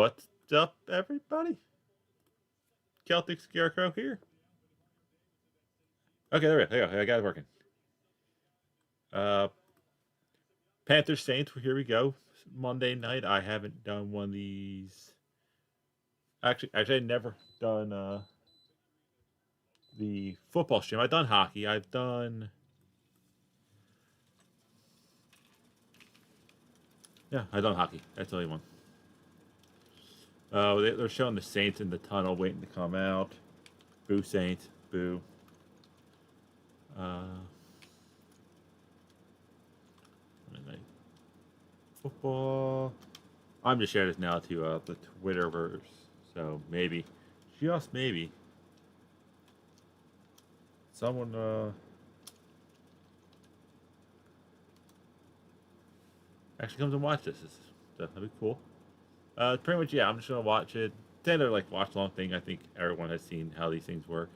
What's up, everybody? Celtic Scarecrow here. Okay, there we go. I got it working. Uh, Panthers Saints. Here we go. Monday night. I haven't done one of these. Actually, I've never done the football stream. I've done hockey. I've done. Yeah, I've done hockey. That's the only one. Oh, they're showing the Saints in the tunnel waiting to come out. Boo Saints. Boo. Uh, Monday night football. I'm just sharing this now to the Twitterverse. So maybe, just maybe, someone actually comes and watch this. That'd be cool. Pretty much, yeah. I'm just gonna watch it. Standard like watch along thing. I think everyone has seen how these things work.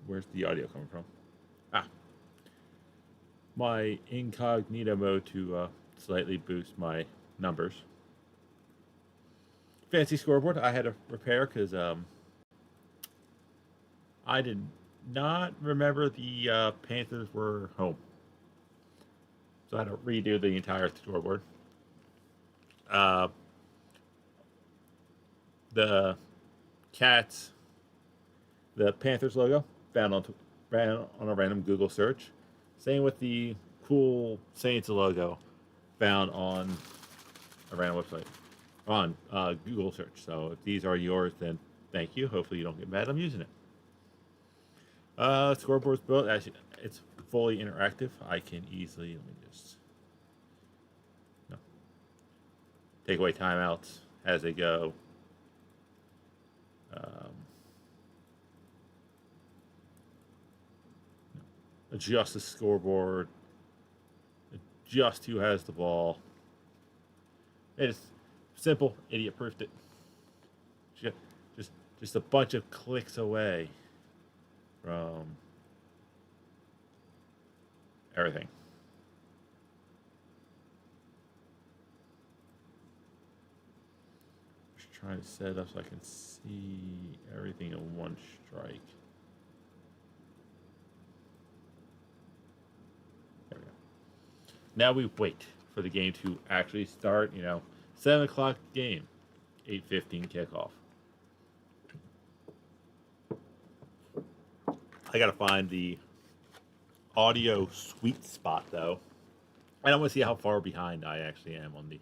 Where's the audio coming from? Ah, my incognito mode to slightly boost my numbers. Fancy scoreboard. I had to repair because I did not remember the Panthers were home, so I had to redo the entire scoreboard. Uh, the Cats, the Panthers logo found on a random Google search. Same with the cool Saints logo found on a random website on Google search. So if these are yours, then thank you. Hopefully you don't get mad I'm using it. Scoreboard's built. Actually, it's fully interactive. I can easily let me just no take away timeouts as they go. Um, adjust the scoreboard. Adjust who has the ball. It's simple. Idiot proofed it. Just a bunch of clicks away from everything. Just trying to set it up so I can see everything in one strike. There we go. Now we wait for the game to actually start. 7 o'clock game, 8:15 kickoff. I gotta find the audio sweet spot though. I don't want to see how far behind I actually am on the.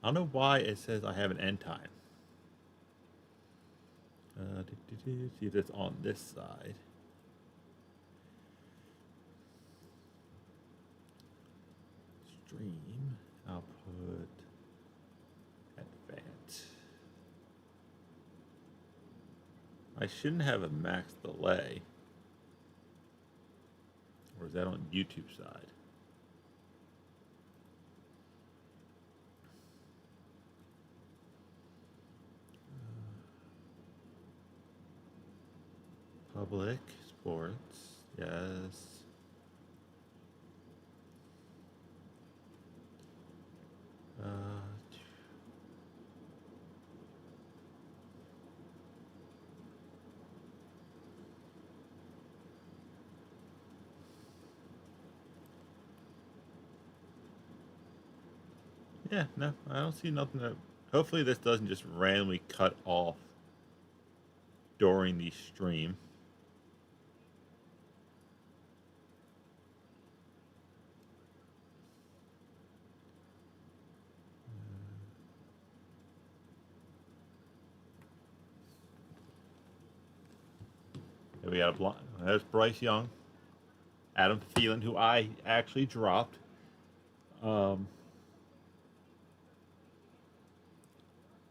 I don't know why it says I have an end time. See if it's on this side. Stream output advanced. I shouldn't have a max delay. Or is that on YouTube side? Public sports, yes. Uh, yeah, no, I don't see nothing that. Hopefully, this doesn't just randomly cut off during the stream. We got a blind. There's Bryce Young, Adam Thielen, who I actually dropped.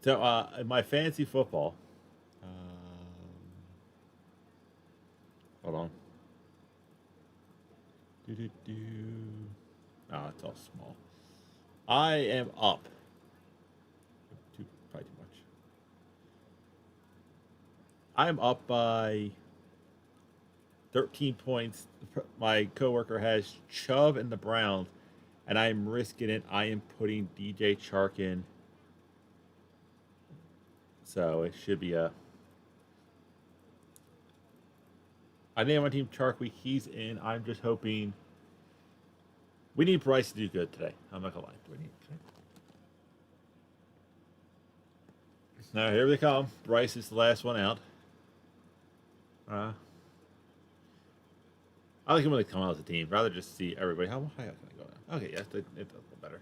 In my fantasy football, hold on. Oh, it's all small. I am up. Probably too much. I'm up by 13 points. My coworker has Chubb and the Browns, and I am risking it. I am putting DJ Chark in, so it should be a. I named my team Chark Week. He's in. I'm just hoping. We need Bryce to do good today. I'm not gonna lie. Do we need? Okay. Now here they come. Bryce is the last one out. Uh, I like him when they come out as a team. Rather just see everybody. How high can I go now? Okay, yes, it does look better.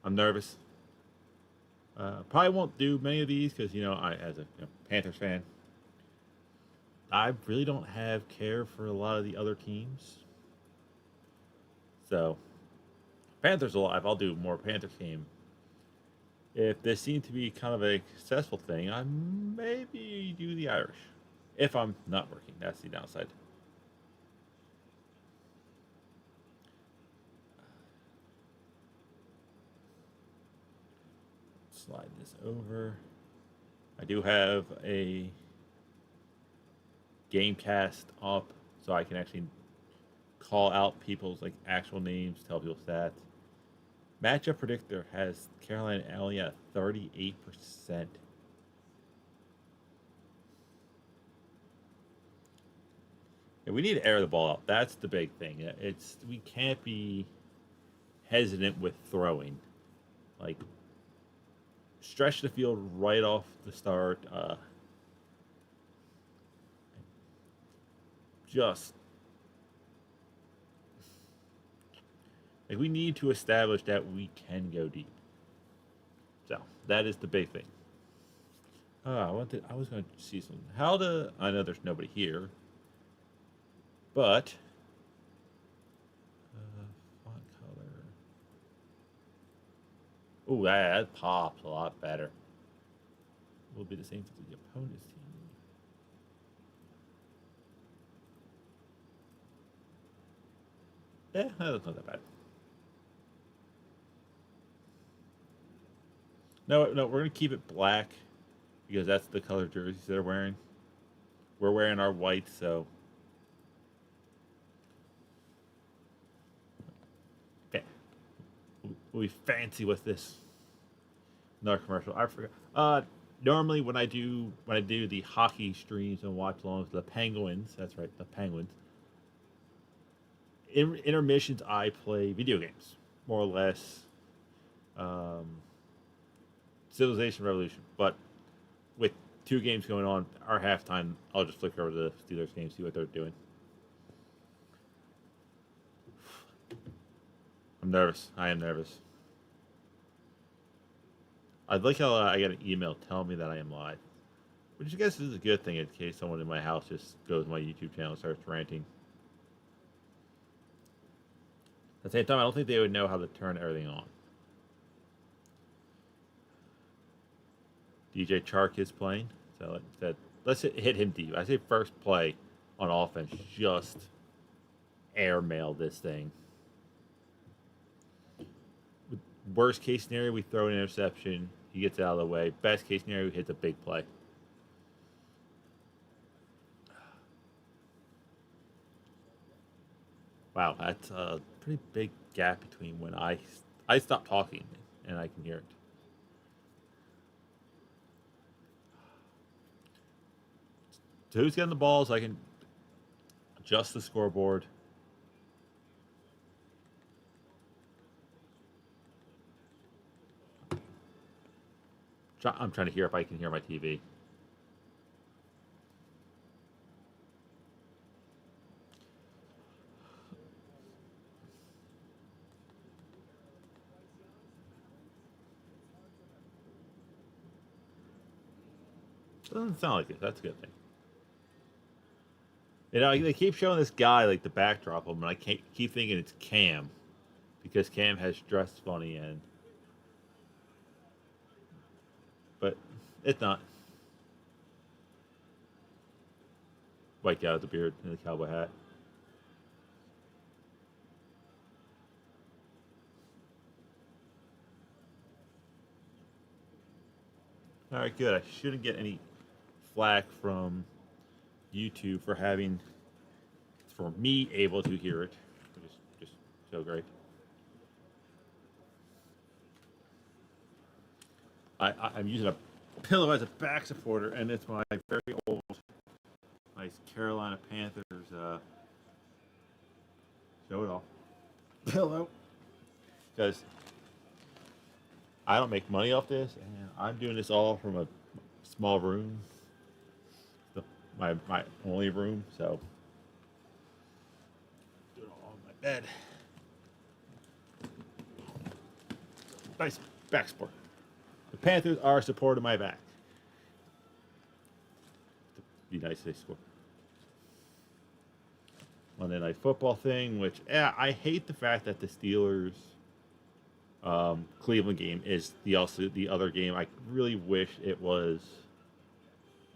I'm nervous. Probably won't do many of these because I, as a Panthers fan, I really don't have care for a lot of the other teams. So Panthers alive, I'll do more Panthers game. If this seems to be kind of a successful thing, I maybe do the Irish. If I'm not working, that's the downside. Slide this over. I do have a game cast up so I can actually call out people's like actual names, tell people stats. Matchup predictor has Carolina only at 38%. And we need to air the ball out. That's the big thing. We can't be hesitant with throwing. Like stretch the field right off the start. Just like we need to establish that we can go deep. So that is the big thing. I was going to see some. I know there's nobody here, but font color. Oh, that pops a lot better. Will be the same for the opponent's team. Yeah, that's not that bad. No, we're gonna keep it black because that's the color jerseys they're wearing. We're wearing our white, so we'll be fancy with this. Another commercial. I forgot. Normally when I do the hockey streams and watch alongs, the Penguins. That's right, the Penguins. In intermissions, I play video games, more or less. Um, Civilization Revolution, but with two games going on, our halftime, I'll just flick over to the Steelers game, see what they're doing. I'm nervous. I am nervous. I'd like how I get an email telling me that I am live, which I guess is a good thing in case someone in my house just goes to my YouTube channel and starts ranting. At the same time, I don't think they would know how to turn everything on. DJ Chark is playing, so let's hit him deep. I say first play on offense, just airmail this thing. Worst case scenario, we throw an interception. He gets out of the way. Best case scenario, he hits a big play. Wow, that's a pretty big gap between when I stop talking and I can hear it. So who's getting the balls? I can adjust the scoreboard. I'm trying to hear if I can hear my TV. Doesn't sound like it. That's a good thing. They keep showing this guy like the backdrop of him, and I can't keep thinking it's Cam because Cam has dressed funny, but it's not. White guy with the beard and the cowboy hat. All right, good. I shouldn't get any flack from YouTube for me able to hear it, which is just so great. I'm using a pillow as a back supporter, and it's my very old, nice Carolina Panthers show it all pillow because I don't make money off this, and I'm doing this all from a small room, my only room, so do it all on my bed. Nice back support. The Panthers are supporting my back. Be nice if they score. Monday Night Football thing, which I hate the fact that the Steelers Cleveland game is the other game. I really wish it was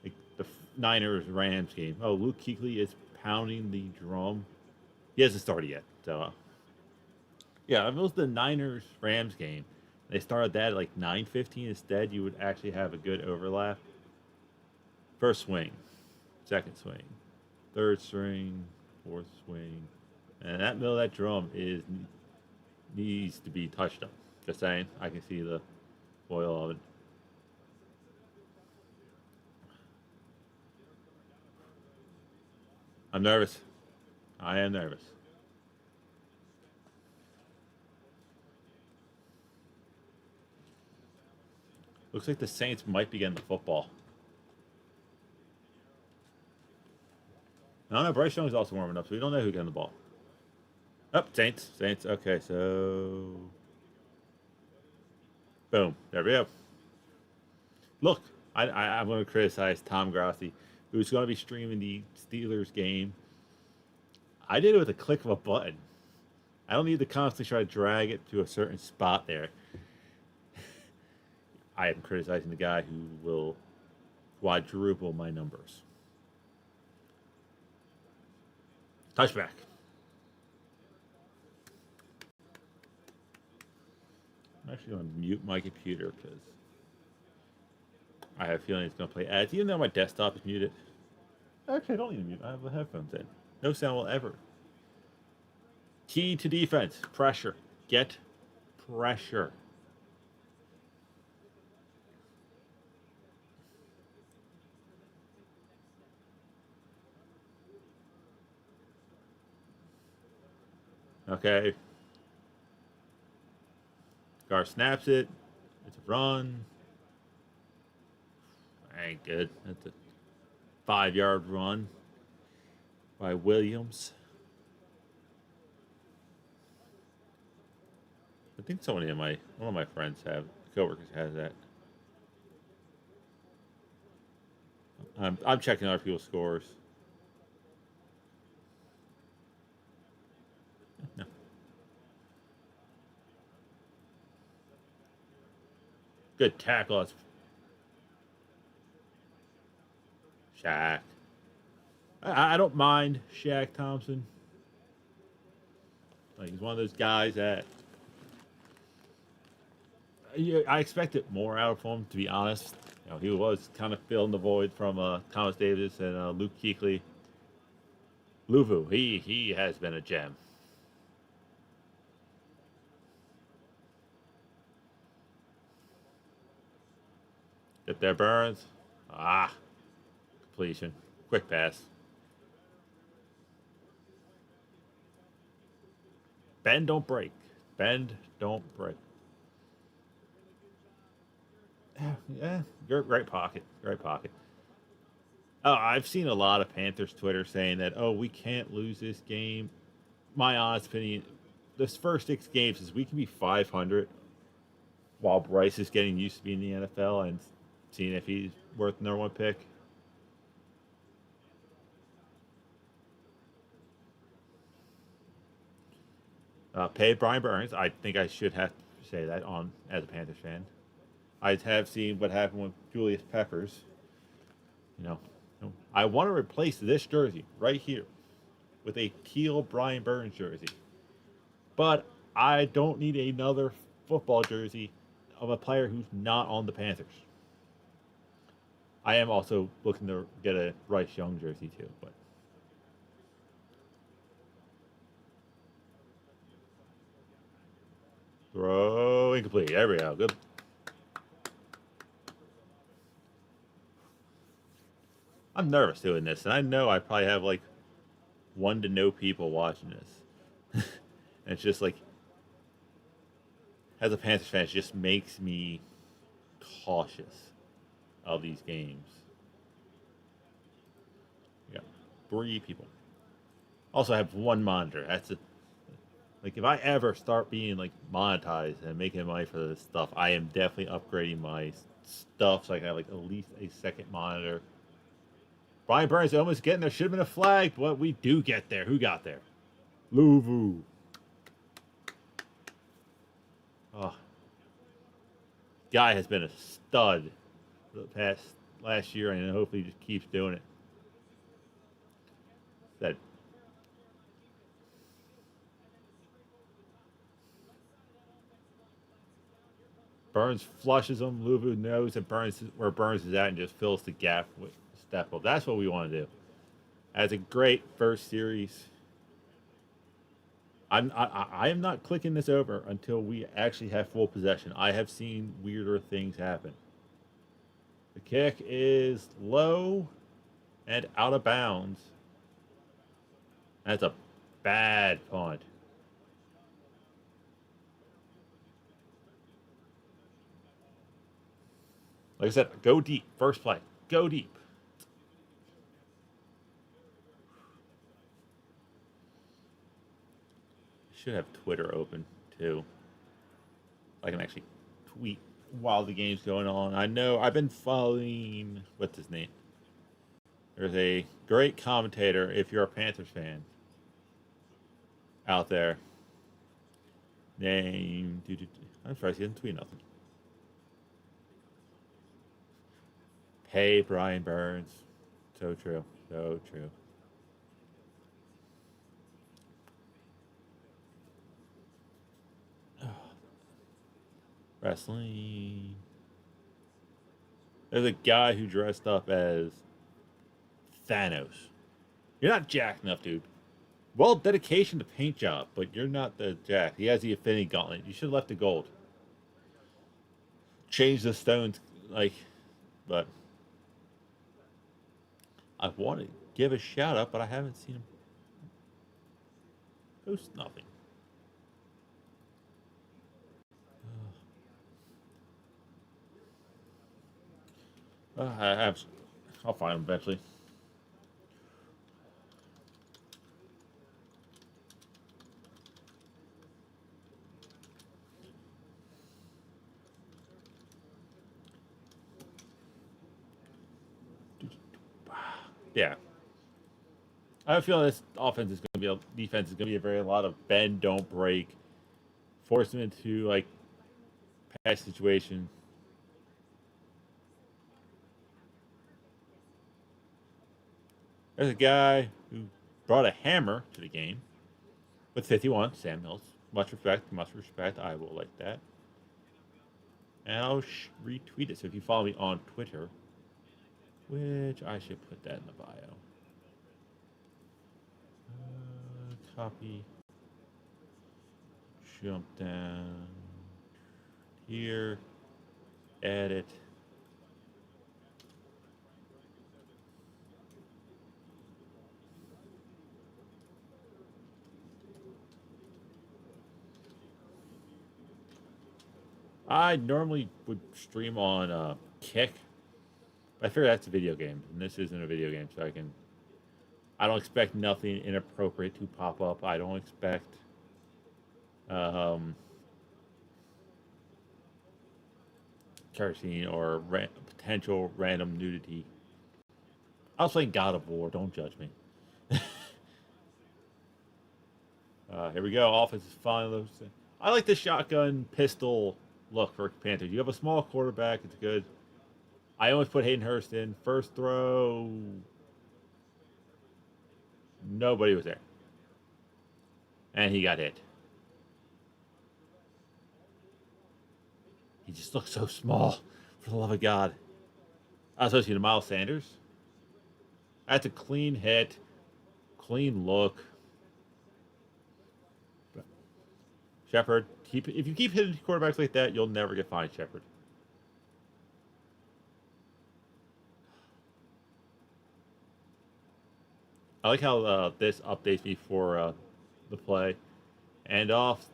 like the Niners Rams game. Oh, Luke Kuechly is pounding the drum. He hasn't started yet, so yeah. If it was the Niners Rams game, they started that at like 9:15 instead. You would actually have a good overlap. First swing, second swing, third swing, fourth swing, and that middle of that drum needs to be touched up. Just saying, I can see the oil of it. I'm nervous. I am nervous. Looks like the Saints might be getting the football. I don't know. Bryce Young's also warming up, so we don't know who's getting the ball. Oh, Saints. Saints. Okay, so. Boom. There we go. Look, I'm going to criticize Tom Grassi, who's going to be streaming the Steelers game. I did it with a click of a button. I don't need to constantly try to drag it to a certain spot there. I am criticizing the guy who will quadruple my numbers. Touchback. I'm actually going to mute my computer because I have a feeling it's going to play ads, even though my desktop is muted. Actually, I don't need to mute. I have the headphones in. No sound will ever. Key to defense: pressure. Get pressure. Okay. Gar snaps it. It's a run. Ain't good. That's a 5-yard run by Williams. I think one of my friends coworkers has that. I'm checking other people's scores. No. Good tackle. That's Shaq. I don't mind Shaq Thompson. Like, he's one of those guys that I expected more out of him, to be honest. You know, he was kind of filling the void from Thomas Davis and Luke Kuechly. Luvu, he has been a gem. Get there, Burns. Completion. Quick pass. Bend, don't break. Bend, don't break. Yeah, great pocket. Great pocket. Oh, I've seen a lot of Panthers Twitter saying that, oh, we can't lose this game. My honest opinion, this first 6 games is we can be 500 while Bryce is getting used to being in the NFL and seeing if he's worth the #1 pick. Pay Brian Burns. I think I should have to say that on as a Panthers fan. I have seen what happened with Julius Peppers. You know, I want to replace this jersey right here with a teal Brian Burns jersey. But I don't need another football jersey of a player who's not on the Panthers. I am also looking to get a Rice Young jersey too, but throw incomplete. There we go. Good. I'm nervous doing this, and I know I probably have like one to no people watching this. And it's just like, as a Panthers fan, it just makes me cautious of these games. Yeah, 3 people. Also, I have one monitor. That's it. Like, if I ever start being like monetized and making money for this stuff, I am definitely upgrading my stuff so I can have like at least a second monitor. Brian Burns almost getting there. Should have been a flag, but we do get there. Who got there? Luvu. Oh, guy has been a stud for the past last year, and hopefully he just keeps doing it. That Burns flushes him. Luvu knows that Burns where Burns is at and just fills the gap with Stepple. That's what we want to do. That's a great first series. I am not clicking this over until we actually have full possession. I have seen weirder things happen. The kick is low and out of bounds. That's a bad punt. Like I said, go deep. First play. Go deep. Should have Twitter open too. I can actually tweet while the game's going on. I know I've been following what's his name? There's a great commentator if you're a Panthers fan out there. Name I'm surprised he didn't tweet nothing. Pay Brian Burns. So true. So true. Wrestling. There's a guy who dressed up as Thanos. You're not Jack enough, dude. Well, dedication to paint job, but you're not the Jack. He has the Infinity Gauntlet. You should have left the gold. Change the stones, like, but I want to give a shout out, but I haven't seen him post nothing. I have. I'll find him eventually. Yeah. I have a feeling this offense is going to be a defense is going to be a very lot of bend, don't break, force them into like pass situation. There's a guy who brought a hammer to the game with 51, Sam Mills. Much respect, much respect. I will like that. And I'll retweet it. So if you follow me on Twitter, which I should put that in the bio. Copy. Jump down here. Edit. I normally would stream on Kick. But I figure that's a video game, and this isn't a video game, so I don't expect nothing inappropriate to pop up. I don't expect um, kerosene or potential random nudity. I was playing God of War. Don't judge me. Here we go. Offense is fine. I like the shotgun pistol look for Panthers. You have a small quarterback. It's good. I almost put Hayden Hurst in. First throw. Nobody was there. And he got hit. He just looks so small. For the love of God. Associated Miles Sanders. That's a clean hit, clean look. Shepard, if you keep hitting quarterbacks like that, you'll never get fined, Shepard. I like how this updates me for the play. And off.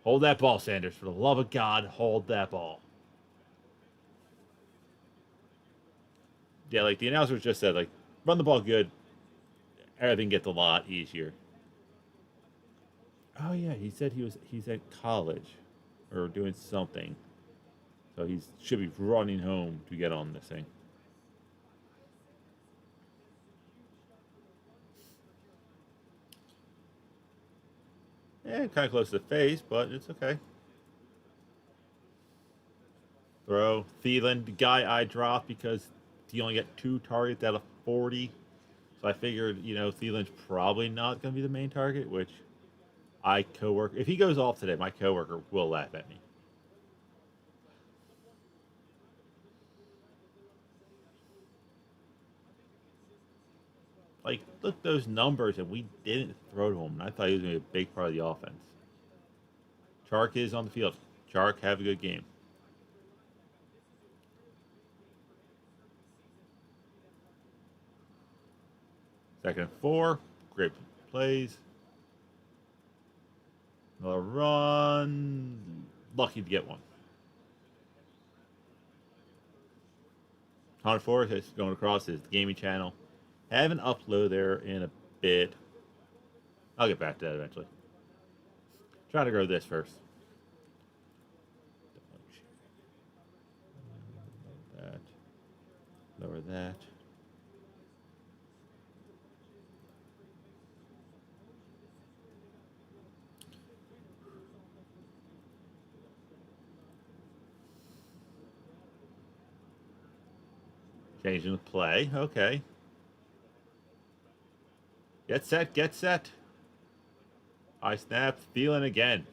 Hold that ball, Sanders. For the love of God, hold that ball. Yeah, like the announcers just said, like, run the ball good. Everything gets a lot easier. Oh yeah, he said he's at college or doing something. So he should be running home to get on this thing. Yeah, kind of close to the face, but it's okay. Throw. Thielen, the guy I dropped because he only got 2 targets out of 40. So I figured, Thielen's probably not going to be the main target, which coworker. If he goes off today, my coworker will laugh at me. Like, look at those numbers, and we didn't throw to him. And I thought he was going to be a big part of the offense. Chark is on the field. Chark, have a good game. Second and 4. Great plays. Another run. Lucky to get one. 104 is going across his gaming channel. Haven't uploaded there in a bit. I'll get back to that eventually. Try to grow this first. That. Lower that. Changing the play. Okay. Get set. Get set. I snap. Thielen again.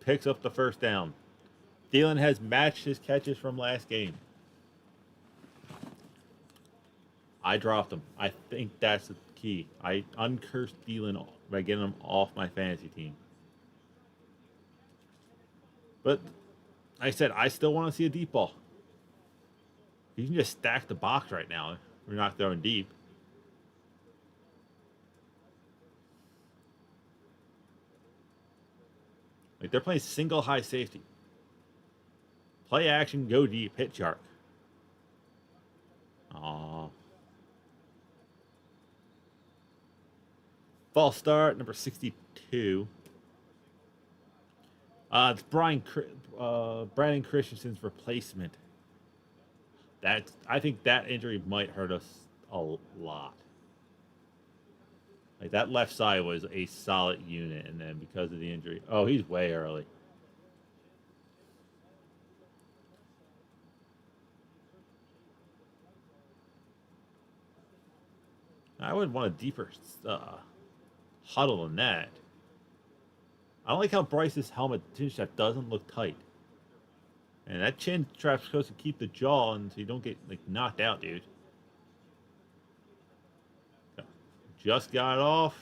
Picks up the first down. Thielen has matched his catches from last game. I dropped him. I think that's the key. I uncursed Thielen by getting him off my fantasy team. But like I said, I still want to see a deep ball. You can just stack the box right now. We're not throwing deep. Like they're playing single high safety. Play action, go deep, hit Chark. Aww. False start, number 62. It's Brandon Christensen's replacement. I think that injury might hurt us a lot. Like that left side was a solid unit, and then because of the injury, he's way early. I would want a deeper huddle than that. I don't like how Bryce's helmet chin strap doesn't look tight. And that chin strap's supposed to keep the jaw and so you don't get like knocked out, dude. Just got off.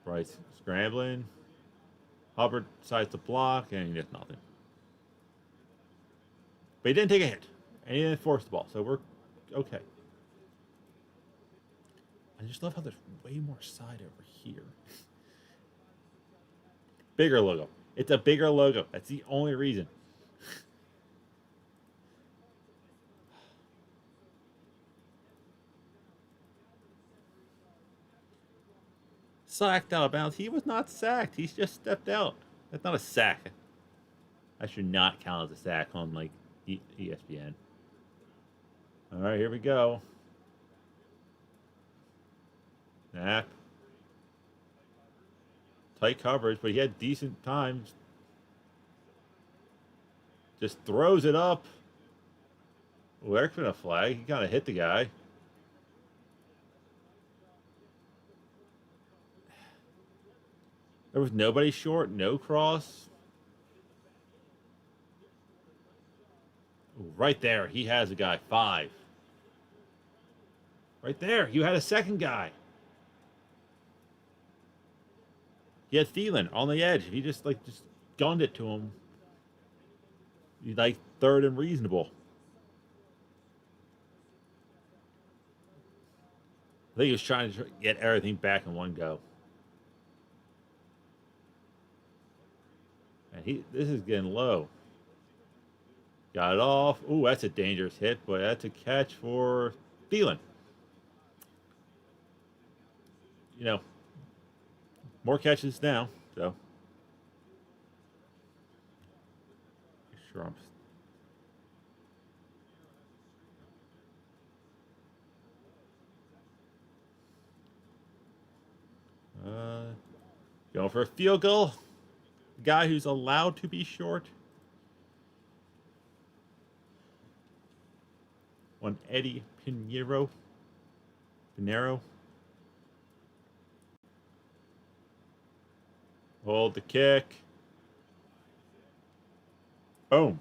Bryce scrambling. Hubbard decides to block and he gets nothing. But he didn't take a hit. And he didn't force the ball, so we're okay. I just love how there's way more side over here. Bigger logo. It's a bigger logo. That's the only reason. Sacked out of bounds. He was not sacked. He's just stepped out. That's not a sack. That should not count as a sack on like ESPN. All right, here we go. Snap. Tight coverage, but he had decent times. Just throws it up. Well, there's been a flag. He kind of hit the guy. There was nobody short, no cross. right there. He has a guy. 5. Right there. You had a second guy. He had Thielen on the edge. If he just gunned it to him, he's like third and reasonable. I think he was trying to get everything back in one go. And this is getting low. Got it off. Ooh, that's a dangerous hit, but that's a catch for Thielen. You know, more catches now, so. Sure, going for a field goal. The guy who's allowed to be short. On Eddie Pinheiro. Hold the kick. Boom.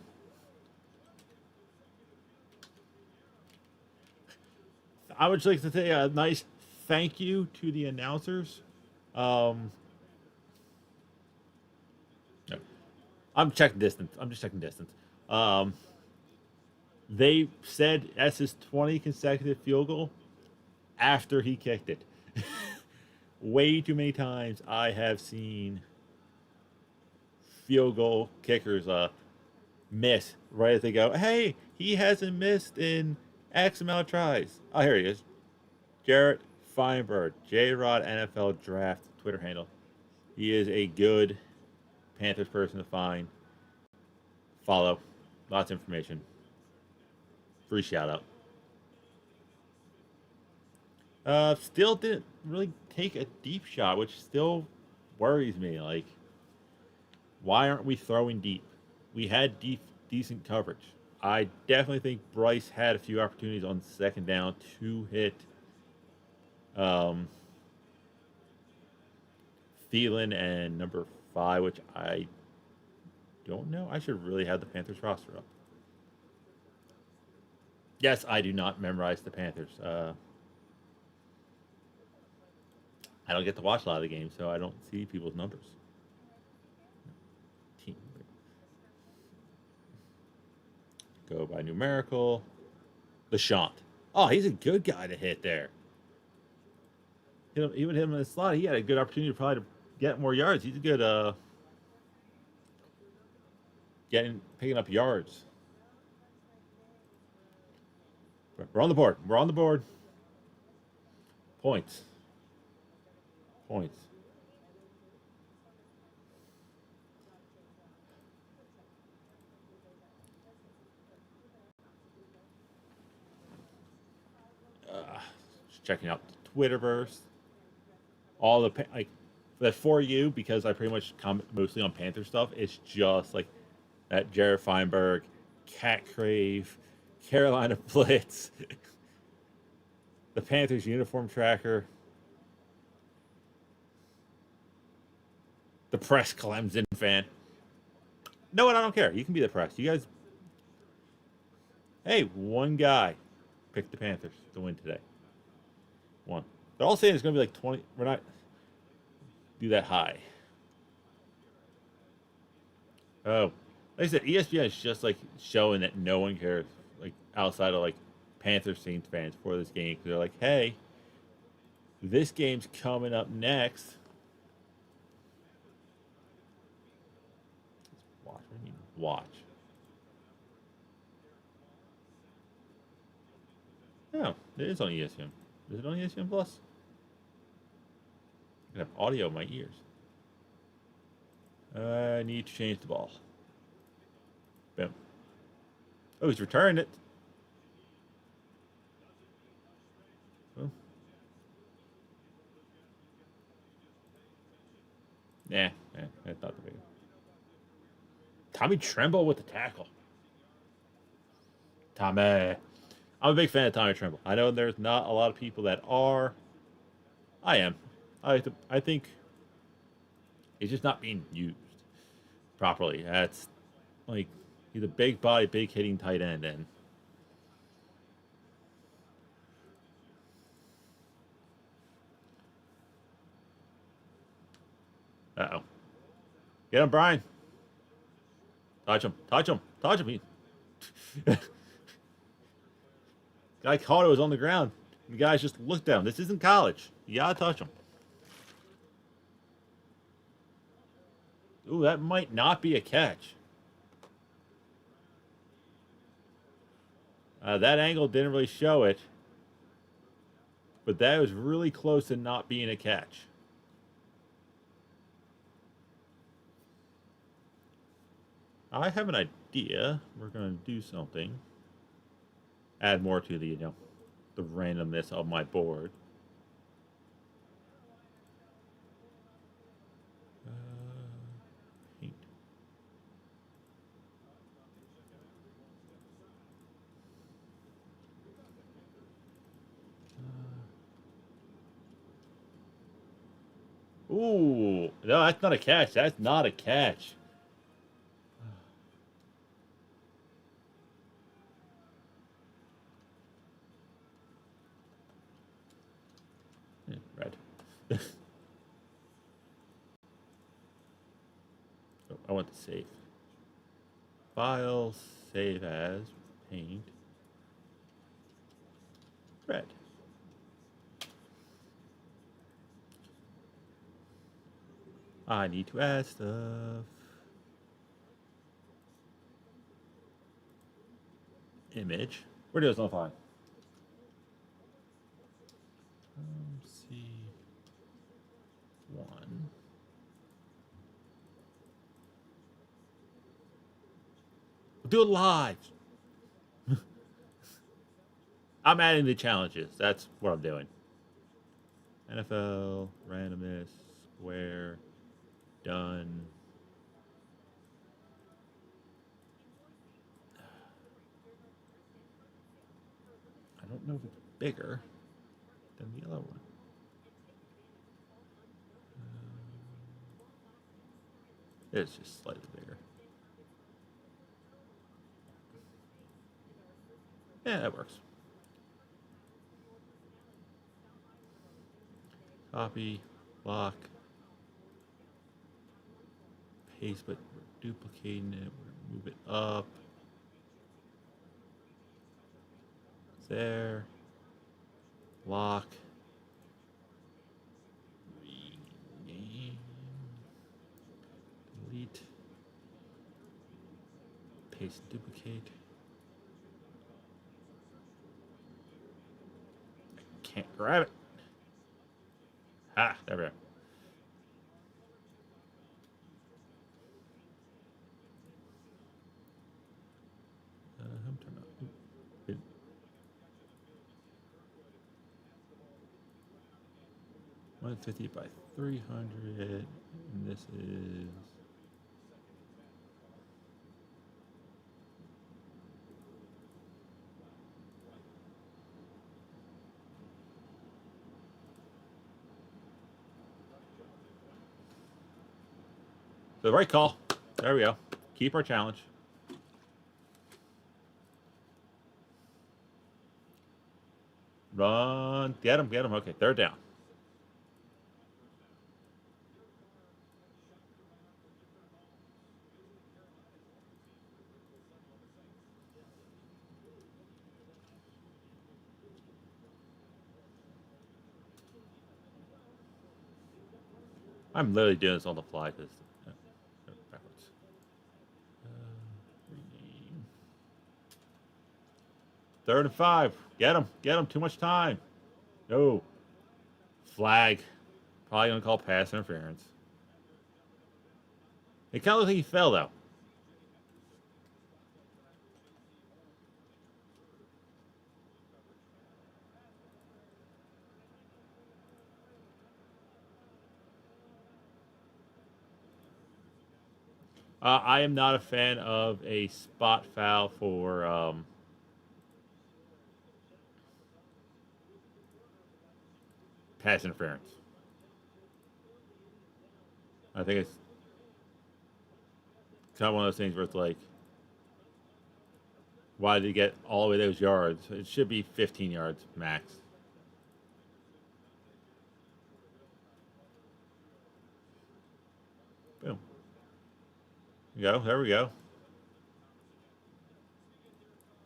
I would like to say a nice thank you to the announcers. Um, no, I'm checking distance. I'm just checking distance. Um, they said that's his 20 consecutive field goal after he kicked it. Way too many times I have seen field goal kickers miss right as they go, hey, he hasn't missed in X amount of tries. Oh, here he is. Jarrett Feinberg, J-Rod NFL Draft Twitter handle. He is a good Panthers person to find. Follow. Lots of information. Free shout out. Still didn't really take a deep shot, which still worries me. Like, why aren't we throwing deep? We had decent coverage. I definitely think Bryce had a few opportunities on second down to hit Thielen and number 5, which I don't know. I should really have the Panthers roster up. Yes, I do not memorize the Panthers. I don't get to watch a lot of the games, so I don't see people's numbers. Team. Go by numerical. LeShant. Oh, he's a good guy to hit there. Even him in the slot, he had a good opportunity probably to get more yards. He's a good picking up yards. We're on the board. We're on the board. Points. Points. Just checking out the Twitterverse. All the like that for you because I pretty much comment mostly on Panther stuff. It's just like that Jared Feinberg, Cat Crave, Carolina Blitz, the Panthers uniform tracker, the press Clemson fan. No, what? I don't care. You can be the press. You guys. Hey, one guy picked the Panthers to win today. One. They're all saying it's going to be like 20. We're not do that high. Oh, like I said, ESPN is just like showing that no one cares, like outside of like Panthers Saints fans for this game. They're like, hey, this game's coming up next. Watch. What do you mean watch? No, it is on ESPN. Is it on ESPN Plus? I have audio in my ears. I need to change the ball. Boom. Oh, he's returned it. Well. Nah, that's not the big one. Tommy Tremble with the tackle. Tommy. I'm a big fan of Tommy Tremble. I know there's not a lot of people that are. I am. I think he's just not being used properly. That's like He's a big body, big hitting tight end, and uh-oh. Get him, Brian. Touch him. Touch him. Touch him. Guy caught it, was on the ground. The guys just looked down. This isn't college. You gotta touch him. Ooh, that might not be a catch. That angle didn't really show it. But that was really close to not being a catch. I have an idea. We're going to do something. Add more to the, the randomness of my board. Paint. Ooh, no, that's not a catch. That's not a catch. Red. Oh, I want to save. File, save as, paint. Red. I need to add stuff. Image. Where does it find? C1. We'll do it live. I'm adding the challenges. That's what I'm doing. NFL, randomness, square, done. I don't know if it's bigger than the other one. It's just slightly bigger. Yeah, that works. Copy, lock, paste, but we're duplicating it. We're move it up. There. Lock. Rename. Delete. Paste, duplicate. I can't grab it. Ah, there we go. I'm turning on. 150 by 300, and this is the right call. There we go. Keep our challenge. Run. Get him, get him. Okay, third down. I'm literally doing this on the fly because backwards. Rename. 3rd and 5. Get him. Get him. Too much time. No. Flag. Probably going to call pass interference. It kind of looks like he fell, though. I am not a fan of a spot foul for pass interference. I think it's kind of one of those things where it's like, Why did he get all the way those yards? It should be 15 yards max. Boom. There we go.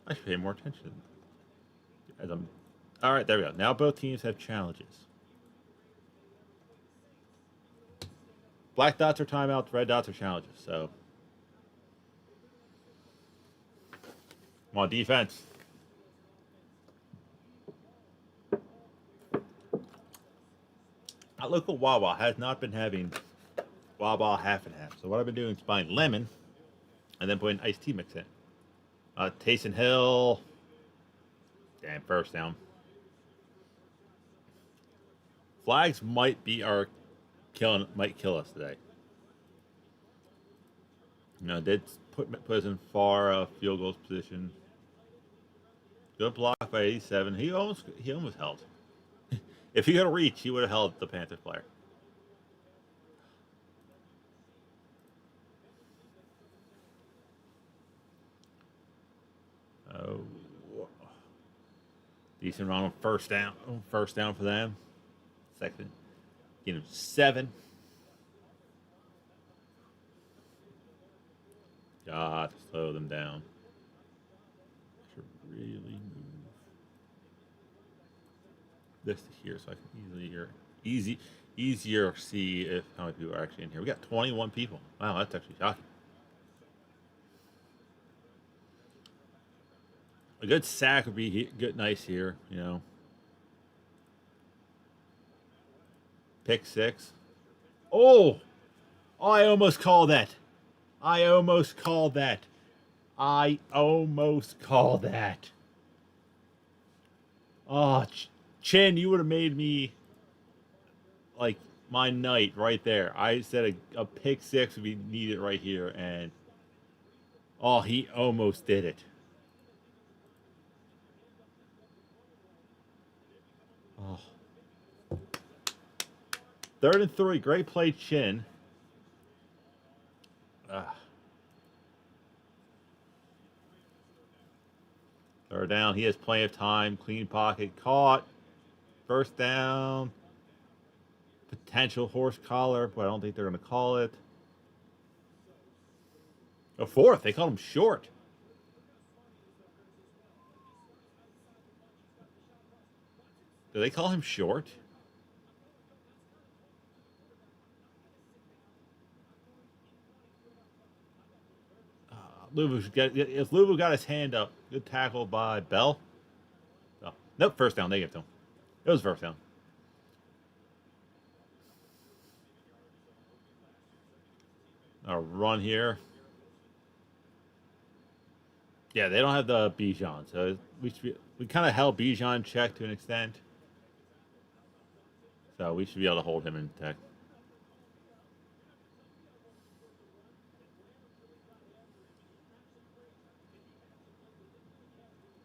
I should pay more attention. As I'm, all right, there we go. Now both teams have challenges. Black dots are timeouts, red dots are challenges. So, come on, defense. Our local Wawa has not been having Wawa half and half. So what I've been doing is buying lemon and then putting iced tea mix in. Taysom Hill. Damn, first down. Flags might be might kill us today. Did put us in far field goals position. Good block by 87. He almost held. If he could have reached, he would have held the Panthers player. Oh, decent run on first down. First down for them. Second, get him 7. Got to slow them down. Should really move this to here so I can easier see if how many people are actually in here. We got 21 people. Wow, that's actually shocking. A good sack would be good, nice here. Pick 6. Oh, I almost called that. I almost called that. Oh, Chin, you would have made me like my night right there. I said a pick 6 would be needed right here, and he almost did it. Oh. 3rd and 3. Great play, Chin. Third down. He has plenty of time. Clean pocket. Caught. First down. Potential horse collar, but I don't think they're going to call it. A 4th. They called him short. Do they call him short? Louisville got his hand up. Good tackle by Bell. Oh, nope, first down. They get to him. It was first down. A run here. Yeah, they don't have the Bijan, so we kind of held Bijan check to an extent. So we should be able to hold him in check.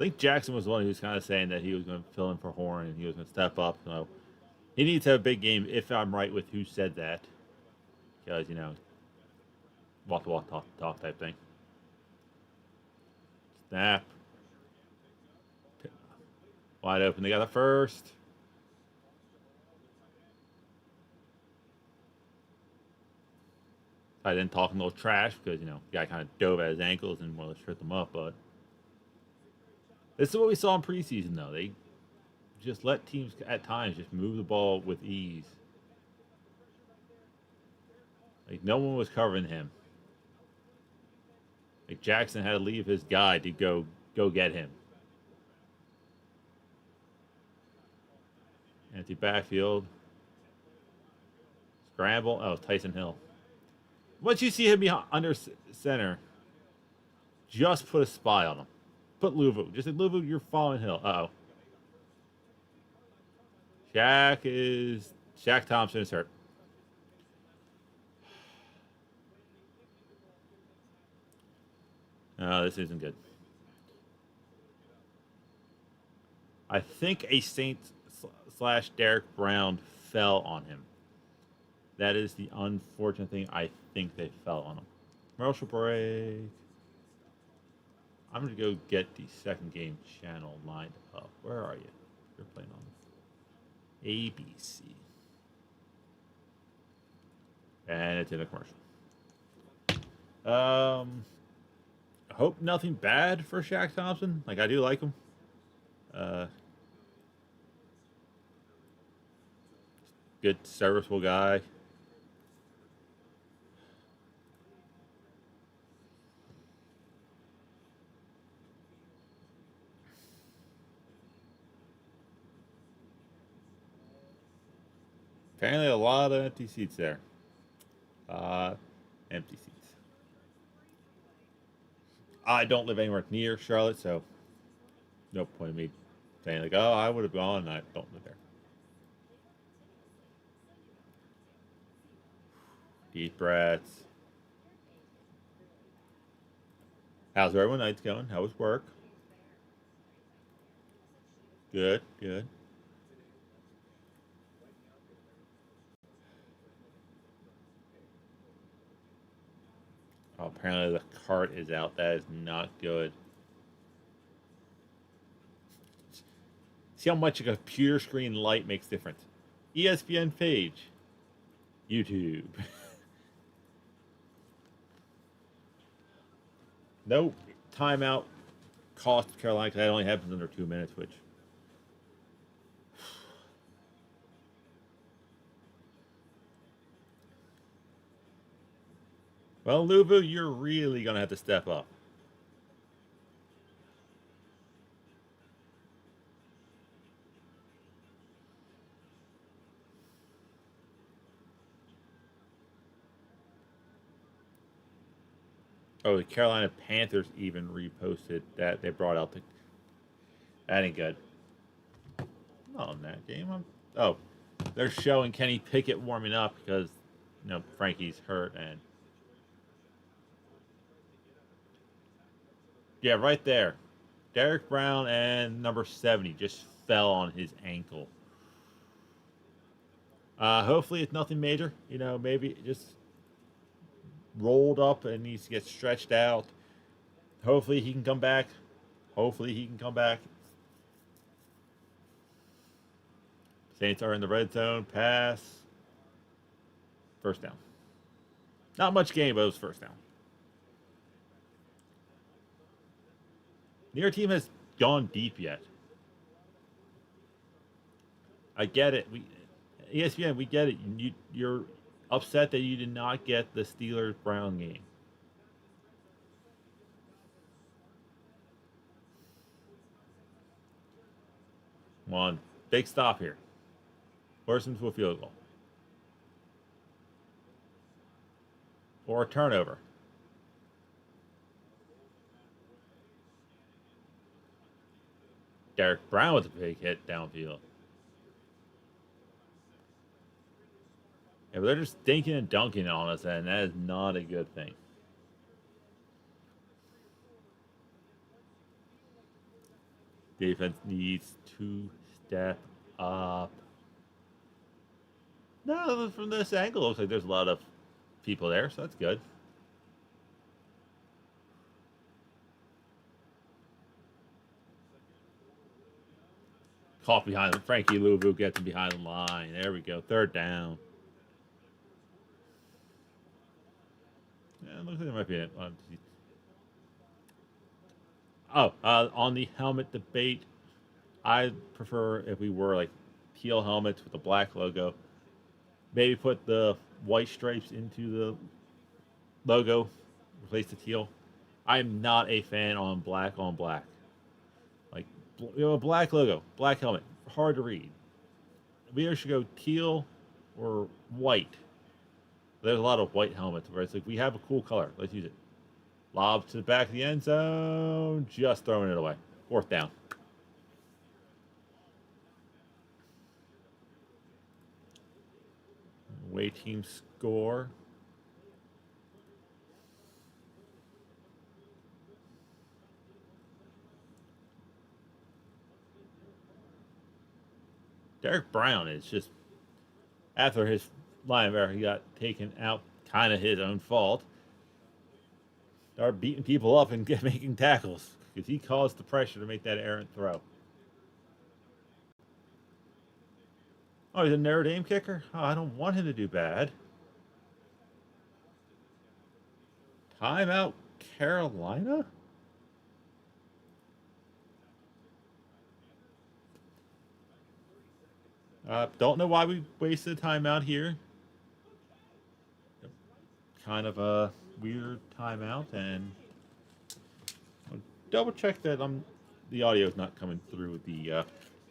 I think Jackson was the one who was kind of saying that he was going to fill in for Horn and he was going to step up. So he needs to have a big game, if I'm right with who said that. Because, walk the walk, talk type thing. Snap. Wide open. They got the first. I didn't talk a little trash because, the guy kind of dove at his ankles and more or less tripped him up, but this is what we saw in preseason, though. They just let teams at times just move the ball with ease. Like, no one was covering him. Like, Jackson had to leave his guy to go get him. Empty backfield. Scramble. Oh, Taysom Hill. Once you see him be under center, just put a spy on him. Put Louvu. Just say, Louvu, you're following Hill. Uh-oh. Shaq Thompson is hurt. This isn't good. I think a Saints / Derek Brown fell on him. That is the unfortunate thing. I think they fell on him. Commercial break. I'm going to go get the second game channel lined up. Where are you? You're playing on ABC. And it's in a commercial. I hope nothing bad for Shaq Thompson. Like, I do like him. Uh, Good, serviceable guy. Apparently, a lot of empty seats there. Empty seats. I don't live anywhere near Charlotte, so no point in me saying like, "Oh, I would have gone." I don't live there. Deep breaths. How's everyone night's going? How was work? Good, good. Oh, apparently the cart is out. That is not good. See how much a computer screen light makes difference. ESPN page, YouTube. Nope. Timeout cost Carolina because that only happens under 2 minutes, which. Well, Louisville, you're really going to have to step up. Oh, the Carolina Panthers even reposted that they brought out the. That ain't good. Not on that game. Oh, they're showing Kenny Pickett warming up because Frankie's hurt and yeah, right there. Derek Brown and number 70 just fell on his ankle. Hopefully it's nothing major. Maybe it just rolled up and needs to get stretched out. Hopefully he can come back. Hopefully he can come back. Saints are in the red zone. Pass. First down. Not much game, but it was first down. Neither team has gone deep yet. I get it. ESPN, we get it. You're upset that you did not get the Steelers Brown game. Come on, big stop here. Force them to a field goal or a turnover. Derek Brown with a big hit downfield. Yeah, but they're just dinking and dunking on us, and that is not a good thing. Defense needs to step up. No, from this angle, it looks like there's a lot of people there, so that's good. Caught behind him. Frankie Louisville gets him behind the line. There we go. Third down. Yeah, it looks like there might be on the helmet debate, I prefer if we were like teal helmets with the black logo. Maybe put the white stripes into the logo, replace the teal. I'm not a fan on black on black. Like, a black logo, black helmet, hard to read. We either should go teal or white. There's a lot of white helmets where it's like we have a cool color. Let's use it. Lob to the back of the end zone, just throwing it away. Fourth down. Away team score. Derek Brown is just after his linebacker he got taken out, kind of his own fault. Start beating people up and making tackles. because he caused the pressure to make that errant throw. Oh, he's a Notre Dame kicker? Oh, I don't want him to do bad. Timeout, Carolina? Don't know why we wasted timeout here. Kind of a weird timeout, and I'll double check that the audio is not coming through the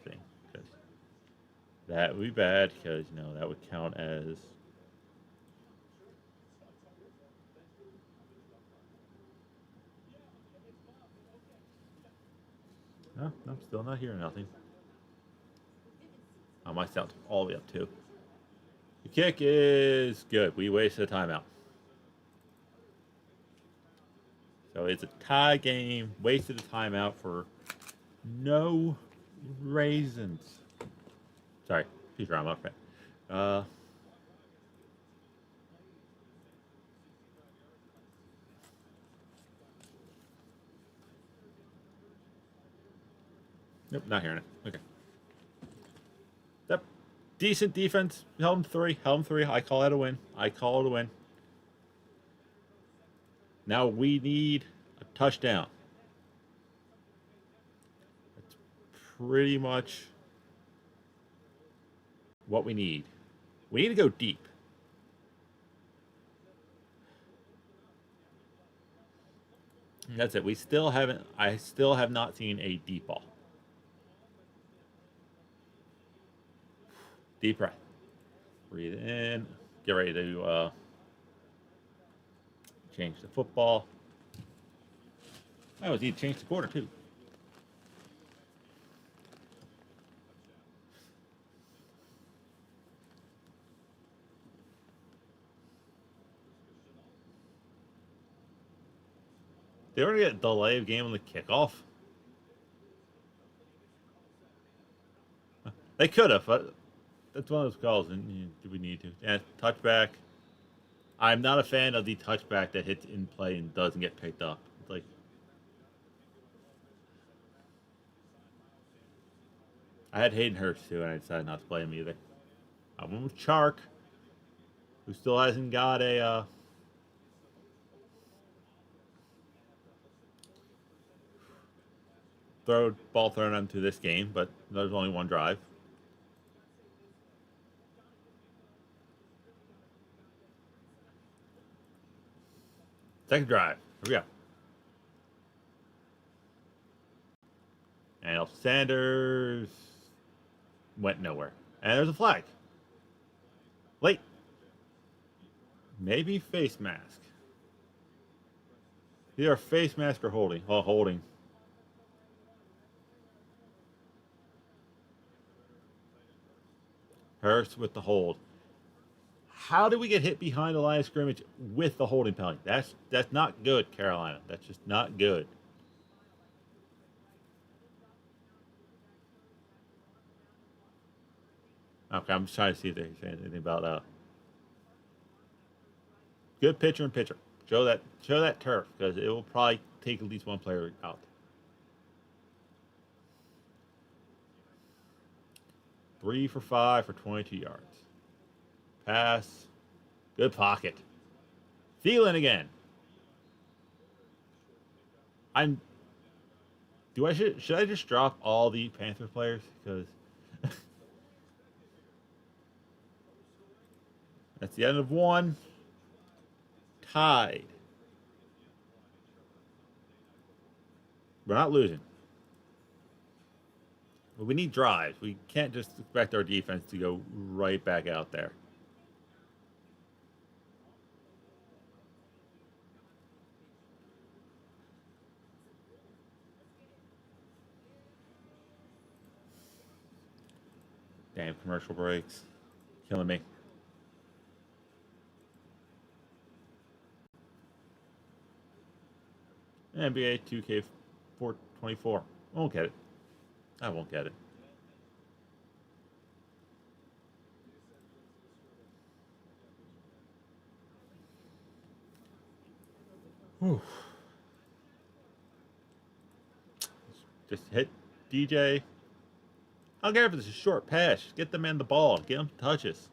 thing, because that would be bad, because that would count as. No, I'm still not hearing nothing. My sound's all the way up too. The kick is good. We wasted a timeout. So it's a tie game. Wasted a timeout for no reasons. Sorry, Futurama. Okay. Nope, not hearing it. Okay. Yep. Decent defense. Held him three. Held him three. I call that a win. I call it a win. Now we need a touchdown. That's pretty much what we need. We need to go deep. That's it. I still have not seen a deep ball. Deep breath. Breathe in. Get ready to change the football. I was need to change the quarter too. They already get a delay of game on the kickoff. They could have, but that's one of those calls, and do we need to? Yeah, touchback. I'm not a fan of the touchback that hits in play and doesn't get picked up. It's like, I had Hayden Hurst too, and I decided not to play him either. I went with Chark, who still hasn't got a ball thrown onto this game, but there's only one drive. Second drive. Here we go. And Sanders went nowhere. And there's a flag. Late. Maybe face mask. Either face mask or holding. Oh, holding. Hurst with the hold. How did we get hit behind the line of scrimmage with the holding penalty? That's not good, Carolina. That's just not good. Okay, I'm just trying to see if they say anything about good pitcher and pitcher. Show that turf, because it will probably take at least one player out. 3 for 5 for 22 yards. Pass. Good pocket. Thielen again. Should I just drop all the Panther players? Because that's the end of one. Tied. We're not losing. But we need drives. We can't just expect our defense to go right back out there. Damn commercial breaks. Killing me. NBA 2K24. I won't get it. I won't get it. Whew. Just hit DJ. I don't care if it's a short pass. Just get the man the ball. Get him touches.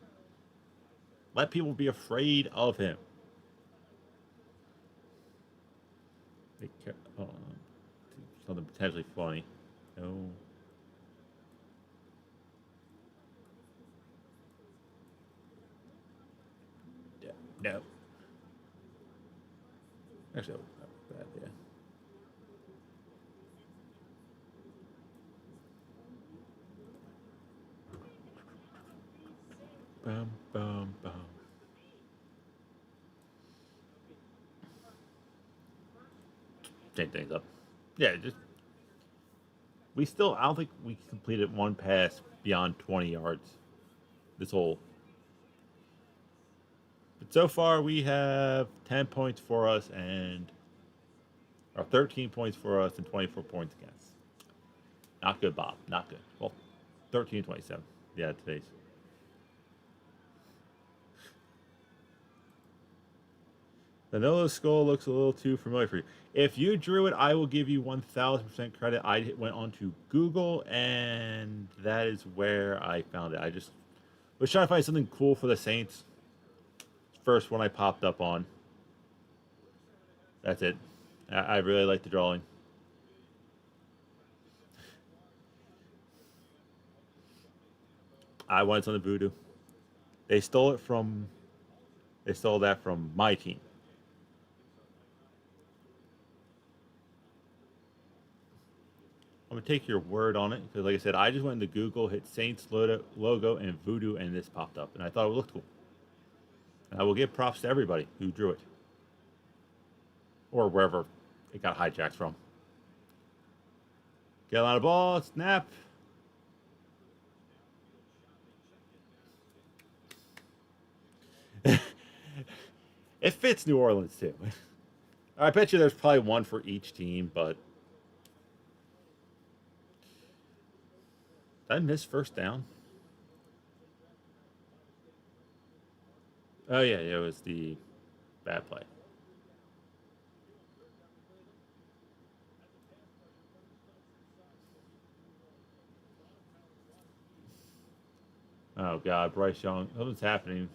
Let people be afraid of him. Oh, something potentially funny. No. Yeah. No. Actually, that was bad. Yeah. Bum, bum, bum. Change things up. Yeah, just we still. I don't think we completed one pass beyond 20 yards. This whole. But so far, we have 10 points for us and or 13 points for us and 24 points against. Not good, Bob. Not good. Well, 13 and 27. Yeah, today's. The Nolo skull looks a little too familiar for you. If you drew it, I will give you 1,000% credit. I went on to Google, and that is where I found it. I just was trying to find something cool for the Saints. First one I popped up on. That's it. I really like the drawing. I wanted something voodoo. They stole it from. They stole that from my team. I'm gonna take your word on it because, like I said, I just went into Google, hit Saints logo and voodoo, and this popped up, and I thought it looked cool. And I will give props to everybody who drew it, or wherever it got hijacked from. Get a lot of ball, snap. It fits New Orleans too. I bet you there's probably one for each team, but did I miss first down? Oh yeah, it was the bad play. Oh God, Bryce Young, what's happening?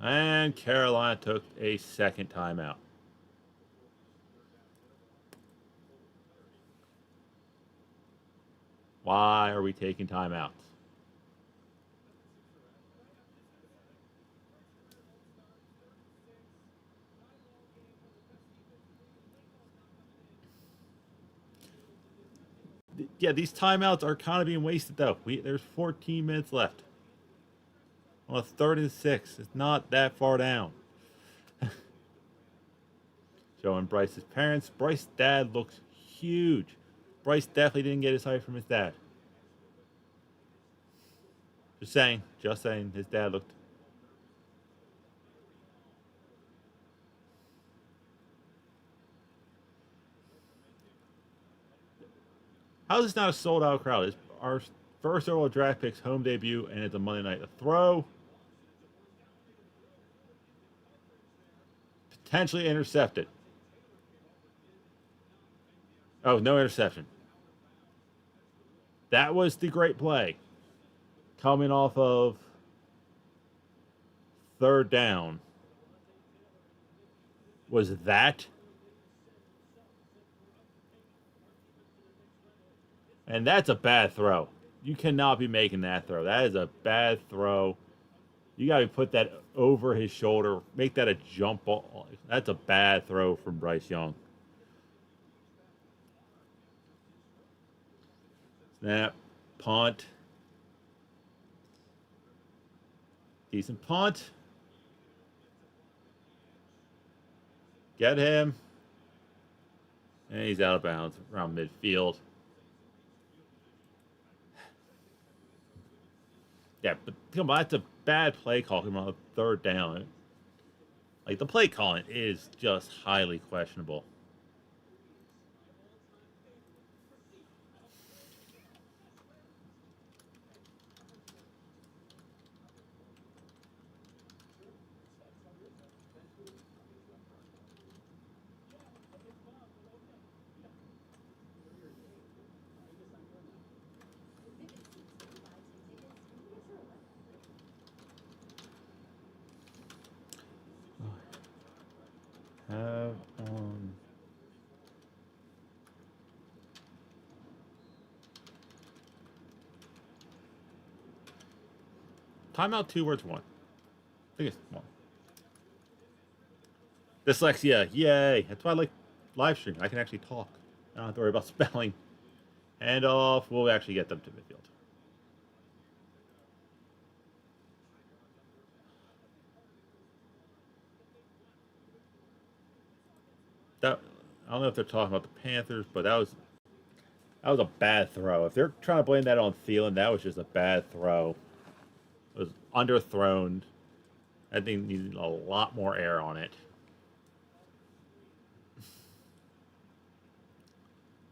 And Carolina took a second timeout. Why are we taking timeouts? Yeah, these timeouts are kind of being wasted though. There's 14 minutes left on a 3rd and 6. It's not that far down. Showing Bryce's parents. Bryce's dad looks huge. Bryce definitely didn't get his height from his dad. Just saying. Just saying. His dad looked. How is this not a sold out crowd? It's our first overall draft pick's home debut, and it's a Monday night. A throw. Potentially intercepted. Oh, no interception. That was the great play. Coming off of 3rd down. Was that? And that's a bad throw. You cannot be making that throw. That is a bad throw. You got to put that over his shoulder. Make that a jump ball. That's a bad throw from Bryce Young. Snap. Punt. Decent punt. Get him. And he's out of bounds around midfield. Yeah, but come on, that's a bad play call coming on a 3rd down. Like, the play calling is just highly questionable. timeout 2, words 1? I think it's 1. Dyslexia, yay! That's why I like live streaming. I can actually talk. I don't have to worry about spelling. Handoff. We'll actually get them to midfield. That, I don't know if they're talking about the Panthers, but that was a bad throw. If they're trying to blame that on Thielen, that was just a bad throw. It was underthrown. That thing needed a lot more air on it.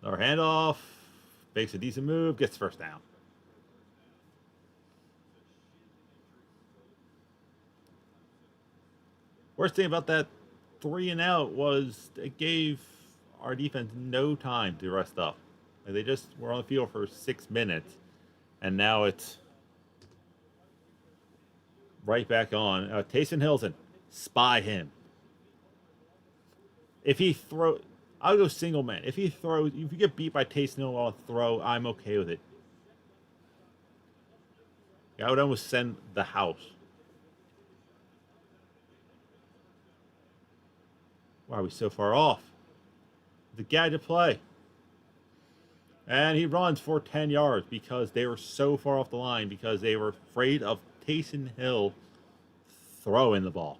Another handoff. Makes a decent move. Gets first down. Worst thing about that 3 and out was it gave our defense no time to rest up. Like they just were on the field for 6 minutes, and now it's right back on. Taysom Hilton, spy him. If he throw, I'll go single man. If he throws, if you get beat by Taysom Hill on a throw, I'm okay with it. I would almost send the house. Why are we so far off? The guy to play. And he runs for 10 yards because they were so far off the line because they were afraid of Taysom Hill throwing the ball.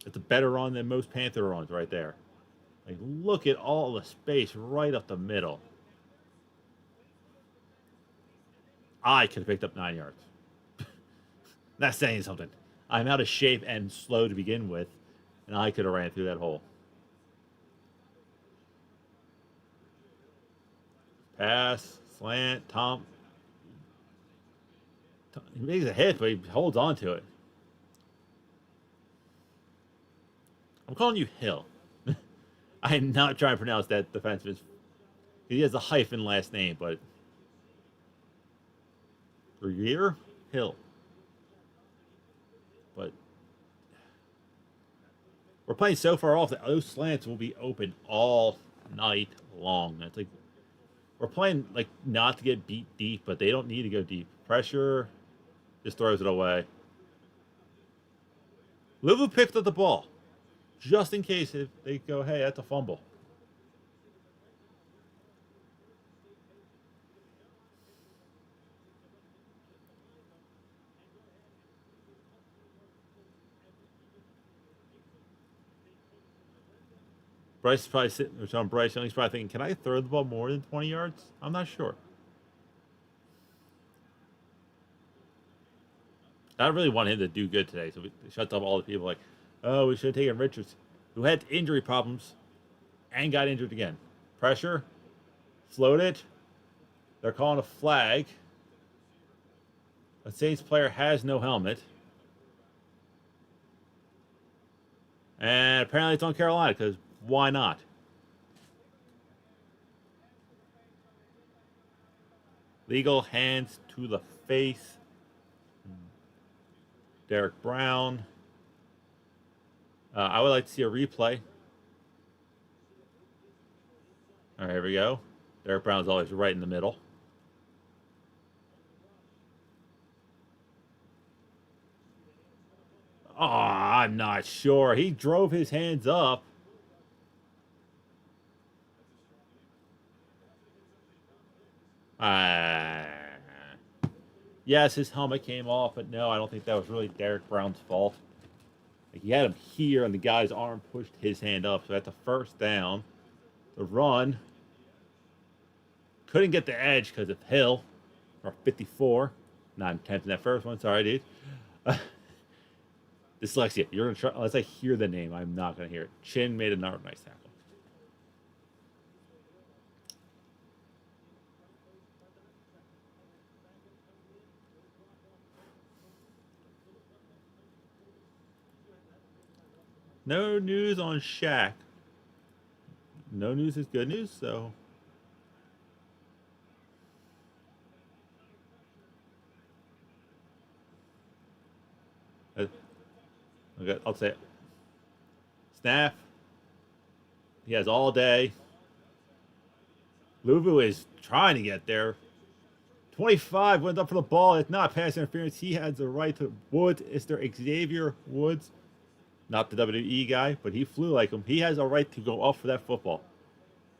It's a better run than most Panther runs right there. Like, look at all the space right up the middle. I could have picked up 9 yards. That's saying something. I'm out of shape and slow to begin with, and I could have ran through that hole. Pass, slant, Tom. He makes a hit, but he holds on to it. I'm calling you Hill. I am not trying to pronounce that defenseman. He has a hyphen last name, but Greer Hill. But we're playing so far off that those slants will be open all night long. That's like we're playing like not to get beat deep, but they don't need to go deep. Pressure just throws it away. Louisville picked up the ball just in case if they go, hey, that's a fumble. Bryce is probably sitting there telling Bryce, he's probably thinking, can I throw the ball more than 20 yards? I'm not sure. I really want him to do good today, so we shut up all the people like, oh, we should have taken Richards, who had injury problems and got injured again. Pressure, float it. They're calling a flag. A Saints player has no helmet. And apparently it's on Carolina, because why not? Legal hands to the face. Derek Brown. I would like to see a replay. All right, here we go. Derek Brown's always right in the middle. Oh, I'm not sure. He drove his hands up. Yes, his helmet came off, but no, I don't think that was really Derek Brown's fault. Like, he had him here, and the guy's arm pushed his hand up, so that's a first down. The run. Couldn't get the edge because of Hill, or 54. Not attempting that first one. Sorry, dude. Dyslexia. You're going to try, unless I hear the name, I'm not going to hear it. Chin made another nice tackle. No news on Shaq. No news is good news, so. Okay, I'll say it. Snap. He has all day. Louisville is trying to get there. 25 went up for the ball. It's not pass interference. He has the right to Woods. It's their Xavier Woods. Not the WWE guy, but he flew like him. He has a right to go up for that football.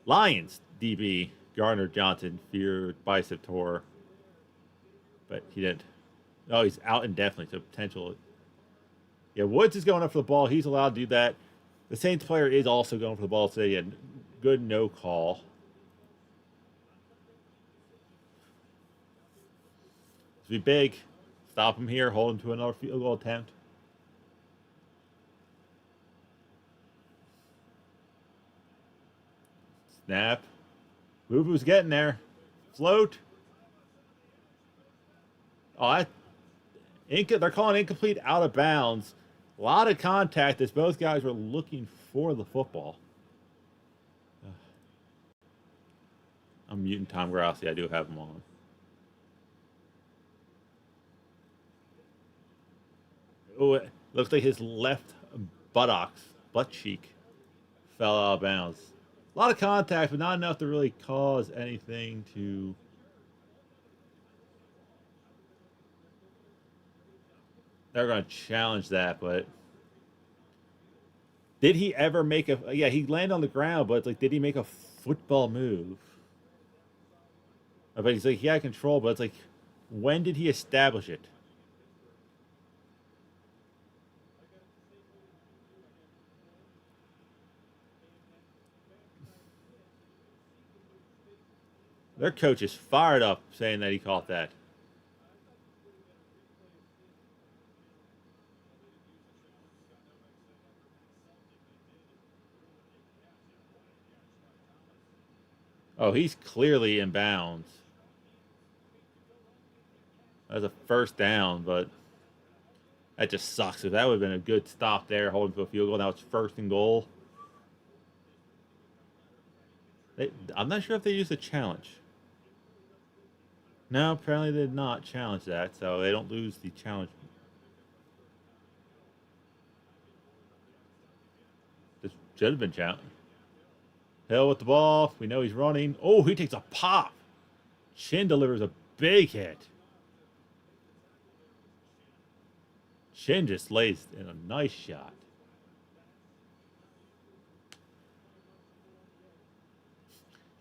Lions DB Gardner Johnson feared bicep tore, but he didn't. Oh, he's out indefinitely, so potential. Yeah, Woods is going up for the ball. He's allowed to do that. The Saints player is also going for the ball today. And good no call. Be big. Stop him here. Hold him to another field goal attempt. Snap. Luvu's getting there. Float. Oh, they're calling incomplete out of bounds. A lot of contact as both guys were looking for the football. I'm muting Tom Grossi. I do have him on. Oh, it looks like his left butt cheek, fell out of bounds. A lot of contact, but not enough to really cause anything to. They're going to challenge that, but did he ever make a? Yeah, he landed on the ground, but it's like, did he make a football move? I bet he's like, he had control, but it's like, when did he establish it? Their coach is fired up saying that he caught that. Oh, he's clearly in bounds. That's a first down, but that just sucks. If that would have been a good stop there, holding to a field goal. Now it's first and goal. I'm not sure if they used a challenge. No, apparently they did not challenge that, so they don't lose the challenge. This should have been challenged. Hill with the ball. We know he's running. Oh, he takes a pop. Chin delivers a big hit. Chin just lays in a nice shot.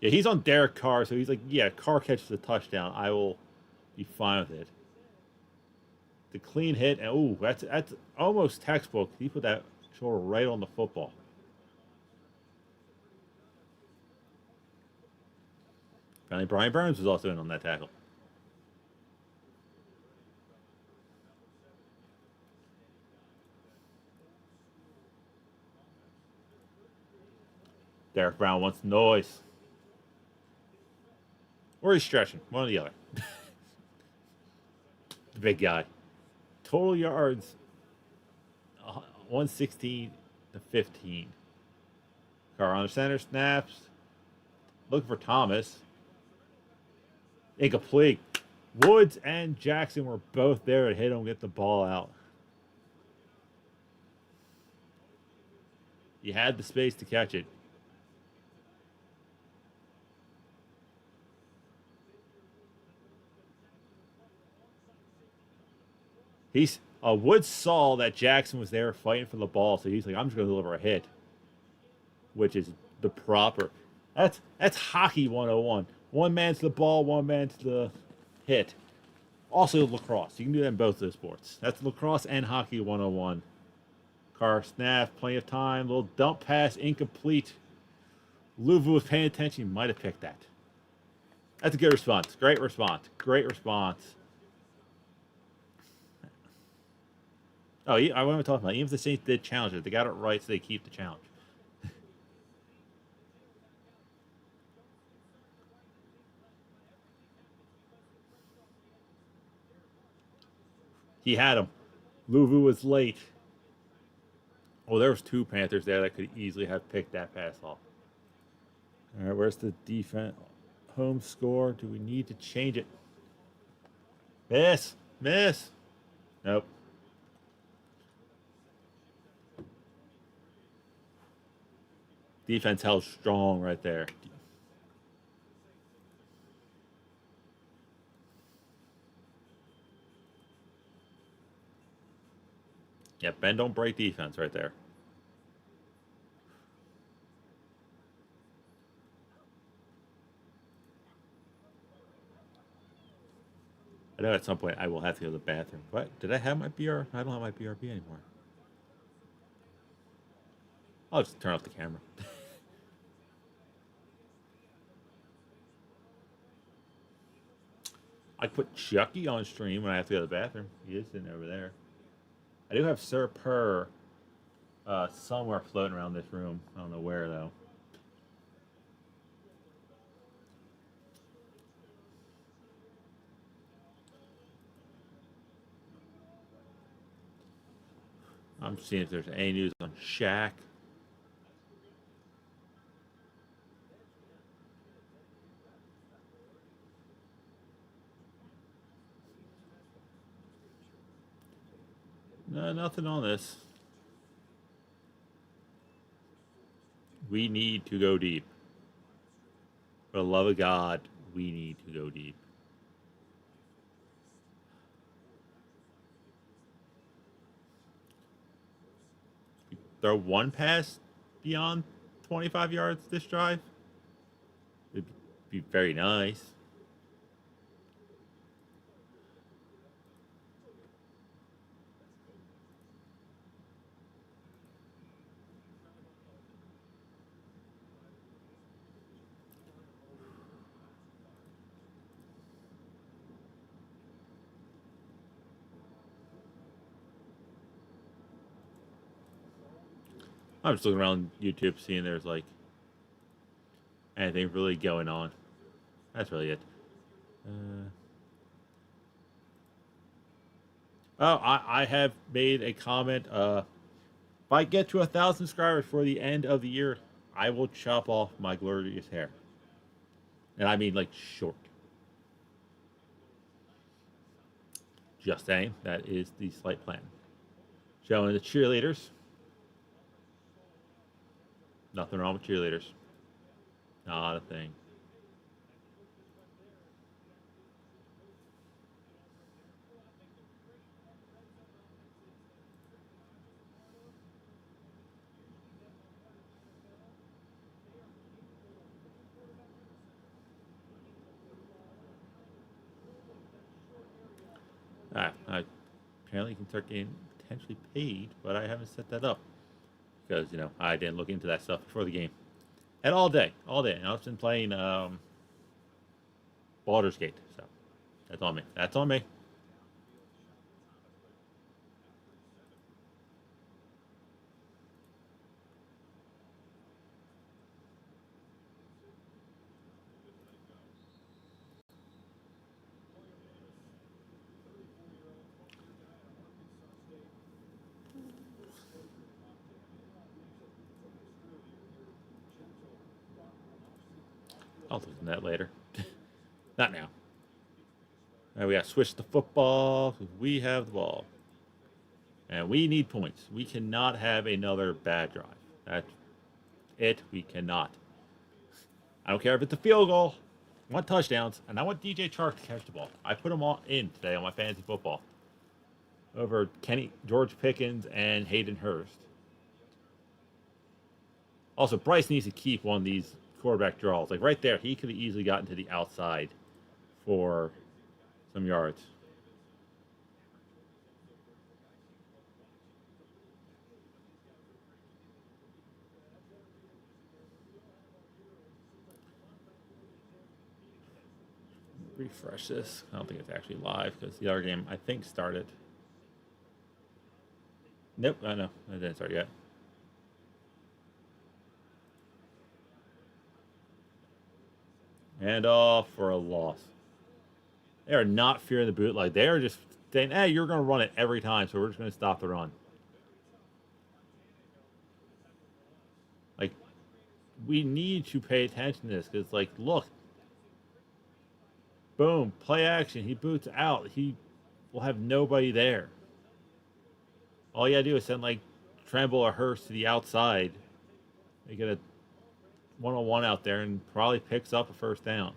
Yeah, he's on Derek Carr, so he's like, yeah, Carr catches a touchdown. I will be fine with it. The clean hit, and oh, that's almost textbook. He put that shoulder right on the football. Apparently, Brian Burns was also in on that tackle. Derek Brown wants noise. Or he's stretching. One or the other. The big guy. Total yards 116 to 15. Carr on the center, snaps. Looking for Thomas. Incomplete. Woods and Jackson were both there to hit him, get the ball out. He had the space to catch it. Woods saw that Jackson was there fighting for the ball, so he's like, I'm just going to deliver a hit, which is the proper. That's hockey 101. One man to the ball, one man to the hit. Also lacrosse. You can do that in both those sports. That's lacrosse and hockey 101. Carr snap, plenty of time, little dump pass, incomplete. Luvu was paying attention. He might have picked that. That's a good response. Great response. Great response. Oh, I wasn't talking about. Even if the Saints did challenge it, they got it right, so they keep the challenge. He had him. Luvu was late. Oh, there was two Panthers there that could easily have picked that pass off. All right, where's the defense? Home score. Do we need to change it? Miss. Nope. Defense held strong right there. Yeah, bend don't break defense right there. I know at some point I will have to go to the bathroom. What? Did I have my BR? I don't have my BRB anymore. I'll just turn off the camera. I put Chucky on stream when I have to go to the bathroom. He is sitting over there. I do have Sir Purr somewhere floating around this room. I don't know where though. I'm seeing if there's any news on Shaq. No, nothing on this. We need to go deep. For the love of God, we need to go deep. Throw one pass beyond 25 yards this drive. It'd be very nice. I'm just looking around YouTube, seeing there's like anything really going on. That's really it. Oh, I have made a comment. If I get to 1,000 subscribers for the end of the year, I will chop off my glorious hair, and I mean like short. Just saying, that is the slight plan. Showing the cheerleaders. Nothing wrong with cheerleaders. Not a thing. I apparently can start getting potentially paid, but I haven't set that up because I didn't look into that stuff before the game. And all day, all day. And I've been playing Baldur's Gate, so that's on me. That's on me. I'll look into that later. Not now. All right, we got to switch the football. We have the ball. And we need points. We cannot have another bad drive. That's it. We cannot. I don't care if it's a field goal. I want touchdowns, and I want DJ Chark to catch the ball. I put him all in today on my fantasy football over George Pickens and Hayden Hurst. Also, Bryce needs to keep one of these quarterback draws. Like right there, he could have easily gotten to the outside for some yards. Refresh this. I don't think it's actually live because the other game, I think, started. Nope, I know. It didn't start yet. And off for a loss. They are not fearing the bootleg. They are just saying, hey, you're going to run it every time, so we're just going to stop the run. Like, we need to pay attention to this because, like, look. Boom, play action. He boots out. He will have nobody there. All you got to do is send, like, Tremble or Hurst to the outside. They get a one-on-one out there and probably picks up a first down.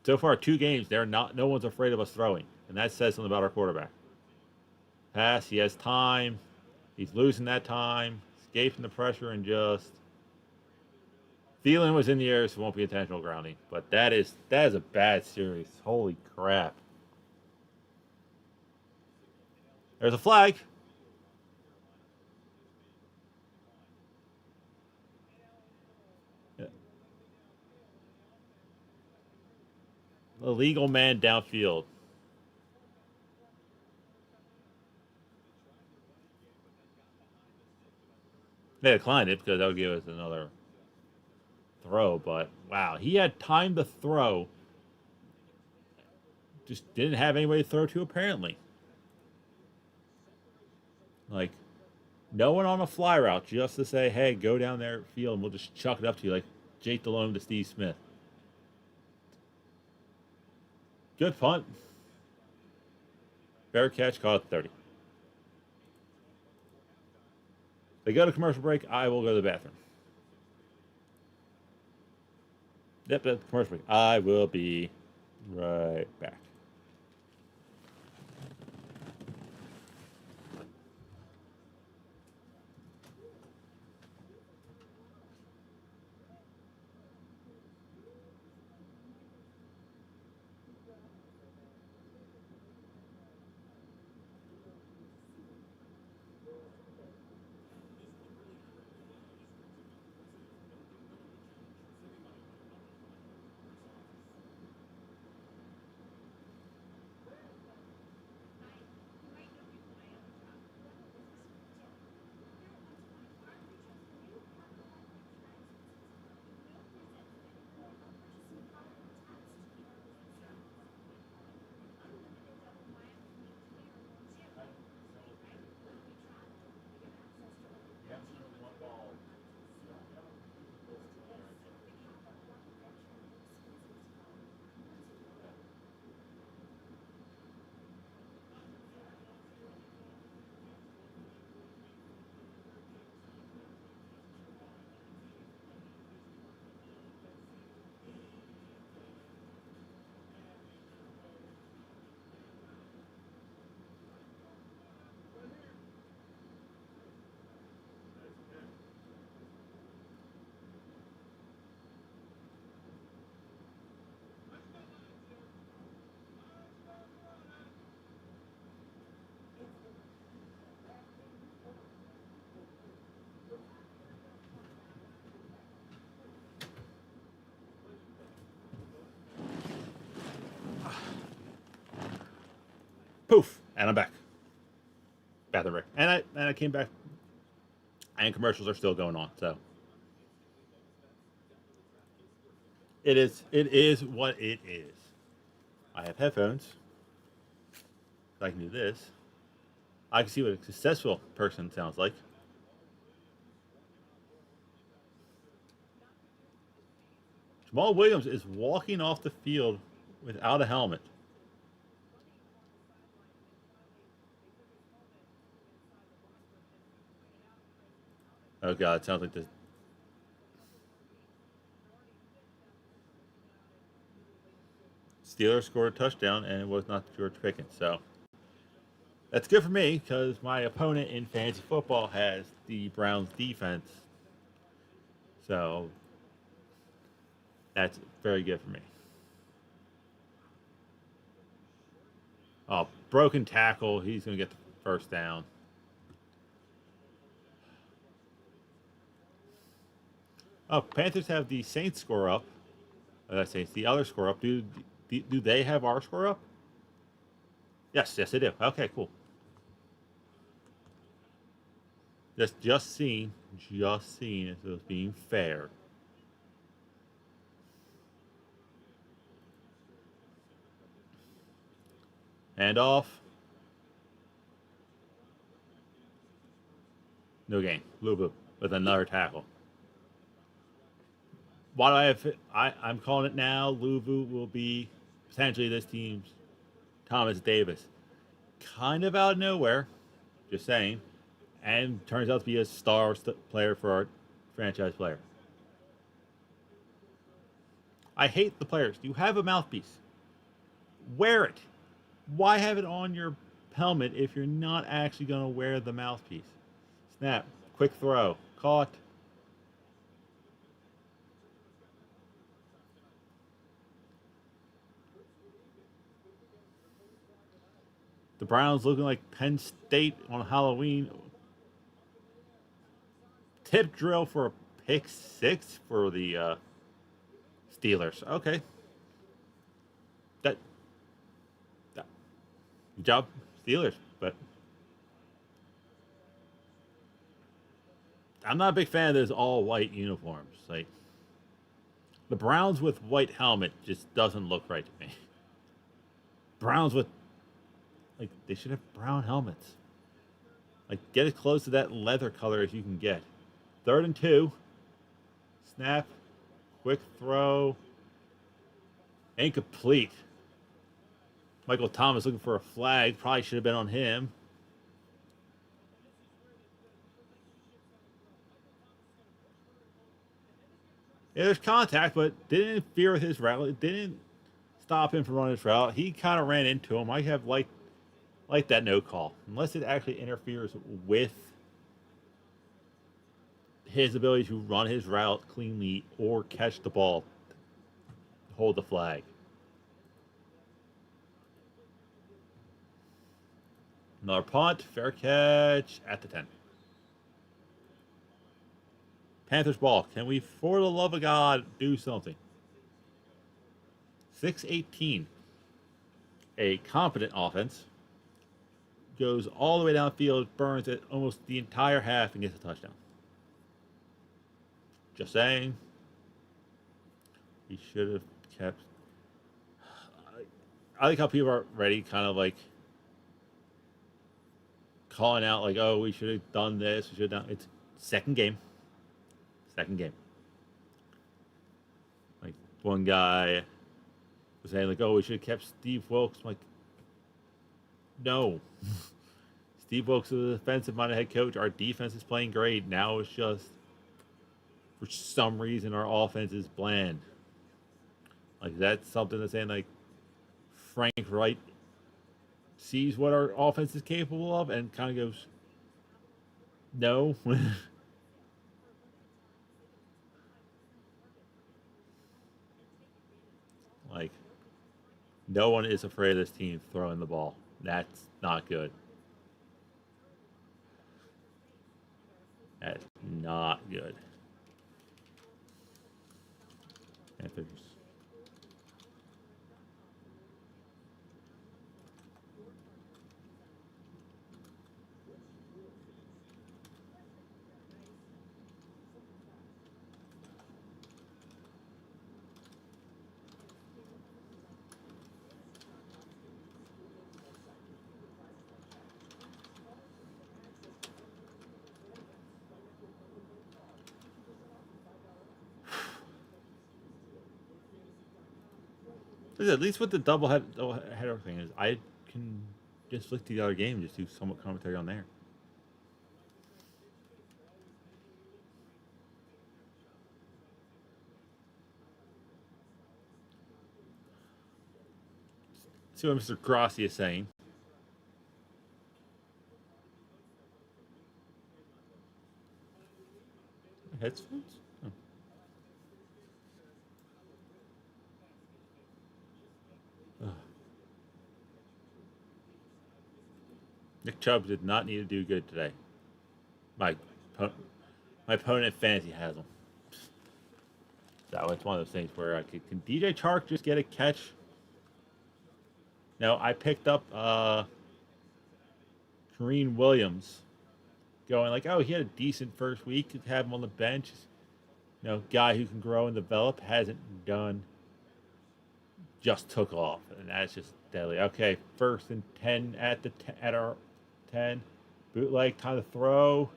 So far, 2 games, no one's afraid of us throwing. And that says something about our quarterback. Pass, he has time. He's losing that time, escaping the pressure, and just Thielen was in the air, so it won't be intentional grounding. But that is a bad series. Holy crap! There's a flag. Illegal man downfield. They declined it because that would give us another throw. But wow, he had time to throw. Just didn't have anybody to throw to apparently. Like no one on a fly route just to say, hey, go down there field and we'll just chuck it up to you like Jake Delhomme to Steve Smith. Good punt. Fair catch, caught at 30. They go to commercial break. I will go to the bathroom. Yep, that's commercial break. I will be right back. Poof, and I'm back. Bathroom break, and I came back, and commercials are still going on. So it is what it is. I have headphones. So I can do this. I can see what a successful person sounds like. Jamal Williams is walking off the field without a helmet. Oh god, it sounds like the Steelers scored a touchdown and it was not George Pickens. So that's good for me because my opponent in fantasy football has the Browns defense. So that's very good for me. Oh, broken tackle. He's going to get the first down. Oh, Panthers have the Saints score up. Saints, the other score up. Do they have our score up? Yes, they do. Okay, cool. Just seeing if it was being fair. Hand off. No gain. Lubu with another tackle. Why do I have? I'm calling it now. Luvu will be potentially this team's Thomas Davis. Kind of out of nowhere. Just saying. And turns out to be a star player for our franchise player. I hate the players. You have a mouthpiece. Wear it. Why have it on your helmet if you're not actually going to wear the mouthpiece? Snap. Quick throw. Caught. The Browns looking like Penn State on Halloween. Tip drill for a pick six for the Steelers. Okay. That, that good job, Steelers. But I'm not a big fan of those all white uniforms. Like the Browns with white helmet just doesn't look right to me. Browns with like they should have brown helmets. Like get as close to that leather color as you can get. 3rd and 2. Snap. Quick throw. Incomplete. Michael Thomas looking for a flag. Probably should have been on him. Yeah, there's contact, but didn't interfere with his route. It didn't stop him from running his route. He kind of ran into him. I have like that no call. Unless it actually interferes with his ability to run his route cleanly or catch the ball, hold the flag. Another punt, fair catch at the 10. Panthers ball. Can we, for the love of God, do something? 6:18. A competent offense goes all the way downfield, burns it almost the entire half, and gets a touchdown. Just saying. He should have kept. I like how people are ready, kind of like calling out, like, "Oh, we should have done this. We should have done." It's second game. Second game. Like one guy was saying, like, "Oh, we should have kept Steve Wilkes." I'm like, no. Steve Wilkes is a defensive-minded head coach. Our defense is playing great. Now it's just, for some reason, our offense is bland. Like, that's something that's saying, like, Frank Wright sees what our offense is capable of and kind of goes, no. Like, no one is afraid of this team throwing the ball. That's not good. That's not good. Panthers. At least with the header thing is I can just flick to the other game and just do somewhat commentary on there. See what Mr. Grossi is saying. Headphones? Oh. Nick Chubb did not need to do good today. My my opponent fantasy has him. So it's one of those things where I could, can DJ Chark just get a catch? No, I picked up Kareem Williams, going like, oh, he had a decent first week. Could have him on the bench. You know, guy who can grow and develop, hasn't done. Just took off, and that's just deadly. Okay, 1st and 10 at the at our 10. Bootleg, time to throw.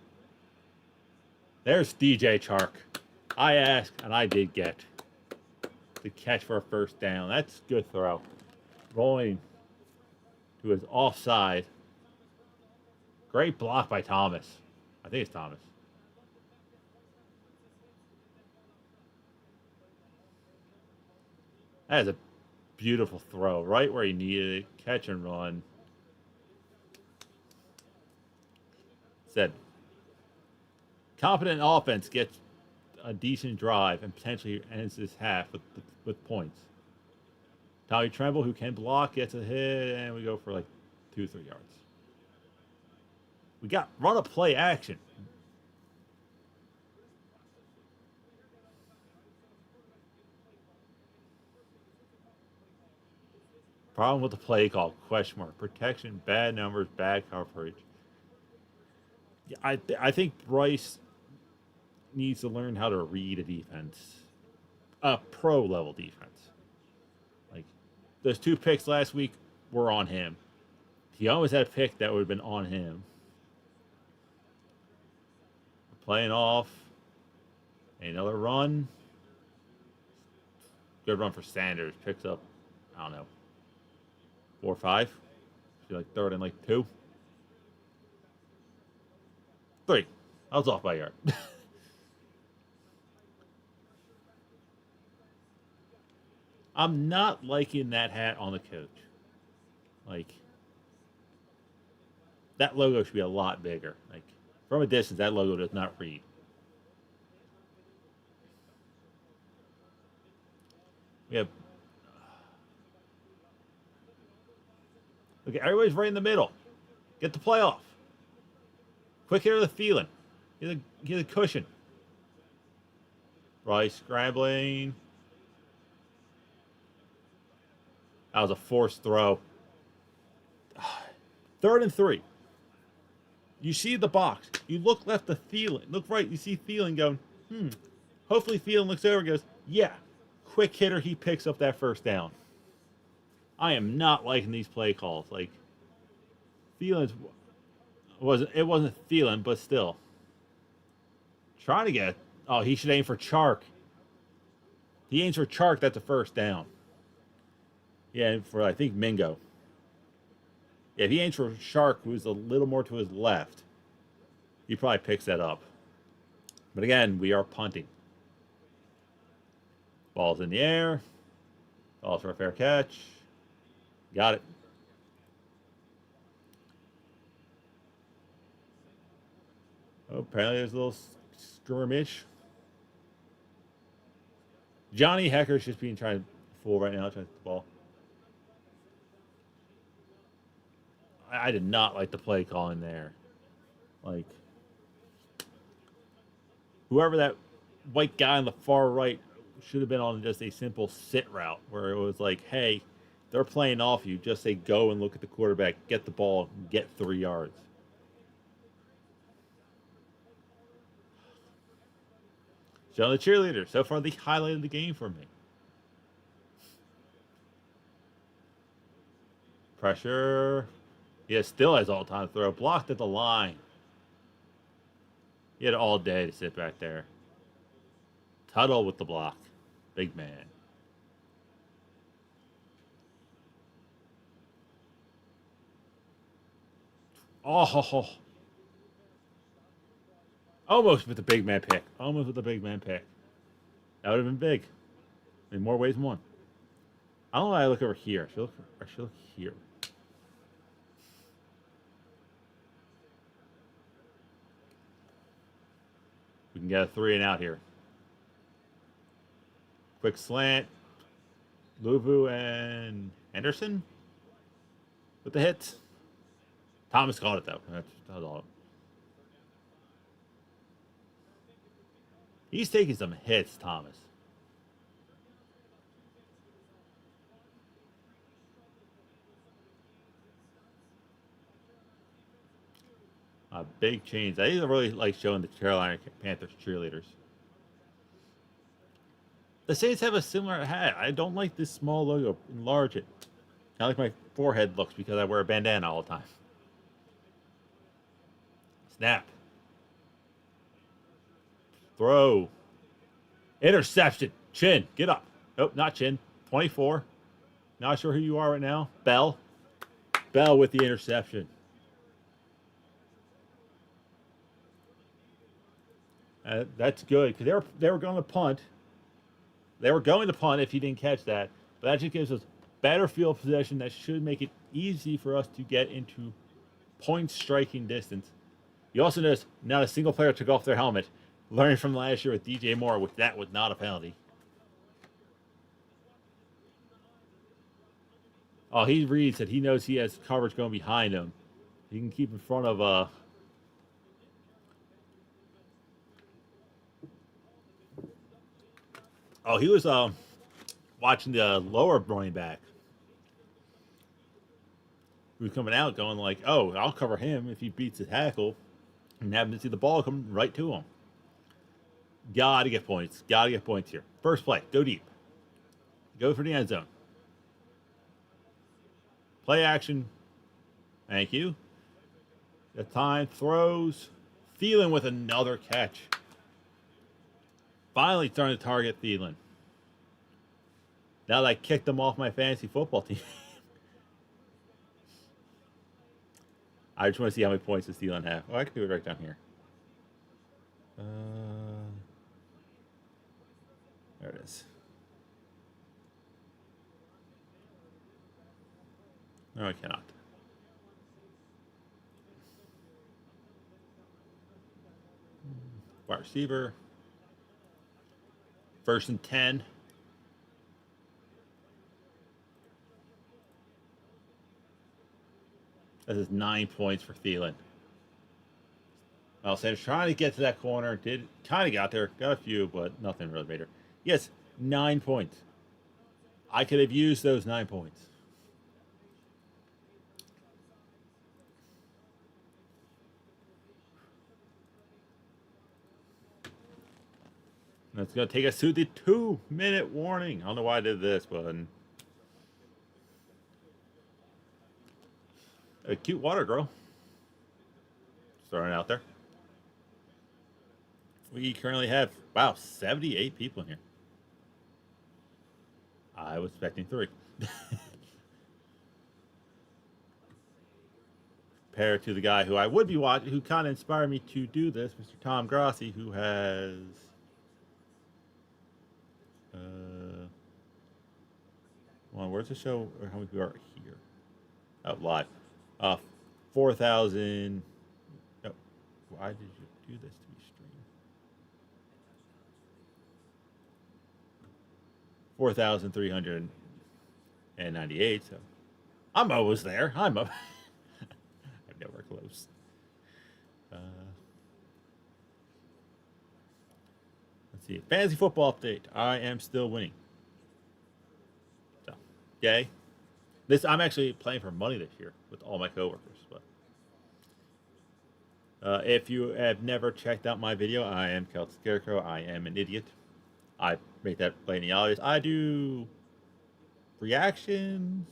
There's DJ Chark. I asked, and I did get the catch for a first down. That's a good throw. Rolling to his offside. Great block by Thomas. I think it's Thomas. That is a beautiful throw, right where he needed it. Catch and run. Said, competent offense gets a decent drive and potentially ends this half with points. Tommy Tremble, who can block, gets a hit, and we go for like 2-3 yards. We got run a play action. Problem with the play call, question mark. Protection, bad numbers, bad coverage. Yeah, I think Bryce needs to learn how to read a defense, a pro level defense. Like those 2 picks last week were on him. He always had a pick that would have been on him. Playing off. Another run. Good run for Sanders. Picks up, I don't know, 4 or 5. Feel like third and like 2. 3. I was off by a yard. I'm not liking that hat on the coach. Like, that logo should be a lot bigger. Like, from a distance, that logo does not read. We have. Okay, everybody's right in the middle. Get the playoff. Quick hitter of the feeling. Get a cushion. Rice scrambling. That was a forced throw. 3rd and 3. You see the box. You look left to Thielen. Look right. You see Thielen going, Hopefully Thielen looks over and goes, yeah. Quick hitter. He picks up that first down. I am not liking these play calls. Like, Thielen's wasn't Thielen, but still. Trying to get. Oh, he should aim for Chark. He aims for Chark. That's a first down. Yeah, for I think Mingo. Yeah, if he aims for Shark, who's a little more to his left, he probably picks that up. But again, we are punting. Ball's in the air. Ball's for a fair catch. Got it. Oh, apparently there's a little skirmish. Johnny Hecker's just being trying to fool right now, trying to get the ball. I did not like the play calling there. Like, whoever that white guy on the far right should have been on just a simple sit route where it was like, hey, they're playing off you. Just say go and look at the quarterback, get the ball, get 3 yards. Showing the cheerleader. So far, the highlight of the game for me. Pressure. He still has all time to throw. Blocked at the line. He had all day to sit back there. Tuttle with the block. Big man. Oh. Almost with the big man pick. Almost with the big man pick. That would have been big. In more ways than one. I don't know why I look over here. I should look here. We can get a 3 and out here. Quick slant. Luvu and Henderson with the hits. Thomas caught it though. That was all. He's taking some hits, Thomas. Big change. I really like showing the Carolina Panthers cheerleaders. The Saints have a similar hat. I don't like this small logo. Enlarge it. I like my forehead looks because I wear a bandana all the time. Snap. Throw. Interception. Chin. Get up. Nope, not Chin. 24. Not sure who you are right now. Bell. Bell with the interception. That's good because they were going to punt. They were going to punt if he didn't catch that, But that just gives us better field possession. That should make it easy for us to get into point striking distance. You also notice not a single player took off their helmet, learning from last year with DJ Moore, which that was not a penalty. Oh, he reads that he knows he has coverage going behind him. He can keep in front of Oh, he was watching the lower running back. He was coming out going like, oh, I'll cover him if he beats the tackle, and having to see the ball come right to him. Gotta get points. Gotta get points here. First play, go deep. Go for the end zone. Play action. Thank you. The time throws. Thielen with another catch. Finally starting to target Thielen. Now that I kicked him off my fantasy football team. I just want to see how many points does Thielen have. Oh, I can do it right down here. There it is. No, I cannot. Wide receiver. 1st and 10. This is 9 points for Thielen. Well, Sanders trying to get to that corner. Did kind of got there. Got a few, but nothing really major. Yes, 9 points. I could have used those 9 points. That's going to take us to the 2-minute warning. I don't know why I did this, but a cute water girl. Starting out there. We currently have, wow, 78 people in here. I was expecting 3. Compared to the guy who I would be watching, who kind of inspired me to do this, Mr. Tom Grassi, who has well, where's the show? Or how many people are here? Oh, live. 4,000. No, why did you do this to me, stream? 4,398. So I'm almost there. I'm nowhere close. Let's see. Fantasy football update. I am still winning. So, yay. I'm actually playing for money this year with all my coworkers. But if you have never checked out my video, I am Celtic Scarecrow. I am an idiot. I make that plain obvious. I do reactions.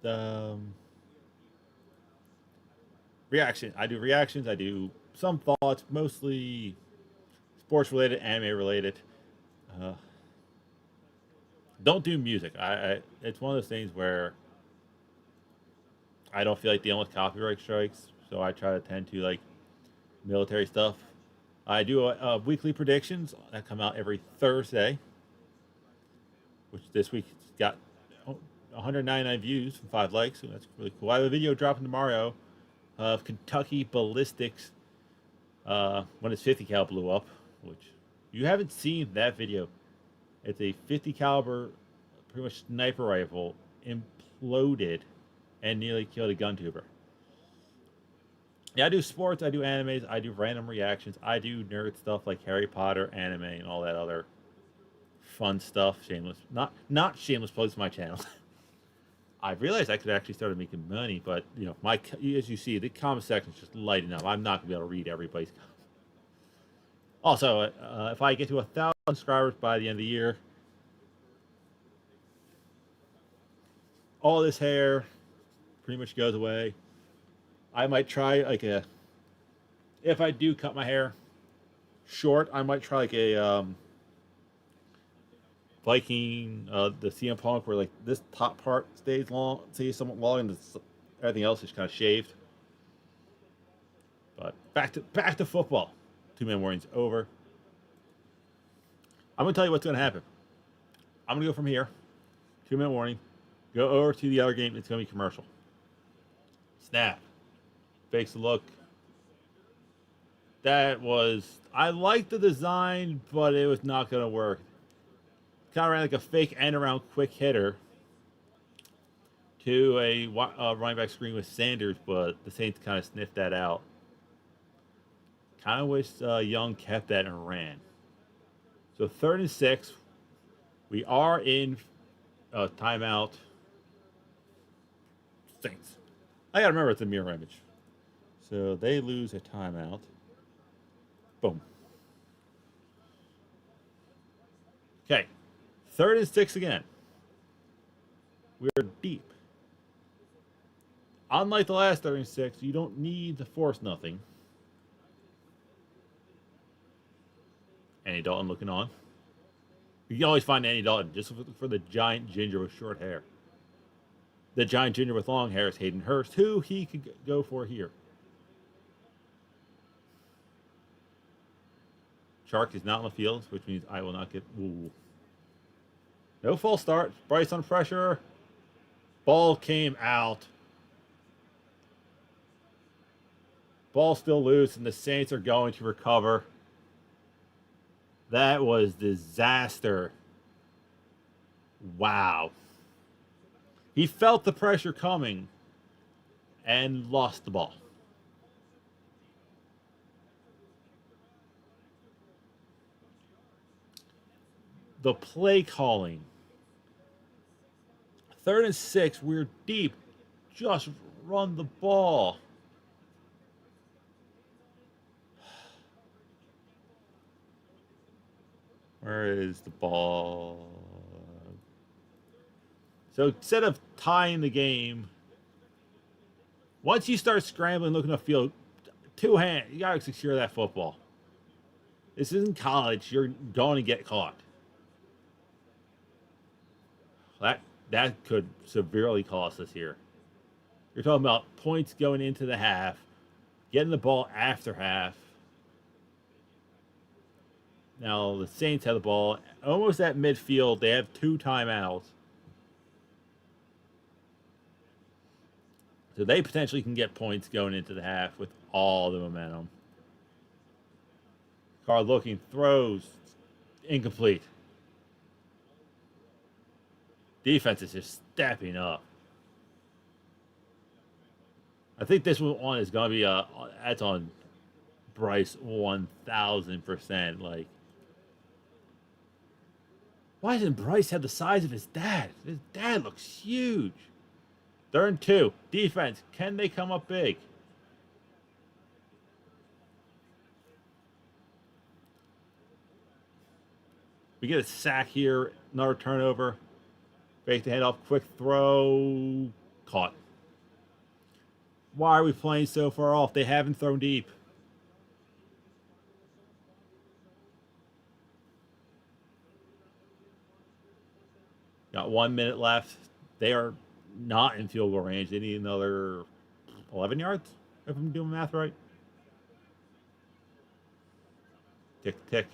I do reactions. I do some thoughts, mostly sports related, anime related. Don't do music. It's one of those things where I don't feel like dealing with copyright strikes, so I try to tend to like military stuff. I do weekly predictions that come out every Thursday, which this week got 199 views and 5 likes, so that's really cool. I have a video dropping tomorrow of Kentucky ballistics when its 50 cal blew up, which you haven't seen that video. It's a 50 caliber, pretty much sniper rifle, imploded and nearly killed a gun tuber. Yeah, I do sports, I do animes, I do random reactions, I do nerd stuff like Harry Potter, anime, and all that other fun stuff. Shameless, not shameless plugs to my channel. I realized I could actually start making money, but you know, as you see, the comment section is just lighting up. I'm not gonna be able to read everybody's comments. Also, if I get to 1,000 subscribers by the end of the year, all this hair pretty much goes away. I might try like if I do cut my hair short, I might try like a Viking, the CM Punk, where like this top part stays somewhat long, and everything else is kind of shaved. But back to football. 2-man warning's over. I'm gonna tell you what's gonna happen. I'm gonna go from here. 2-minute warning. Go over to the other game. It's going to be commercial. Snap. Fakes the look. That was... I liked the design, but it was not going to work. Kind of ran like a fake end-around quick hitter to a running back screen with Sanders, but the Saints kind of sniffed that out. Kind of wish Young kept that and ran. So 3rd and 6. We are in timeout. Saints. I gotta remember it's a mirror image. So they lose a timeout. Boom. Okay. 3rd and 6 again. We're deep. Unlike the last 3rd and 6, you don't need to force nothing. Andy Dalton looking on. You can always find Andy Dalton just for the giant ginger with short hair. The giant ginger with long hair is Hayden Hurst, who he could go for here. Chark is not on the field, which means I will not get... Ooh. No false start. Bryce on pressure. Ball came out. Ball still loose, and the Saints are going to recover. That was disaster. Wow. He felt the pressure coming and lost the ball. The play calling. 3rd and 6, we're deep. Just run the ball. Where is the ball? So instead of tying the game, once you start scrambling, looking up field, 2 hands, you got to secure that football. This isn't college. You're going to get caught. That could severely cost us here. You're talking about points going into the half, getting the ball after half. Now, the Saints have the ball almost at midfield. They have 2 timeouts. So they potentially can get points going into the half with all the momentum. Carr looking, throws, incomplete. Defense is just stepping up. I think this one is going to be that's on Bryce 1,000%. Like, why doesn't Bryce have the size of his dad? His dad looks huge. 3rd and 2. Defense. Can they come up big? We get a sack here. Another turnover. Fake the handoff. Quick throw. Caught. Why are we playing so far off? They haven't thrown deep. Got 1 minute left. They are not in field goal range. They need another 11 yards, if I'm doing math right. Tick, tick.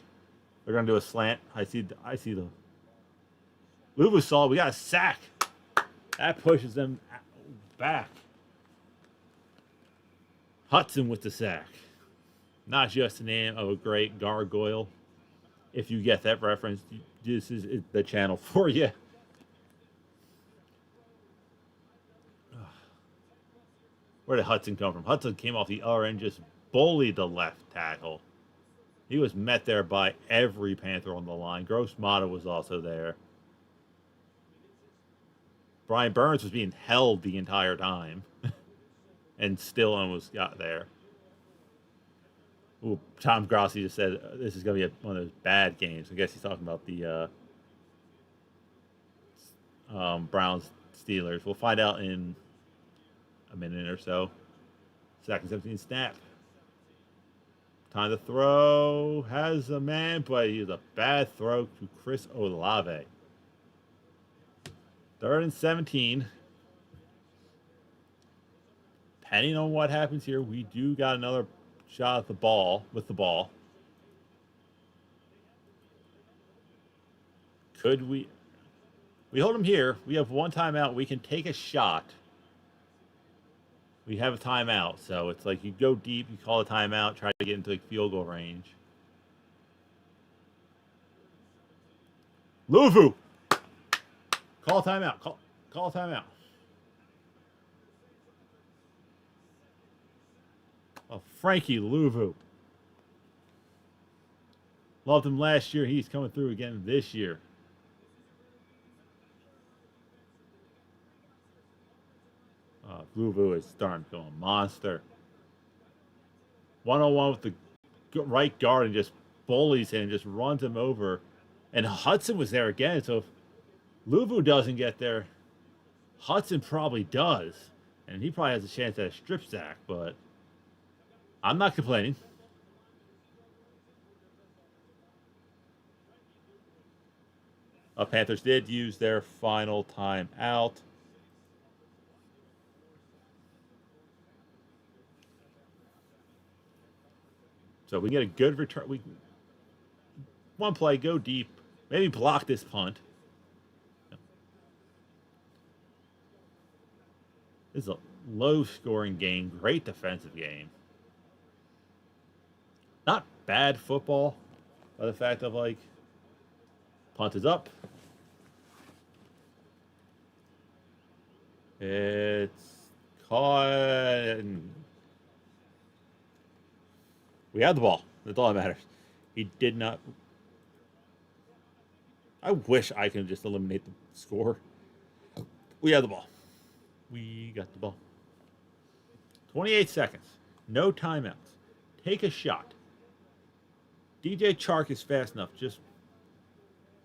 They're going to do a slant. I see the... Luvusol, we got a sack. That pushes them back. Hudson with the sack. Not just the name of a great gargoyle. If you get that reference, this is the channel for you. Where did Hudson come from? Hudson came off the other end, just bullied the left tackle. He was met there by every Panther on the line. Gross Mata was also there. Brian Burns was being held the entire time. And still almost got there. Ooh, Tom Grossi just said this is going to be one of those bad games. I guess he's talking about the Browns Steelers. We'll find out in a minute or so. 2nd 17 snap. Time to throw. Has a man, but he's a bad throw to Chris Olave. 3rd and 17. Depending on what happens here, we do got another shot at the ball with the ball. Could we? We hold them here. We have one timeout. We can take a shot. We have a timeout. So it's like you go deep, you call a timeout, try to get into like field goal range. Luvu! Call a timeout. Call a timeout. Oh, Frankie Luvu. Loved him last year. He's coming through again this year. Luvu is starting to go a monster. 1-on-1 with the right guard and just bullies him, just runs him over. And Hudson was there again. So if Luvu doesn't get there, Hudson probably does. And he probably has a chance at a strip sack, but I'm not complaining. Panthers did use their final timeout. So we get a good return. We one play, go deep, maybe block this punt. This is a low-scoring game, great defensive game. Not bad football, by the fact of like punt is up. It's caught. We had the ball. That's all that matters. He did not. I wish I could just eliminate the score. We had the ball. We got the ball. 28 seconds. No timeouts. Take a shot. DJ Chark is fast enough. Just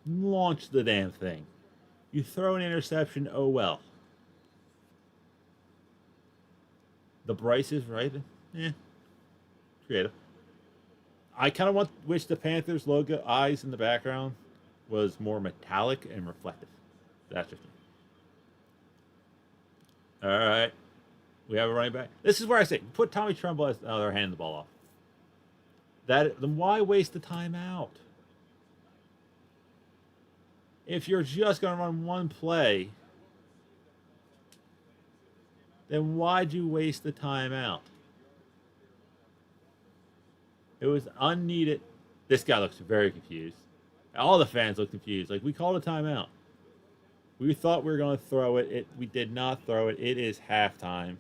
launch the damn thing. You throw an interception, oh well. The Bryce is right. Creative. I kind of wish the Panthers logo eyes in the background was more metallic and reflective. That's just me. All right. We have a running back. This is where I say put Tommy Tremble as they're handing the ball off. Then why waste the timeout? If you're just going to run one play, then why'd you waste the timeout? It was unneeded. This guy looks very confused. All the fans look confused. Like, we called a timeout. We thought we were going to throw it. We did not throw it. It is halftime.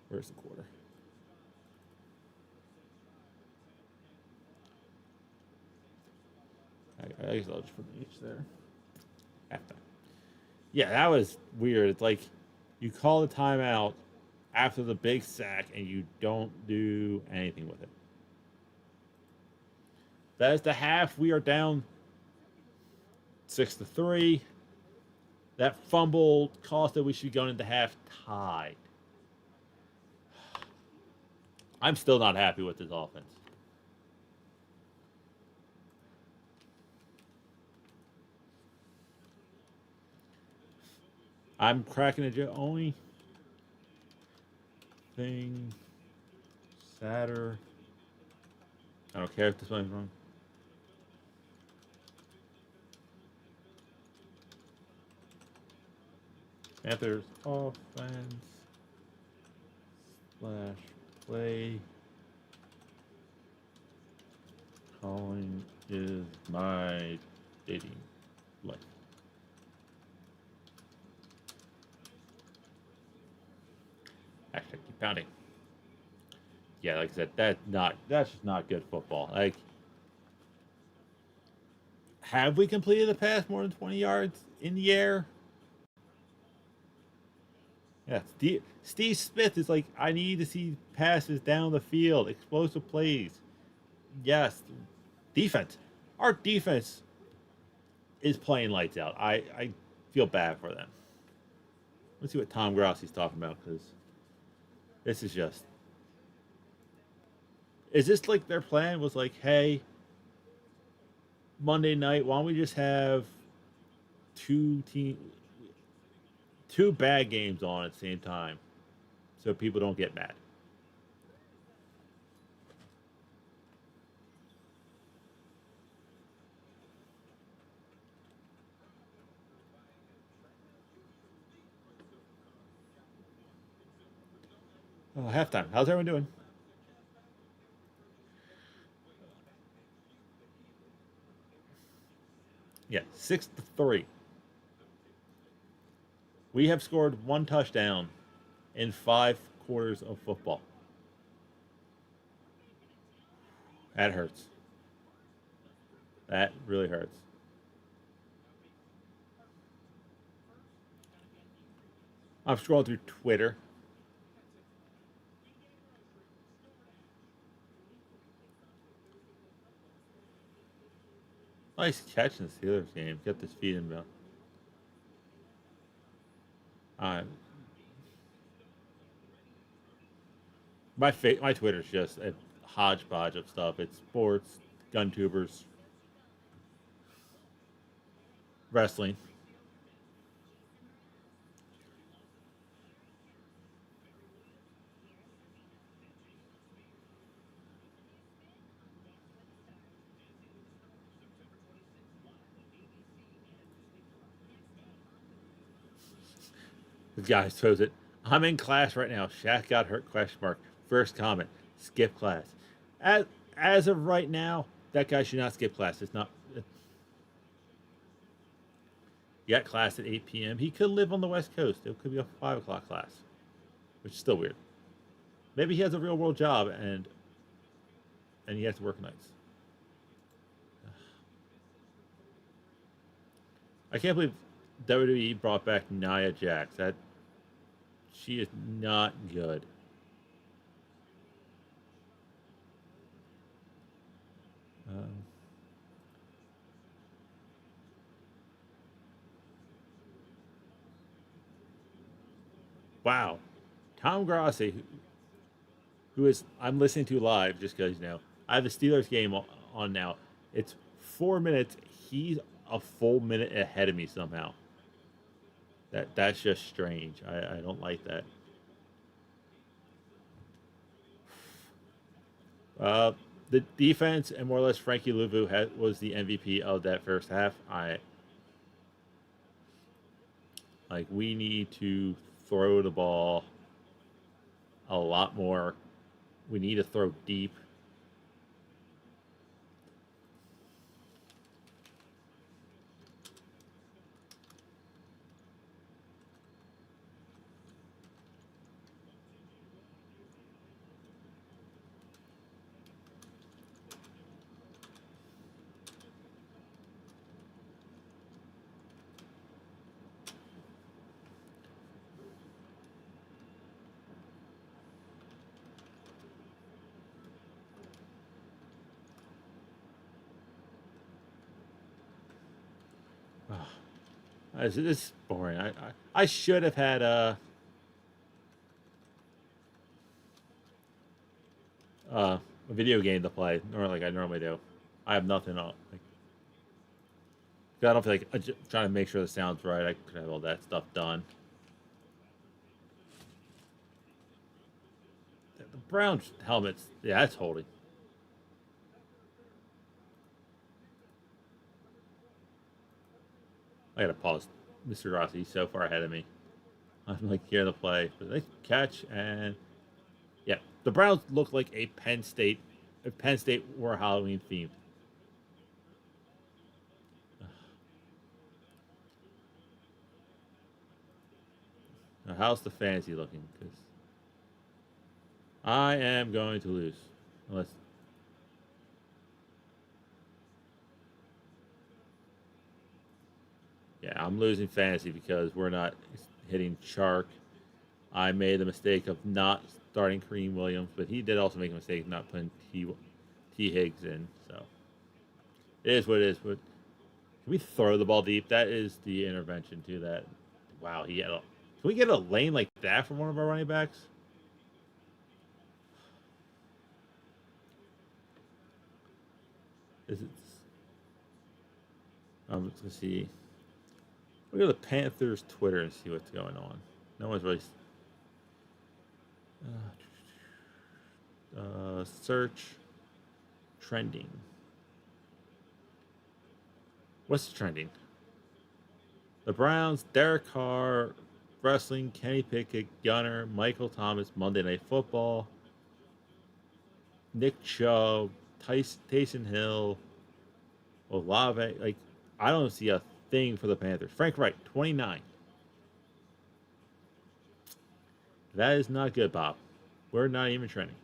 Where's the quarter? I guess I'll just put the H there. Halftime. Yeah, that was weird. It's like you call the timeout after the big sack and you don't do anything with it. That is the half. We are down 6-3. That fumble cost that we should be going into half tied. I'm still not happy with this offense. I'm cracking a joke. Only thing sadder. I don't care if this one's wrong. Panthers offense / play calling is my dating life. Hashtag keep pounding. Yeah, like I said, that's just not good football. Like, have we completed a pass more than 20 yards in the air? Yeah, Steve Smith is like, I need to see passes down the field, explosive plays. Yes, defense. Our defense is playing lights out. I feel bad for them. Let's see what Tom Grossi's talking about, because this is just. Is this like their plan was like, hey, Monday night, why don't we just have two bad games on at the same time so people don't get mad? Halftime. How's everyone doing? Yeah, 6-3. We have scored one touchdown in 5 quarters of football. That hurts. That really hurts. I'm scrolling through Twitter. Nice catch in the Steelers game. Get this feed in. Uh, my Twitter's just a hodgepodge of stuff. It's sports, gun tubers, wrestling. The guy throws it. I'm in class right now. Shaq got hurt? Question mark. First comment. Skip class. As as of right now, that guy should not skip class. It's not. He got class at 8 p.m. He could live on the West Coast. It could be a 5 o'clock class, which is still weird. Maybe he has a real world job and he has to work nights. I can't believe WWE brought back Nia Jax. That she is not good. Um, wow, Tom Grassi, who is I'm listening to live just because I have the Steelers game on now. It's 4 minutes. He's a full minute ahead of me somehow. That's just strange. I don't like that. Uh, the defense and more or less Frankie Louvu was the MVP of that first half. I like we need to throw the ball a lot more. We need to throw deep. This is boring. I should have had a video game to play, or like I normally do. I have nothing on. Like, I don't feel like trying to make sure the sound's right. I could have all that stuff done. The Browns helmets, yeah, that's holding. I gotta pause. Mr. Rossi, he's so far ahead of me. I'm like here to play, but they catch and yeah, the Browns look like a Penn State. If Penn State were Halloween themed. Now, how's the fantasy looking? Because I am going to lose. Unless, yeah, I'm losing fantasy because we're not hitting Chark. I made the mistake of not starting Kareem Williams, but he did also make a mistake of not putting T Higgs in. So it is what it is. But can we throw the ball deep? That is the intervention to that. Wow, he had a. Can we get a lane like that from one of our running backs? Is it? Let's see. We go to the Panthers Twitter and see what's going on. No one's really. Search trending. What's trending? The Browns, Derek Carr, Wrestling, Kenny Pickett, Gunner, Michael Thomas, Monday Night Football, Nick Chubb, Taysom Hill, Olave. Like, I don't see a thing for the Panthers. Frank Wright, 29. That is not good, Bob. We're not even trending.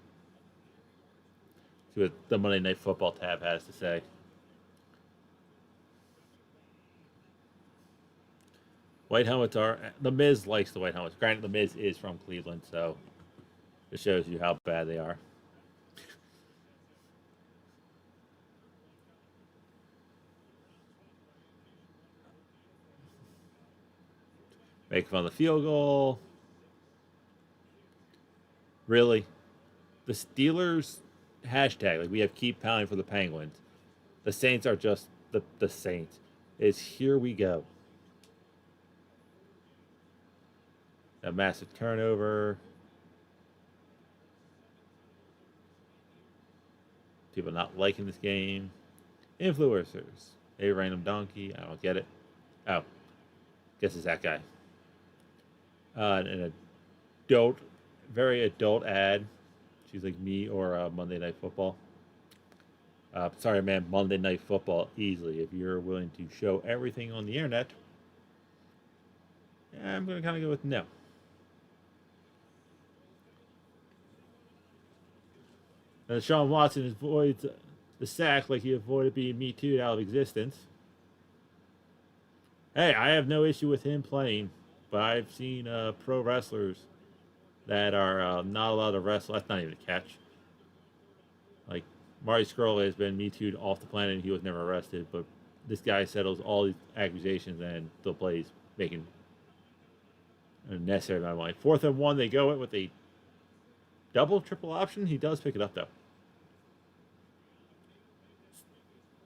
See what the Monday Night Football tab has to say. White helmets are. The Miz likes the white helmets. Granted, the Miz is from Cleveland, so it shows you how bad they are. Make fun of the field goal. Really? The Steelers hashtag, like we have keep pounding for the Penguins. The Saints are just the Saints. It's here we go. A massive turnover. People not liking this game. Influencers. A random donkey. I don't get it. Oh. Guess it's that guy. An adult, very adult ad. She's like me or Monday Night Football. Sorry, man. Monday Night Football easily. If you're willing to show everything on the internet, yeah, I'm going to kind of go with no. And Sean Watson avoids the sack like he avoided being Me Too'd out of existence. Hey, I have no issue with him playing, but I've seen pro wrestlers that are not allowed to wrestle. That's not even a catch. Like, Marty Scurll has been Me Too'd off the planet and he was never arrested, but this guy settles all these accusations and still plays, making a necessary amount of money. 4th and 1, they go it with a double, triple option. He does pick it up, though.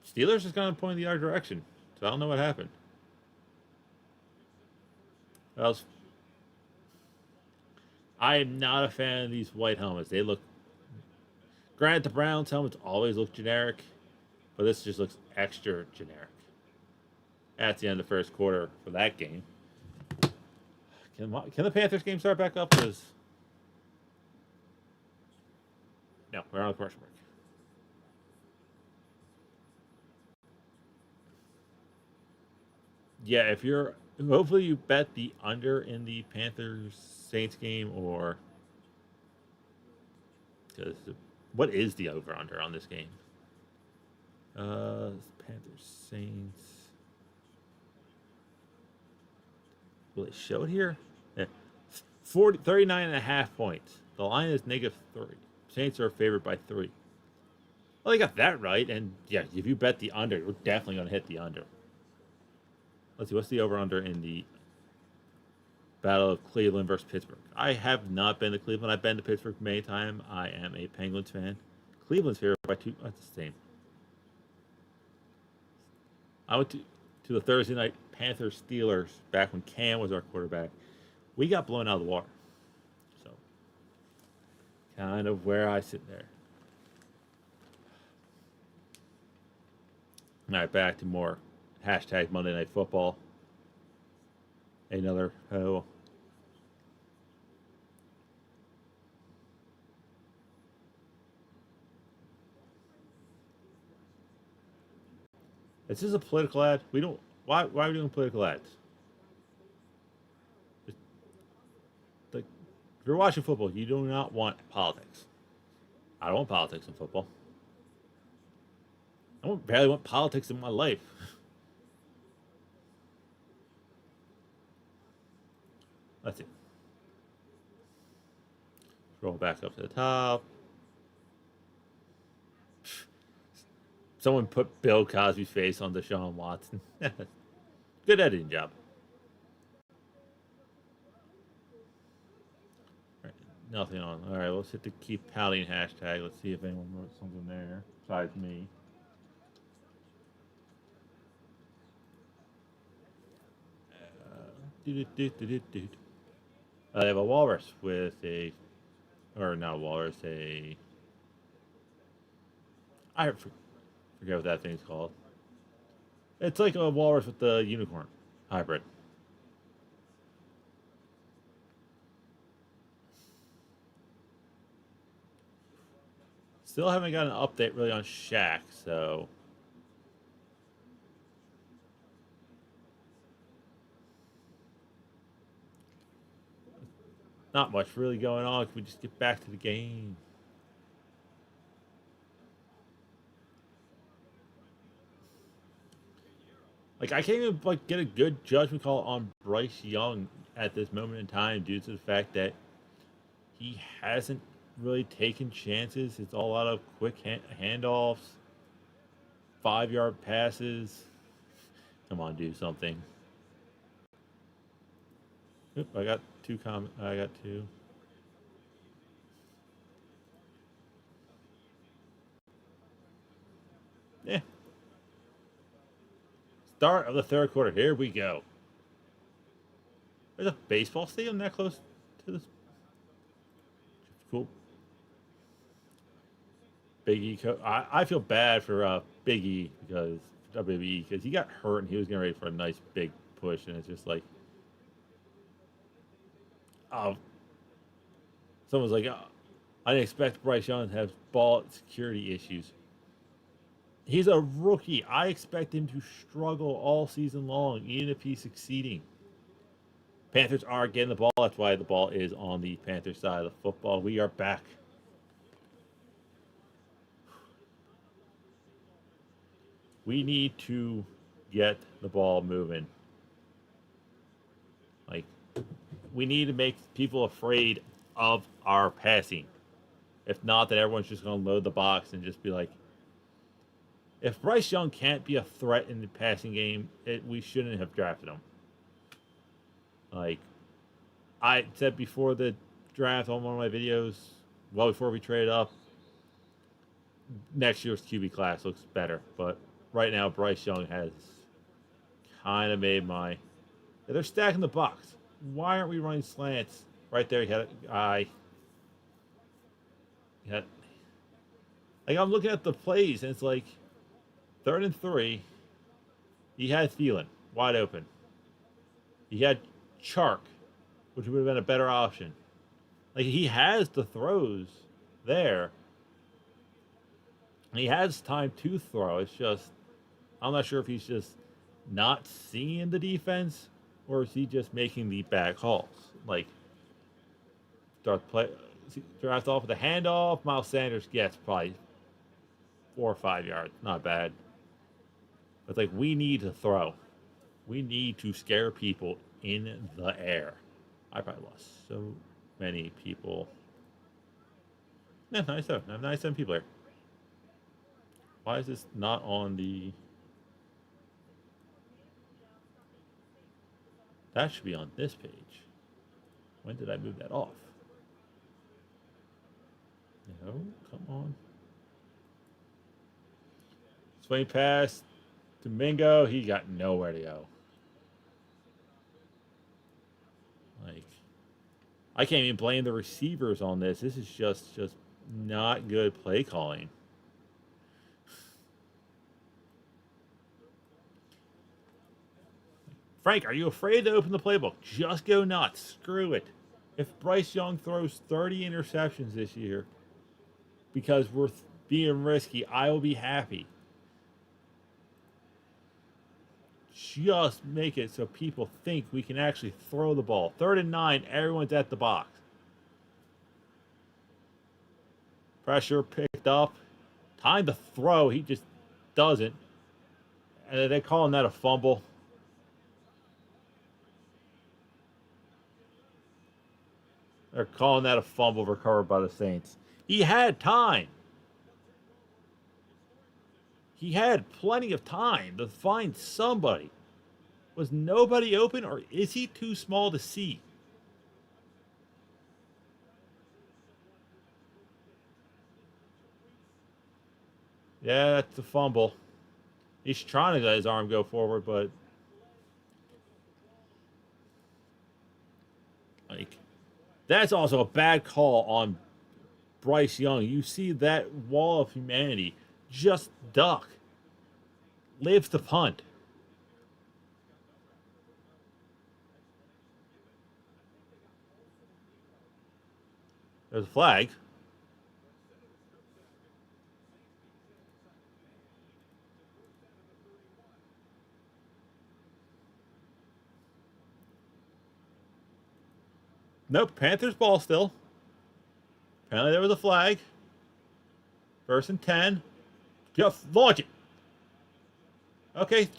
Steelers is kind of pointing the other direction, so I don't know what happened. I am not a fan of these white helmets. They look. Granted, the Browns helmets always look generic, but this just looks extra generic. That's the end of the first quarter for that game. Can the Panthers game start back up? Because no, we're on a commercial break. Yeah, if you're hopefully you bet the under in the Panthers Saints game, or because what is the over under on this game? Panthers Saints. Will it show it here? Yeah. 39.5 points. The line is -3. Saints are favored by 3. Well, they got that right, and yeah, if you bet the under, we're definitely going to hit the under. Let's see, what's the over-under in the Battle of Cleveland versus Pittsburgh? I have not been to Cleveland. I've been to Pittsburgh many times. I am a Penguins fan. Cleveland's favored by 2. That's the same. I went to the Thursday night Panthers Steelers back when Cam was our quarterback. We got blown out of the water. So, kind of where I sit there. All right, back to more hashtag Monday Night Football. Another hoe. Is this a political ad? We don't. Why are we doing political ads? Like, if you're watching football, you do not want politics. I don't want politics in football. I don't barely want politics in my life. Let's see. Scroll back up to the top. Someone put Bill Cosby's face on Deshaun Watson. Good editing job. Right, nothing on. All right, let's hit the keep pouting hashtag. Let's see if anyone wrote something there besides me. They have a walrus with a, or not a walrus, I forget what that thing's called. It's like a walrus with the unicorn hybrid. Still haven't got an update really on Shaq, so not much really going on. Can we just get back to the game? Like I can't even like get a good judgment call on Bryce Young at this moment in time due to the fact that he hasn't really taken chances. It's all out of quick handoffs, 5 yard passes. Come on, do something. Oop, I got two comment. I got two. Yeah. Start of the third quarter. Here we go. There's a baseball stadium that close to this. Cool. Big E. I feel bad for Big E because WWE because he got hurt and he was getting ready for a nice big push and it's just like, oh, someone's like, oh, I didn't expect Bryce Young to have ball security issues. He's a rookie. I expect him to struggle all season long, even if he's succeeding. Panthers are getting the ball. That's why the ball is on the Panthers side of the football. We are back. We need to get the ball moving. Like, we need to make people afraid of our passing. If not, then everyone's just going to load the box and just be like, if Bryce Young can't be a threat in the passing game, we shouldn't have drafted him. Like, I said before the draft on one of my videos, well before we traded up, next year's QB class looks better. But right now, Bryce Young has kind of made my. They're stacking the box. Why aren't we running slants? Right there, he had a guy. Like, I'm looking at the plays, and it's like 3rd and 3. He had Thielen wide open. He had Chark, which would have been a better option. Like, he has the throws there. He has time to throw. It's just, I'm not sure if he's just not seeing the defense or is he just making the bad calls. Like, draft off with a handoff. Miles Sanders gets probably 4 or 5 yards. Not bad. But, like, we need to throw. We need to scare people in the air. I probably lost so many people. Yeah, 97. I have 97 people here. Why is this not on the... That should be on this page. When did I move that off? No, come on. Swing pass. Domingo, he got nowhere to go. Like, I can't even blame the receivers on this. This is just not good play calling. Frank, are you afraid to open the playbook? Just go nuts. Screw it. If Bryce Young throws 30 interceptions this year because we're being risky, I will be happy. Just make it so people think we can actually throw the ball. 3rd and 9, everyone's at the box. Pressure picked up. Time to throw. He just doesn't. And they're calling that a fumble. They're calling that a fumble recovered by the Saints. He had time. He had plenty of time to find somebody. Was nobody open, or is he too small to see? Yeah, that's a fumble. He's trying to let his arm go forward, but like, that's also a bad call on Bryce Young. You see that wall of humanity. Just duck. Lives to punt. There's a flag. Nope, Panthers ball still. Apparently there was a flag. 1st and 10. Just launch it. Okay,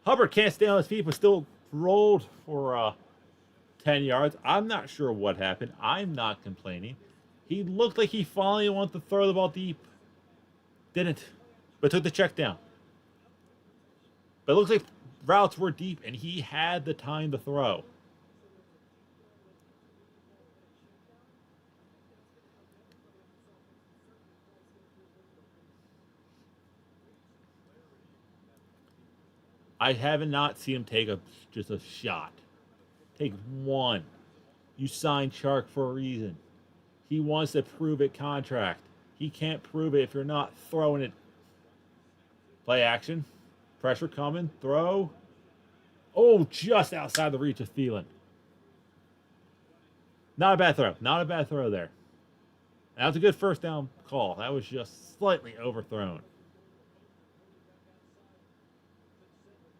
Hubbard can't stay on his feet, but still rolled for 10 yards. I'm not sure what happened. I'm not complaining. He looked like he finally wanted to throw the ball deep. Didn't, but took the check down. But it looks like routes were deep, and he had the time to throw. I haven't not seen him take just a shot. Take one. You signed Chark for a reason. He wants to prove it contract. He can't prove it if you're not throwing it. Play action. Pressure coming. Throw. Oh, just outside the reach of Thielen. Not a bad throw. Not a bad throw there. That was a good first down call. That was just slightly overthrown.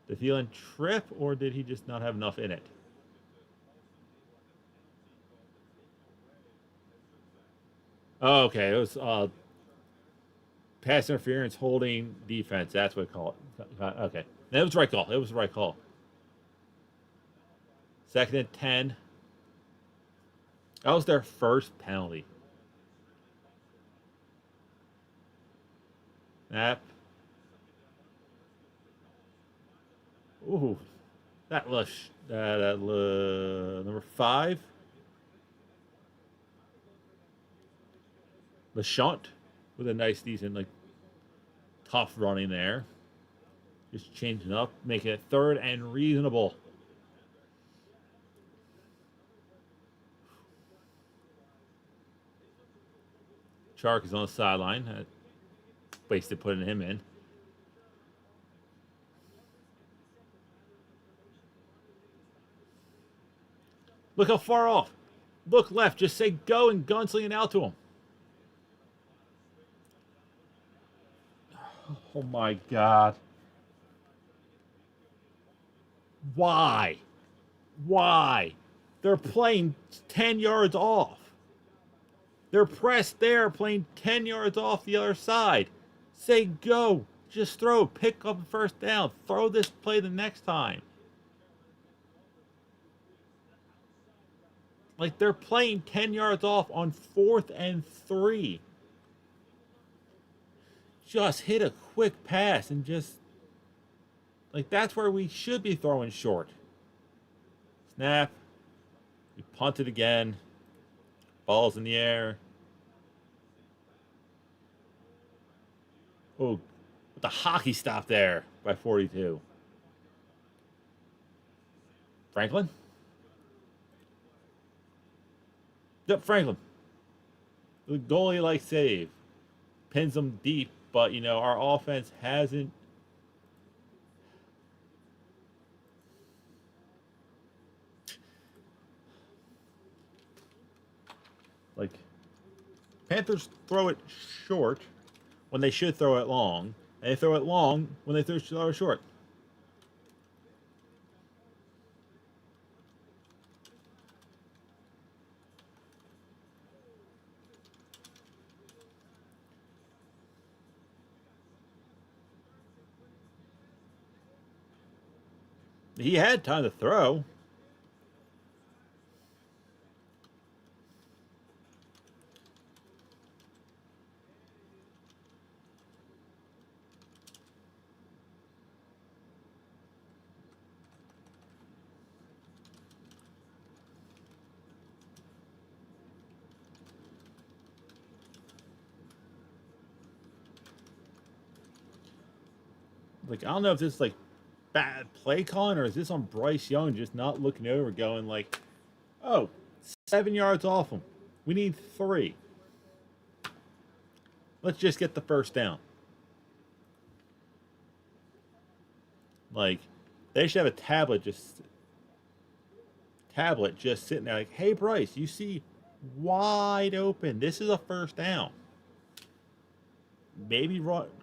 Did Thielen trip, or did he just not have enough in it? Oh, okay, it was pass interference, holding defense. That's what I call it. Okay, that was the right call. It was the right call. 2nd and 10. That was their first penalty. Snap. Ooh, that was number 5. LeShunt with a nice, decent, tough running there. Just changing up, making it 3rd and reasonable. Chark is on the sideline. Wasted putting him in. Look how far off. Look left. Just say go and gunsling it out to him. Oh my God. Why? Why? They're playing 10 yards off. They're pressed there, playing 10 yards off the other side. Say go. Just throw. Pick up the first down. Throw this play the next time. They're playing 10 yards off on 4th and 3. Just hit a quick pass and just... that's where we should be throwing short. Snap. We punt it again. Ball's in the air. Oh, with the hockey stop there by 42. Franklin? Yep, Franklin. The goalie save. Pins them deep, but our offense hasn't. Panthers throw it short when they should throw it long, and they throw it long when they throw it short. He had time to throw. I don't know if this is bad play calling, or is this on Bryce Young just not looking over, going oh, 7 yards off him. We need 3. Let's just get the first down. They should have a tablet just sitting there hey, Bryce, you see wide open. This is a first down. Maybe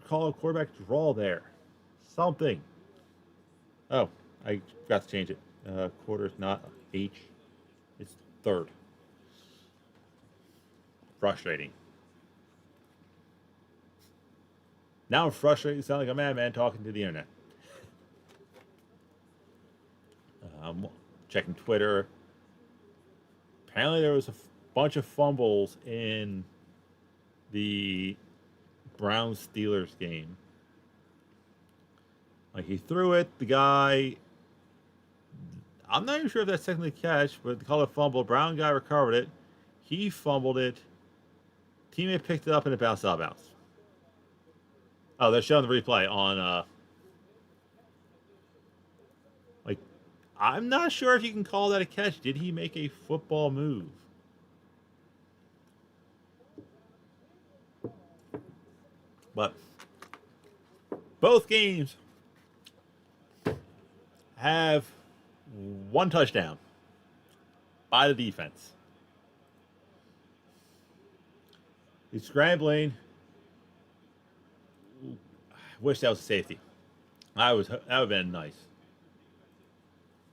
call a quarterback draw there. Something. Oh, I forgot to change it. Quarters, not H. It's third. Frustrating. Now I'm frustrated. You sound like a madman talking to the internet. I'm checking Twitter. Apparently, there was a bunch of fumbles in the Browns Steelers game. Like he threw it, the guy. I'm not even sure if that's technically a catch, but they call it fumble. Brown guy recovered it. He fumbled it. Teammate picked it up and it bounced out of bounds. Oh, they're showing the replay on. Like, I'm not sure if you can call that a catch. Did he make a football move? But both games have one touchdown by the defense. He's scrambling. I wish that was a safety. That would have been nice.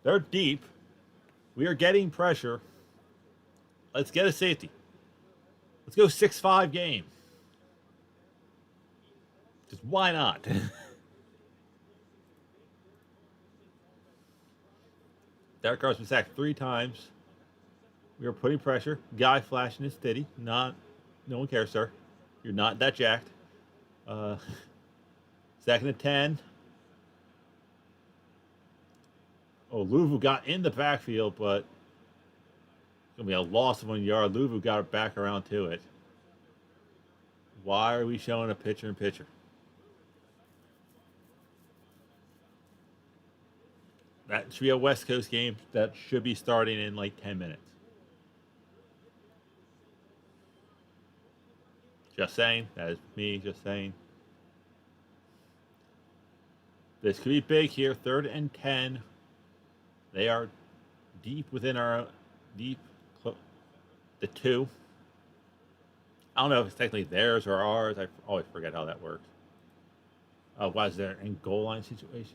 They're deep. We are getting pressure. Let's get a safety. Let's go 6-5 game. Just why not? Derek Carr's been sacked 3 times. We are putting pressure. Guy flashing his titty. No one cares, sir. You're not that jacked. Second and 10. Oh, Louvu got in the backfield, but it's going to be a loss of 1 yard. Louvu got it back around to it. Why are we showing a pitcher-in-pitcher? That should be a West Coast game that should be starting in like 10 minutes. Just saying. That is me just saying. This could be big here. 3rd and 10. They are deep within our the 2. I don't know if it's technically theirs or ours. I always forget how that works. Was there in goal line situation?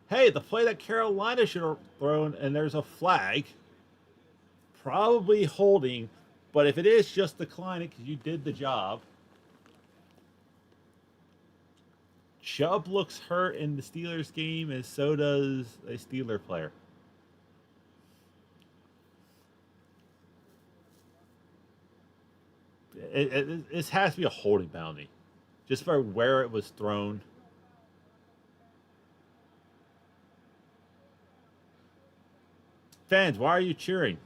Hey, the play that Carolina should have thrown, and there's a flag. Probably holding, but if it is, just decline it because you did the job. Chubb looks hurt in the Steelers game, and so does a Steeler player. This has to be a holding penalty, just for where it was thrown. Fans, why are you cheering?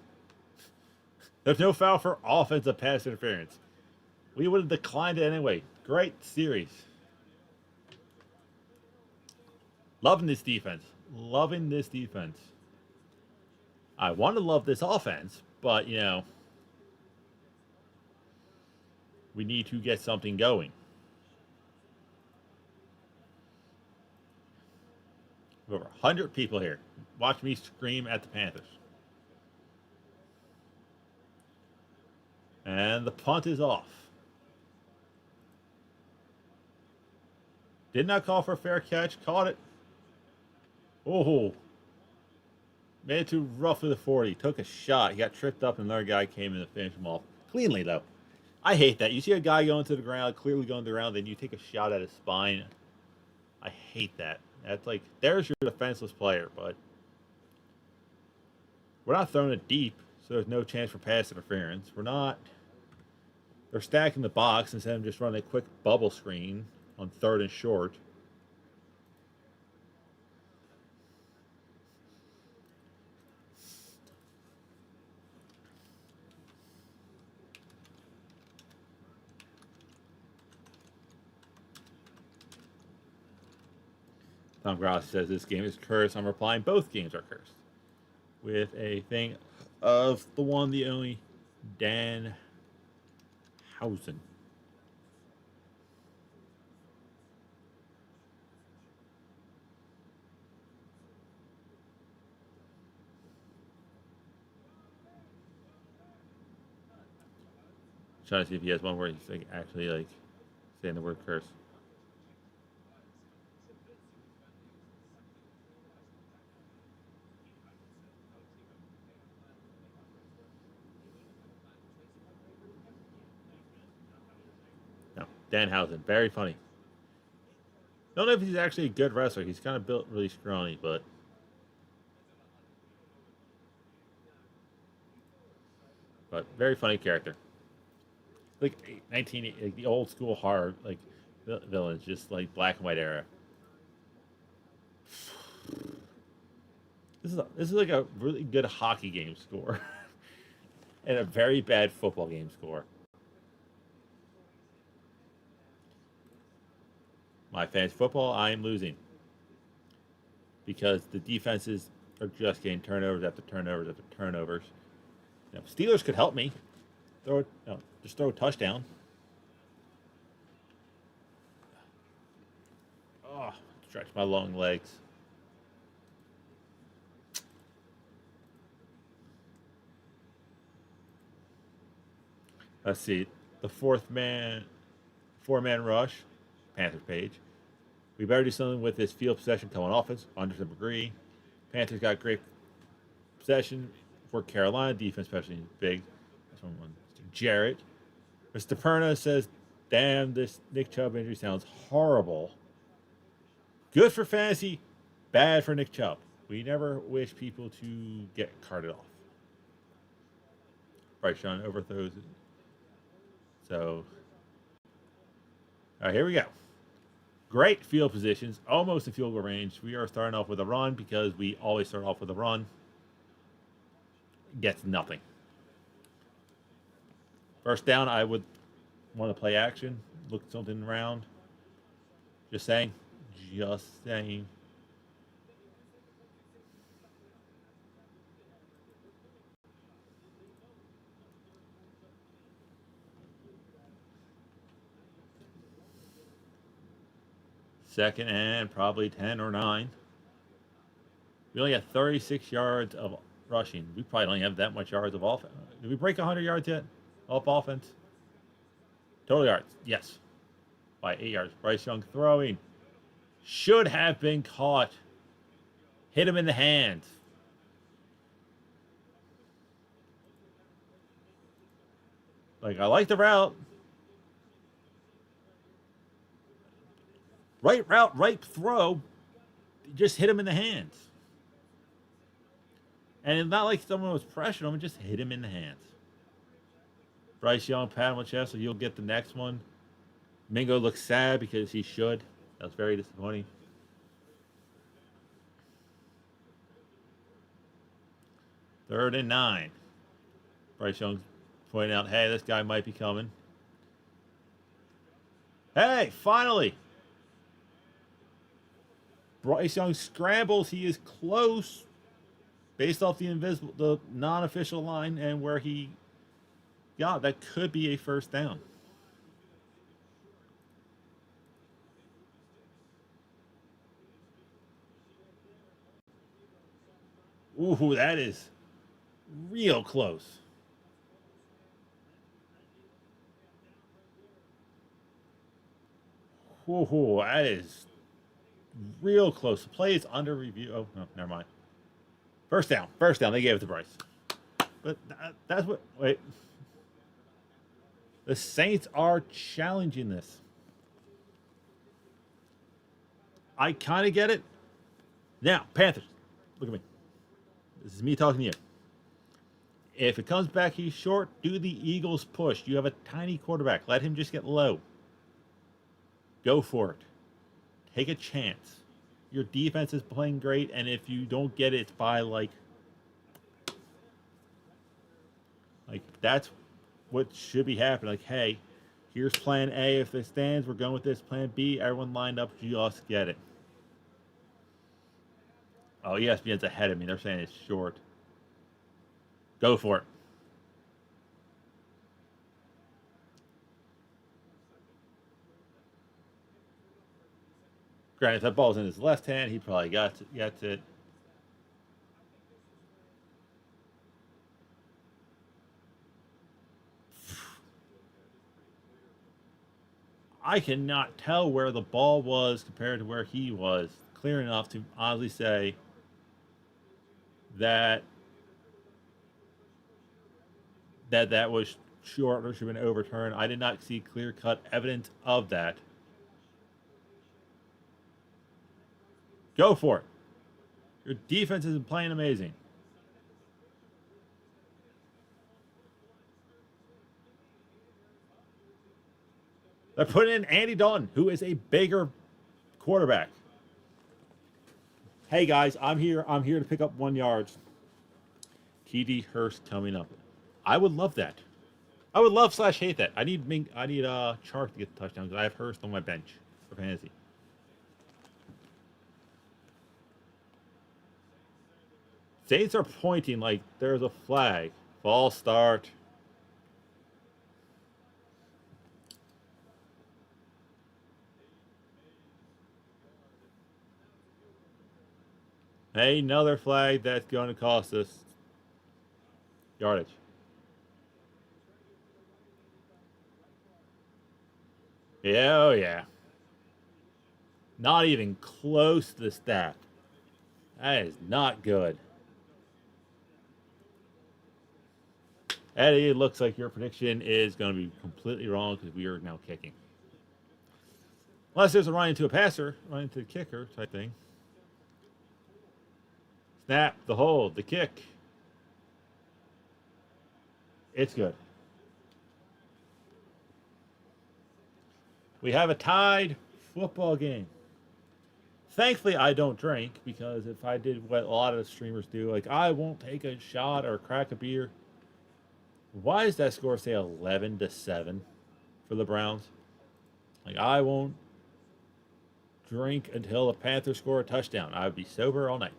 There's no foul for offensive pass interference. We would have declined it anyway. Great series. Loving this defense. Loving this defense. I want to love this offense, but, we need to get something going. Over 100 people here. Watch me scream at the Panthers. And the punt is off. Did not call for a fair catch. Caught it. Oh. Made it to roughly the 40. Took a shot. He got tripped up, and another guy came in to finish him off. Cleanly, though. I hate that. You see a guy going to the ground, clearly going to the ground, then you take a shot at his spine. I hate that. That's like, there's your defenseless player, but we're not throwing it deep, so there's no chance for pass interference. They're stacking the box instead of just running a quick bubble screen on 3rd and short. Tom Gross says this game is cursed. I'm replying both games are cursed. With a thing of the one, the only, Dan Housen. Trying to see if he has one where he's like actually like saying the word curse. Danhausen, very funny. Don't know if he's actually a good wrestler. He's kind of built really scrawny, but very funny character. Like 19, like the old school horror like villains, just like black and white era. This is like a really good hockey game score and a very bad football game score. My fantasy football, I am losing because the defenses are just getting turnovers after turnovers after turnovers. You know, Steelers could help me. Just throw a touchdown. Oh, stretch my long legs. Let's see. The four-man rush, Panthers page. We better do something with this field possession coming offense. Anderson agree. Panthers got great possession for Carolina. Defense, especially big. That's one. Jarrett. Mr. Perna says, damn, this Nick Chubb injury sounds horrible. Good for fantasy, bad for Nick Chubb. We never wish people to get carted off. Right, Sean overthrows it. So, all right, here we go. Great field positions, almost in field goal range. We are starting off with a run because we always start off with a run. Gets nothing. First down, I would want to play action, look something around. Just saying. Just saying. Second and probably 10 or 9. We only have 36 yards of rushing. We probably don't have that much yards of offense. Did we break 100 yards yet? Off offense? Total yards, yes. By 8 yards. Bryce Young throwing. Should have been caught. Hit him in the hand. Like, I like the route. Right route, right throw. Just hit him in the hands. And it's not like someone was pressuring him, it just hit him in the hands. Bryce Young, pat him on the chest, so you'll get the next one. Mingo looks sad because he should. That was very disappointing. Third and 9. Bryce Young pointing out, hey, this guy might be coming. Hey, finally! Bryce Young scrambles. He is close based off the non-official line and where he got. That could be a first down. Ooh, that is real close. Ooh, that is real close. The play is under review. Oh, no, never mind. First down. First down. They gave it to Bryce. But that's what... Wait. The Saints are challenging this. I kind of get it. Now, Panthers. Look at me. This is me talking to you. If it comes back he's short, do the Eagles push. You have a tiny quarterback. Let him just get low. Go for it. Take a chance. Your defense is playing great, and if you don't get it, it's by like that's what should be happening. Like, hey, here's plan A. If it stands, we're going with this. Plan B, everyone lined up, just get it. Oh, ESPN's ahead of me. They're saying it's short. Go for it. Granted, if that ball's in his left hand, he probably gets it. I cannot tell where the ball was compared to where he was. Clear enough to honestly say that was shorter should have been overturned. I did not see clear-cut evidence of that. Go for it. Your defense isn't playing amazing. They're putting in Andy Dalton, who is a bigger quarterback. Hey guys, I'm here. I'm here to pick up 1 yard. TD Hurst coming up. I would love that. I would love / hate that. I need Chark to get the touchdown because I have Hurst on my bench for fantasy. Saints are pointing like there's a flag. False start. Hey, another flag that's going to cost us yardage. Yeah, oh yeah. Not even close to the stat. That is not good. Eddie, it looks like your prediction is going to be completely wrong because we are now kicking. Unless there's a run into a passer, run into the kicker type thing. Snap, the hold, the kick. It's good. We have a tied football game. Thankfully, I don't drink because if I did what a lot of the streamers do, like I won't take a shot or crack a beer. Why does that score say 11-7 for the Browns? Like I won't drink until the Panthers score a touchdown. I would be sober all night.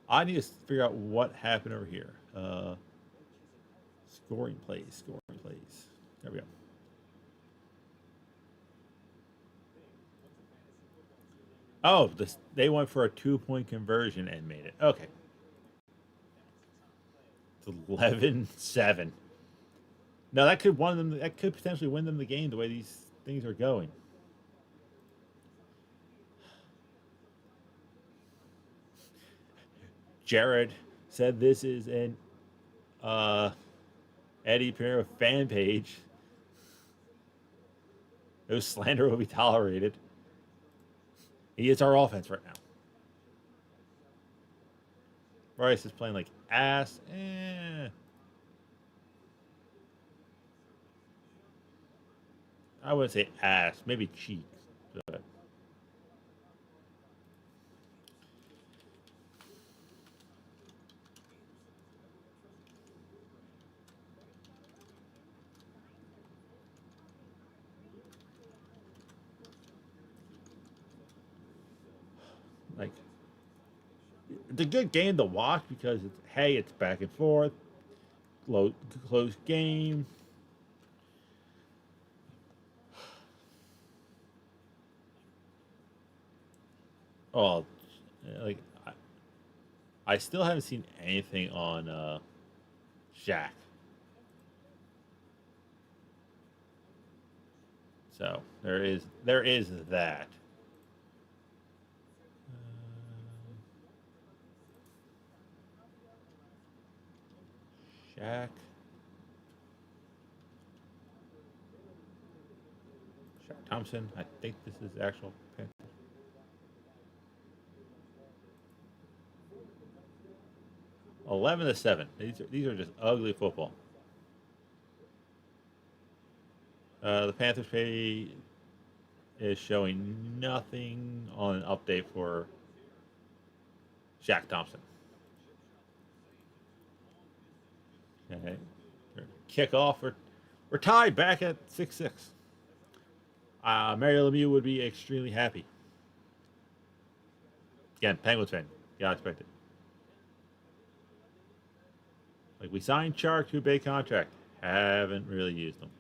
I need to figure out what happened over here. Scoring plays. There we go. Oh, they went for a 2-point conversion and made it. Okay. It's 11-7. Now that could potentially win them the game the way these things are going. Jared said this is an Eddie Pinero fan page. No slander will be tolerated. He is our offense right now. Bryce is playing like ass. I wouldn't say ass, maybe cheeks. But like, it's a good game to watch because it's back and forth, close game. Oh, like I still haven't seen anything on Shaq. So there is that. Shaq. Shaq Thompson. I think this is actual Panthers. 11-7. These are just ugly football. The Panthers pay is showing nothing on an update for Shaq Thompson. Okay. Kickoff. We're tied back at 6-6. Mario Lemieux would be extremely happy. Again, Penguins fan. Yeah, I expect it. Like, we signed Chark to a big contract. Haven't really used them.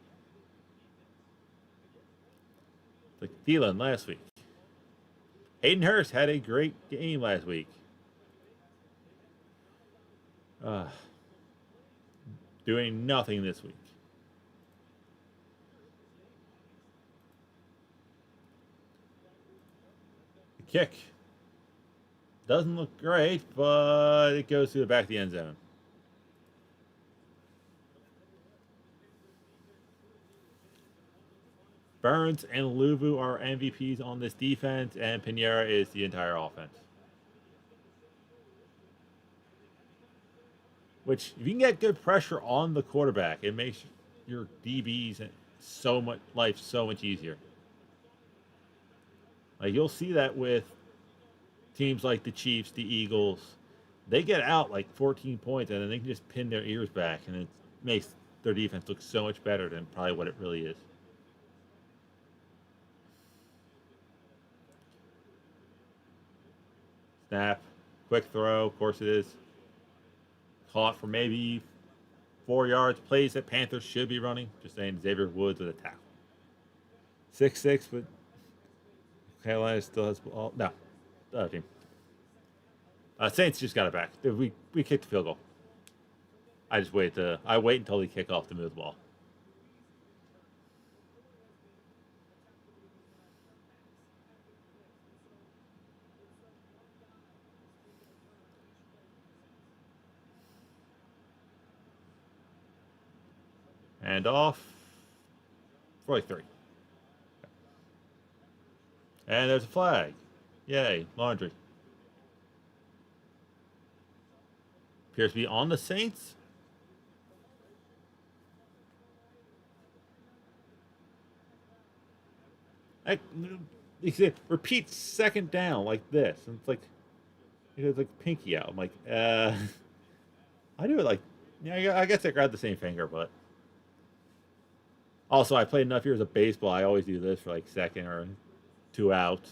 Like Thielen last week. Hayden Hurst had a great game last week. Doing nothing this week. The kick doesn't look great, but it goes to the back of the end zone. Burns and Luvu are MVPs on this defense, and Pinera is the entire offense. Which, if you can get good pressure on the quarterback, it makes your DBs so much life so much easier. Like you'll see that with teams like the Chiefs, the Eagles. They get out like 14 points, and then they can just pin their ears back, and it makes their defense look so much better than probably what it really is. Snap, quick throw, of course it is. Caught for maybe 4 yards. Plays that Panthers should be running. Just saying, Xavier Woods with a tackle. 6-6, but Carolina still has ball. No, the other team. Saints just got it back. We kicked the field goal. I wait until they kick off to move the ball. And off for like 3. And there's a flag. Yay, laundry. Appears to be on the Saints. You see, repeat second down like this. And it's like pinky out. I'm like, I do it like, yeah, I guess I grabbed the same finger, but. Also, I played enough years of baseball. I always do this for like second or 2 outs.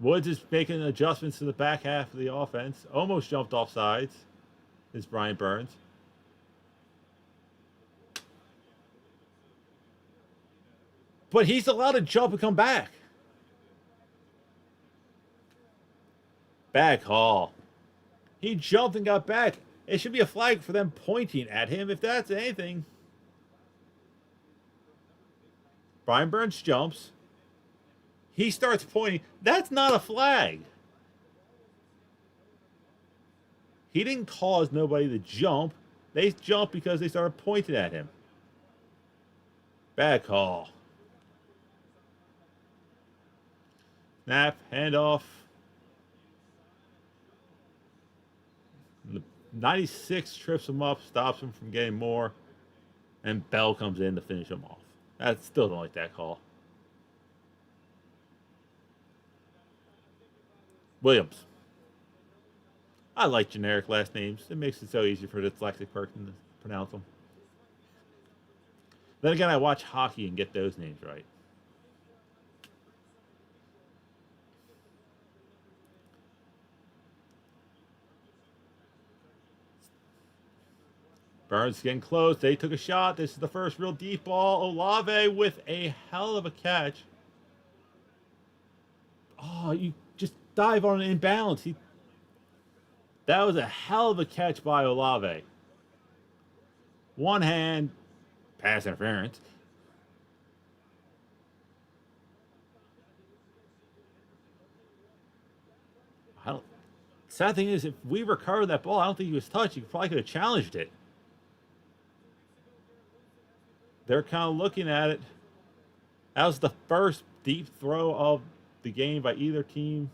Woods is making adjustments to the back half of the offense. Almost jumped off sides. Is Brian Burns. But he's allowed to jump and come back. Bad call. He jumped and got back. It should be a flag for them pointing at him if that's anything. Brian Burns jumps. He starts pointing. That's not a flag. He didn't cause nobody to jump. They jumped because they started pointing at him. Bad call. Snap, handoff. 96 trips him up, stops him from getting more, and Bell comes in to finish him off. I still don't like that call. Williams. I like generic last names. It makes it so easy for the dyslexic person to pronounce them. Then again, I watch hockey and get those names right. Burns getting close. They took a shot. This is the first real deep ball. Olave with a hell of a catch. Oh, you just dive on an inbounds. That was a hell of a catch by Olave. One hand, pass interference. Sad thing is, if we recovered that ball, I don't think he was touched. He probably could have challenged it. They're kind of looking at it. That was the first deep throw of the game by either team.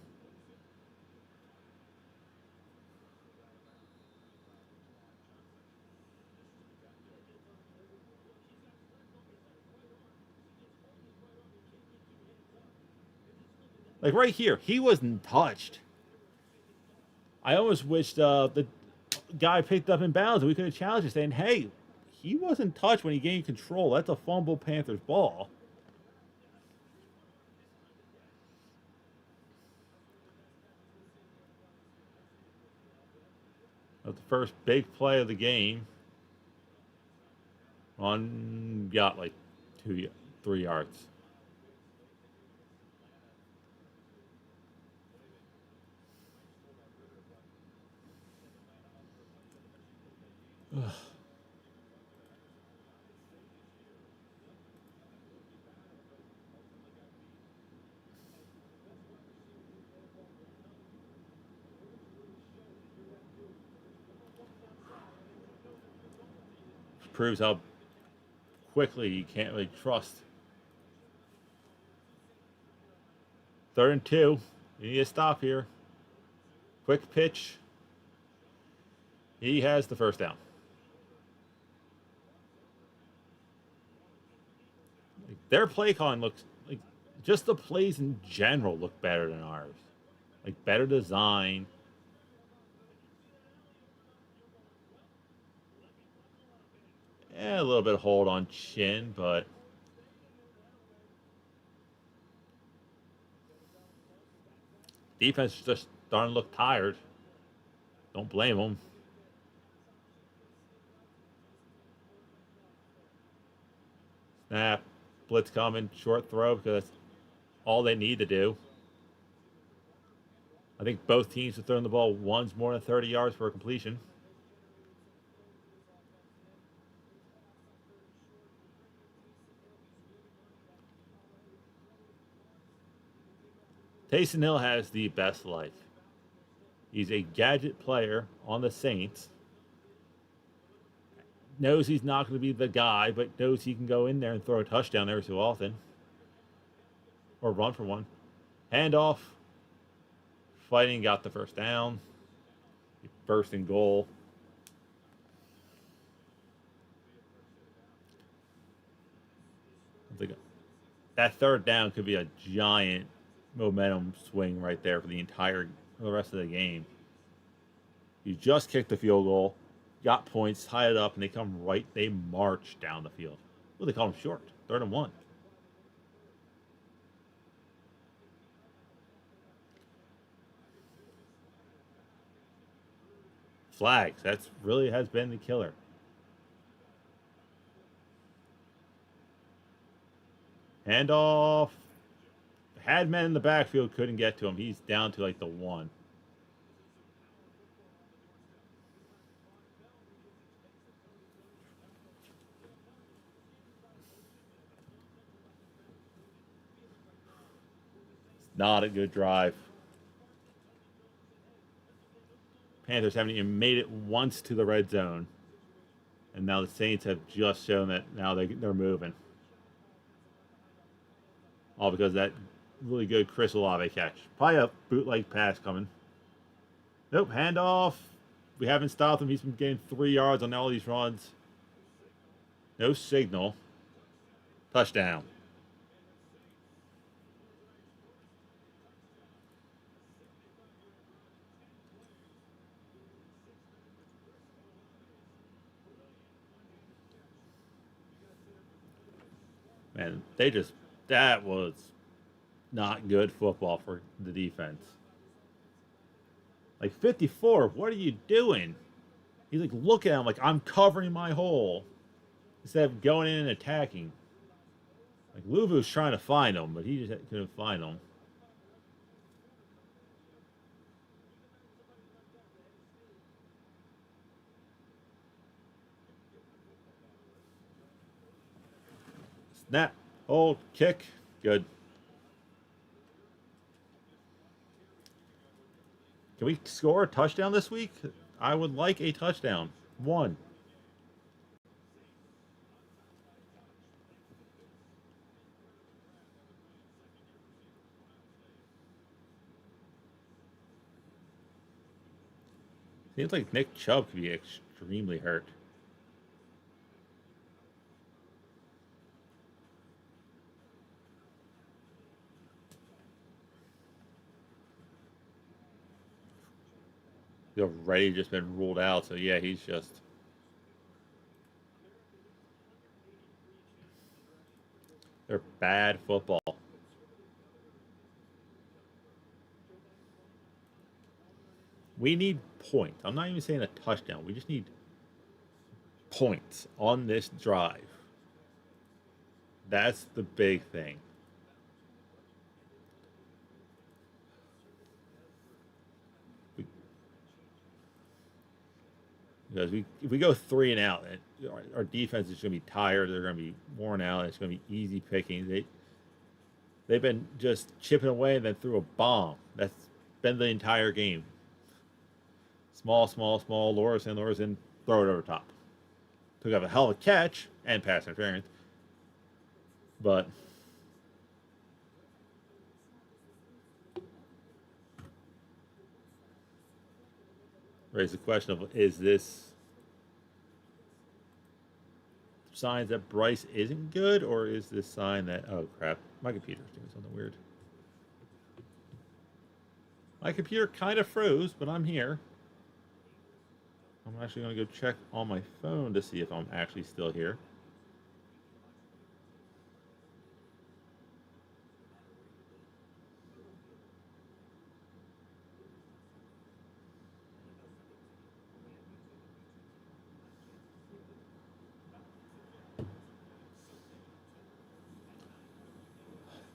Like right here, he wasn't touched. I almost wished the guy picked up in bounds and we could have challenged it, saying, hey, he wasn't touched when he gained control. That's a fumble Panthers ball. That's the first big play of the game. Got like 3 yards. Ugh. proves how quickly you can't really trust. 3rd and 2. You need to stop here. Quick pitch. He has the first down. Like, their play calling looks like just the plays in general look better than ours. Like better design. A little bit of hold on chin, but defense just starting to look tired. Don't blame them. Snap. Blitz coming. Short throw because that's all they need to do. I think both teams have thrown the ball once more than 30 yards for a completion. Taysom Hill has the best life. He's a gadget player on the Saints. Knows he's not going to be the guy, but knows he can go in there and throw a touchdown every so often. Or run for one. Handoff. Fighting, got the first down. 1st and goal. That 3rd down could be a giant momentum swing right there for the rest of the game. You just kicked the field goal, got points, tied it up, and they march down the field. Well, they call them short. 3rd and 1. Flags. That's really has been the killer. Handoff. Had men in the backfield, couldn't get to him. He's down to like the 1. It's not a good drive. Panthers haven't even made it once to the red zone. And now the Saints have just shown that now they're moving. All because of that really good Chris Olave catch. Probably a bootleg pass coming. Nope, handoff. We haven't stopped him. He's been getting 3 yards on all these runs. No signal. Touchdown. Man, that was not good football for the defense. Like 54, what are you doing? He's like, look at him, like I'm covering my hole instead of going in and attacking. Like Luvu's trying to find him, but he just couldn't find him. Snap, hold, kick, good. Can we score a touchdown this week? I would like a touchdown. 1. Seems like Nick Chubb could be extremely hurt. He's already just been ruled out, so yeah, he's just. They're bad football. We need points. I'm not even saying a touchdown. We just need points on this drive. That's the big thing. Because if we go 3 and out, our defense is going to be tired. They're going to be worn out. It's going to be easy picking. They've been just chipping away and then threw a bomb. That's been the entire game. Small, lures in, throw it over top. Took off a hell of a catch and pass interference. But raise the question of, is this signs that Bryce isn't good, or is this sign that, oh crap, my computer's doing something weird. My computer kind of froze, but I'm here. I'm actually going to go check on my phone to see if I'm actually still here.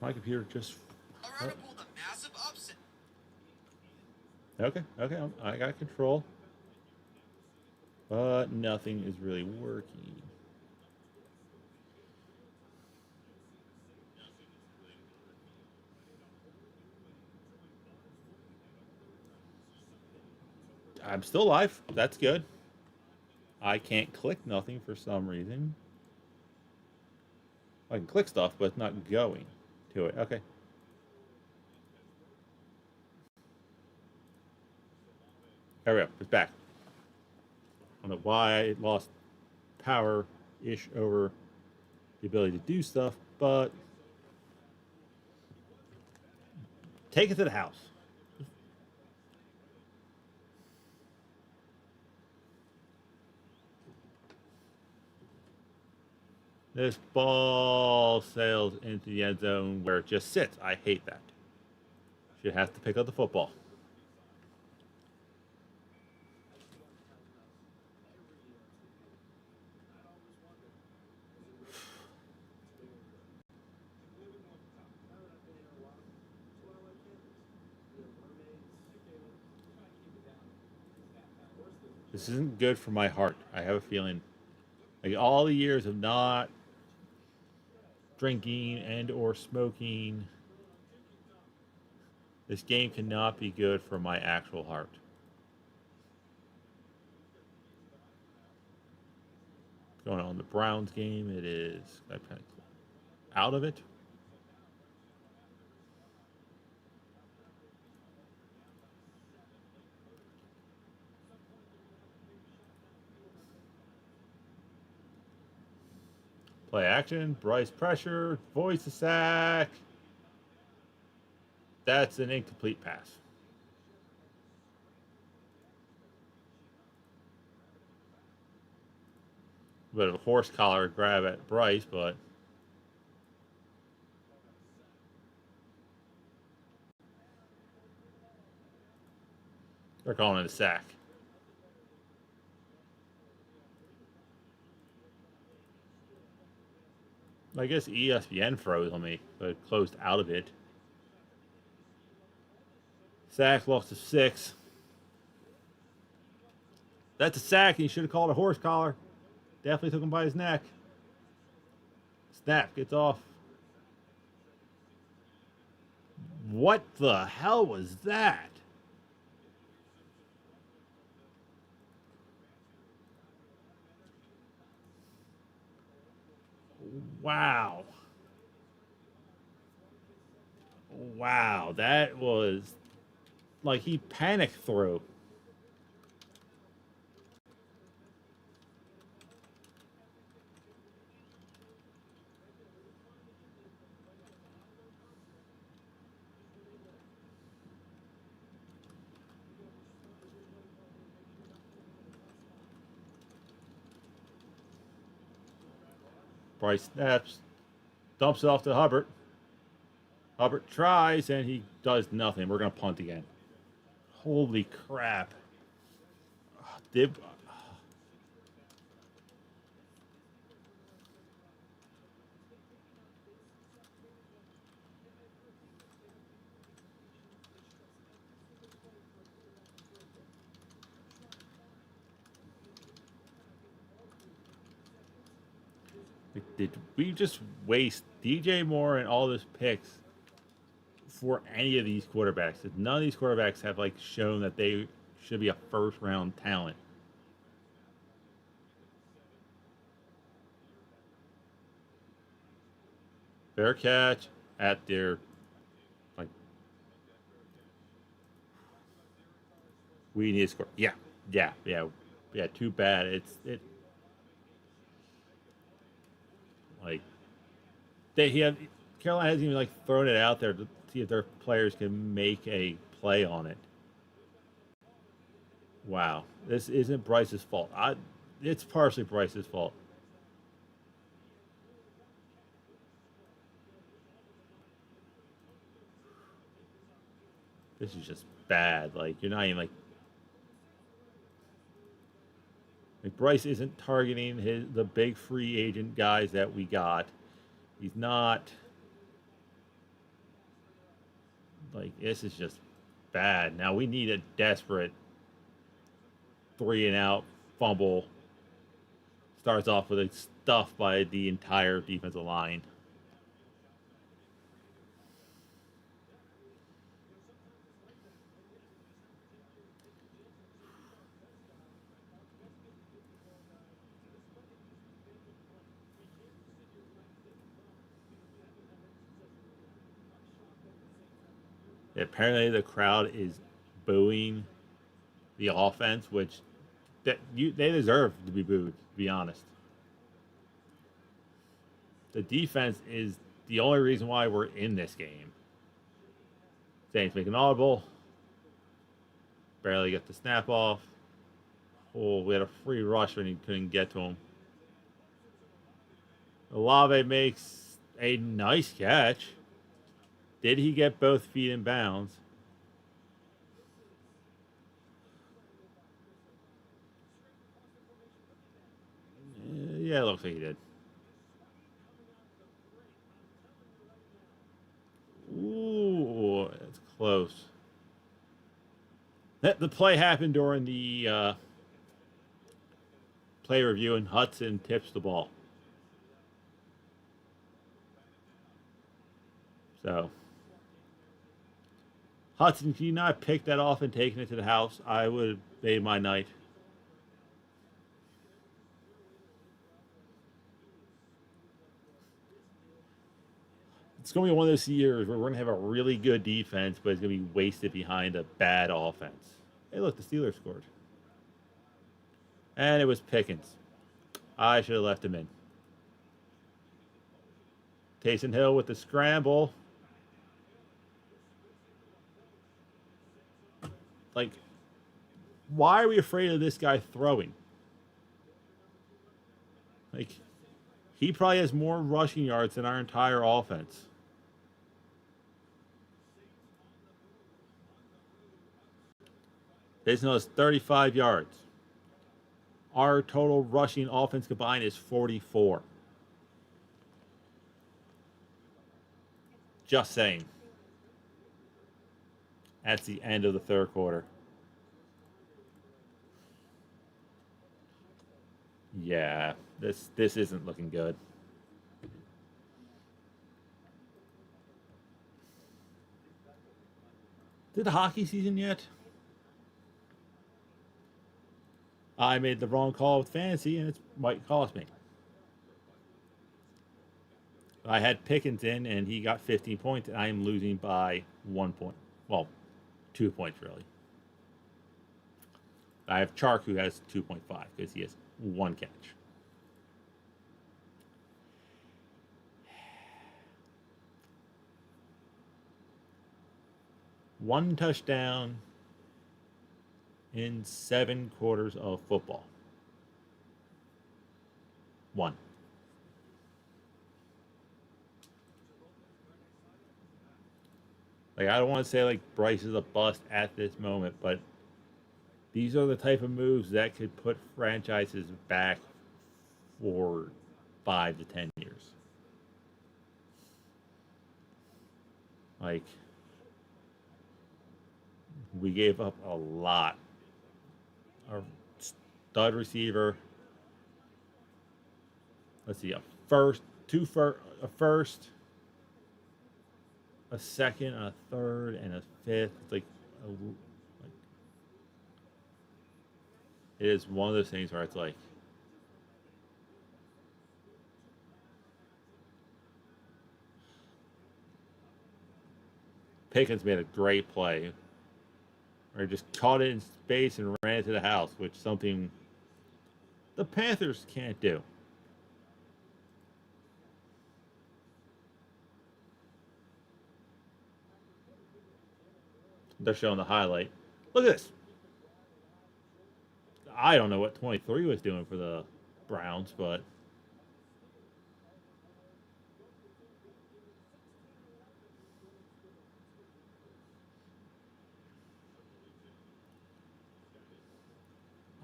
My computer just... Oh. Okay, I got control. But nothing is really working. I'm still live. That's good. I can't click nothing for some reason. I can click stuff, but it's not going to it. Okay. There we go. It's back. I don't know why it lost power-ish over the ability to do stuff, but take it to the house. This ball sails into the end zone where it just sits. I hate that. Should have to pick up the football. This isn't good for my heart. I have a feeling, like, all the years of not drinking and or smoking, this game cannot be good for my actual heart. Going on the Browns game, it is out of it. Play action, Bryce pressure, voice the sack. That's an incomplete pass. A bit of a horse collar grab at Bryce, but they're calling it a sack. I guess ESPN froze on me, but it closed out of it. Sack, lost to 6. That's a sack, and you should have called a horse collar. Definitely took him by his neck. Snap, gets off. What the hell was that? Wow. Wow, that was like he panic threw. Bryce snaps, dumps it off to Hubbard. Hubbard tries, and he does nothing. We're going to punt again. Holy crap. Dib. Did we just waste DJ Moore and all those picks for any of these quarterbacks? None of these quarterbacks have like shown that they should be a first round talent. Fair catch at their like we need to score. Yeah, yeah. Too bad. It like they he had Carolina hasn't even like thrown it out there to see if their players can make a play on it. Wow, this isn't Bryce's fault. It's partially Bryce's fault. This is just bad. Like you're not even like Bryce isn't targeting the big free agent guys that we got. He's not like this is just bad. Now we need a desperate 3-and-out fumble. Starts off with a stuff by the entire defensive line. Apparently, the crowd is booing the offense, which they deserve to be booed. To be honest, the defense is the only reason why we're in this game. Saints make an audible, barely get the snap off. Oh, we had a free rush when he couldn't get to him. Olave makes a nice catch. Did he get both feet in bounds? Yeah, it looks like he did. Ooh, that's close. The play happened during the play review, and Hudson tips the ball. So, Hudson, if you not pick that off and taken it to the house, I would have made my night. It's going to be one of those years where we're going to have a really good defense, but it's going to be wasted behind a bad offense. Hey, look, the Steelers scored. And it was Pickens. I should have left him in. Taysom Hill with the scramble. Like, why are we afraid of this guy throwing? Like, he probably has more rushing yards than our entire offense. Taysom Hill has 35 yards. Our total rushing offense combined is 44. Just saying. That's the end of the third quarter. Yeah, this isn't looking good. Did the hockey season yet? I made the wrong call with fantasy, and it might cost me. I had Pickens in, and he got 15 points, and I am losing by 1 point. Well, 2 points, really. I have Chark, who has 2.5 because he has one catch. One touchdown in 7 quarters of football. One. Like I don't want to say like Bryce is a bust at this moment, but these are the type of moves that could put franchises back for 5 to 10 years. Like we gave up a lot. Our stud receiver. Let's see, a first, a first, a second, a third, and a fifth. It's like it is one of those things where it's like Pickens made a great play, or just caught it in space and ran it to the house, which is something the Panthers can't do. They're showing the highlight. Look at this. I don't know what 23 was doing for the Browns, but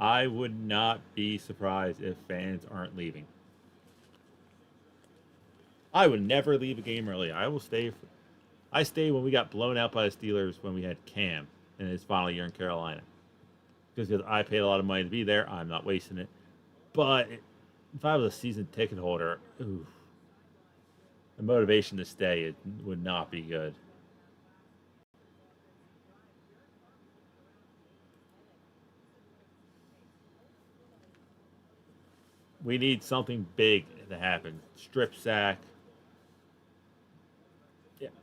I would not be surprised if fans aren't leaving. I would never leave a game early. I will stay. I stayed when we got blown out by the Steelers when we had Cam in his final year in Carolina. Because I paid a lot of money to be there, I'm not wasting it. But if I was a season ticket holder, ooh, the motivation to stay it would not be good. We need something big to happen. Strip sack,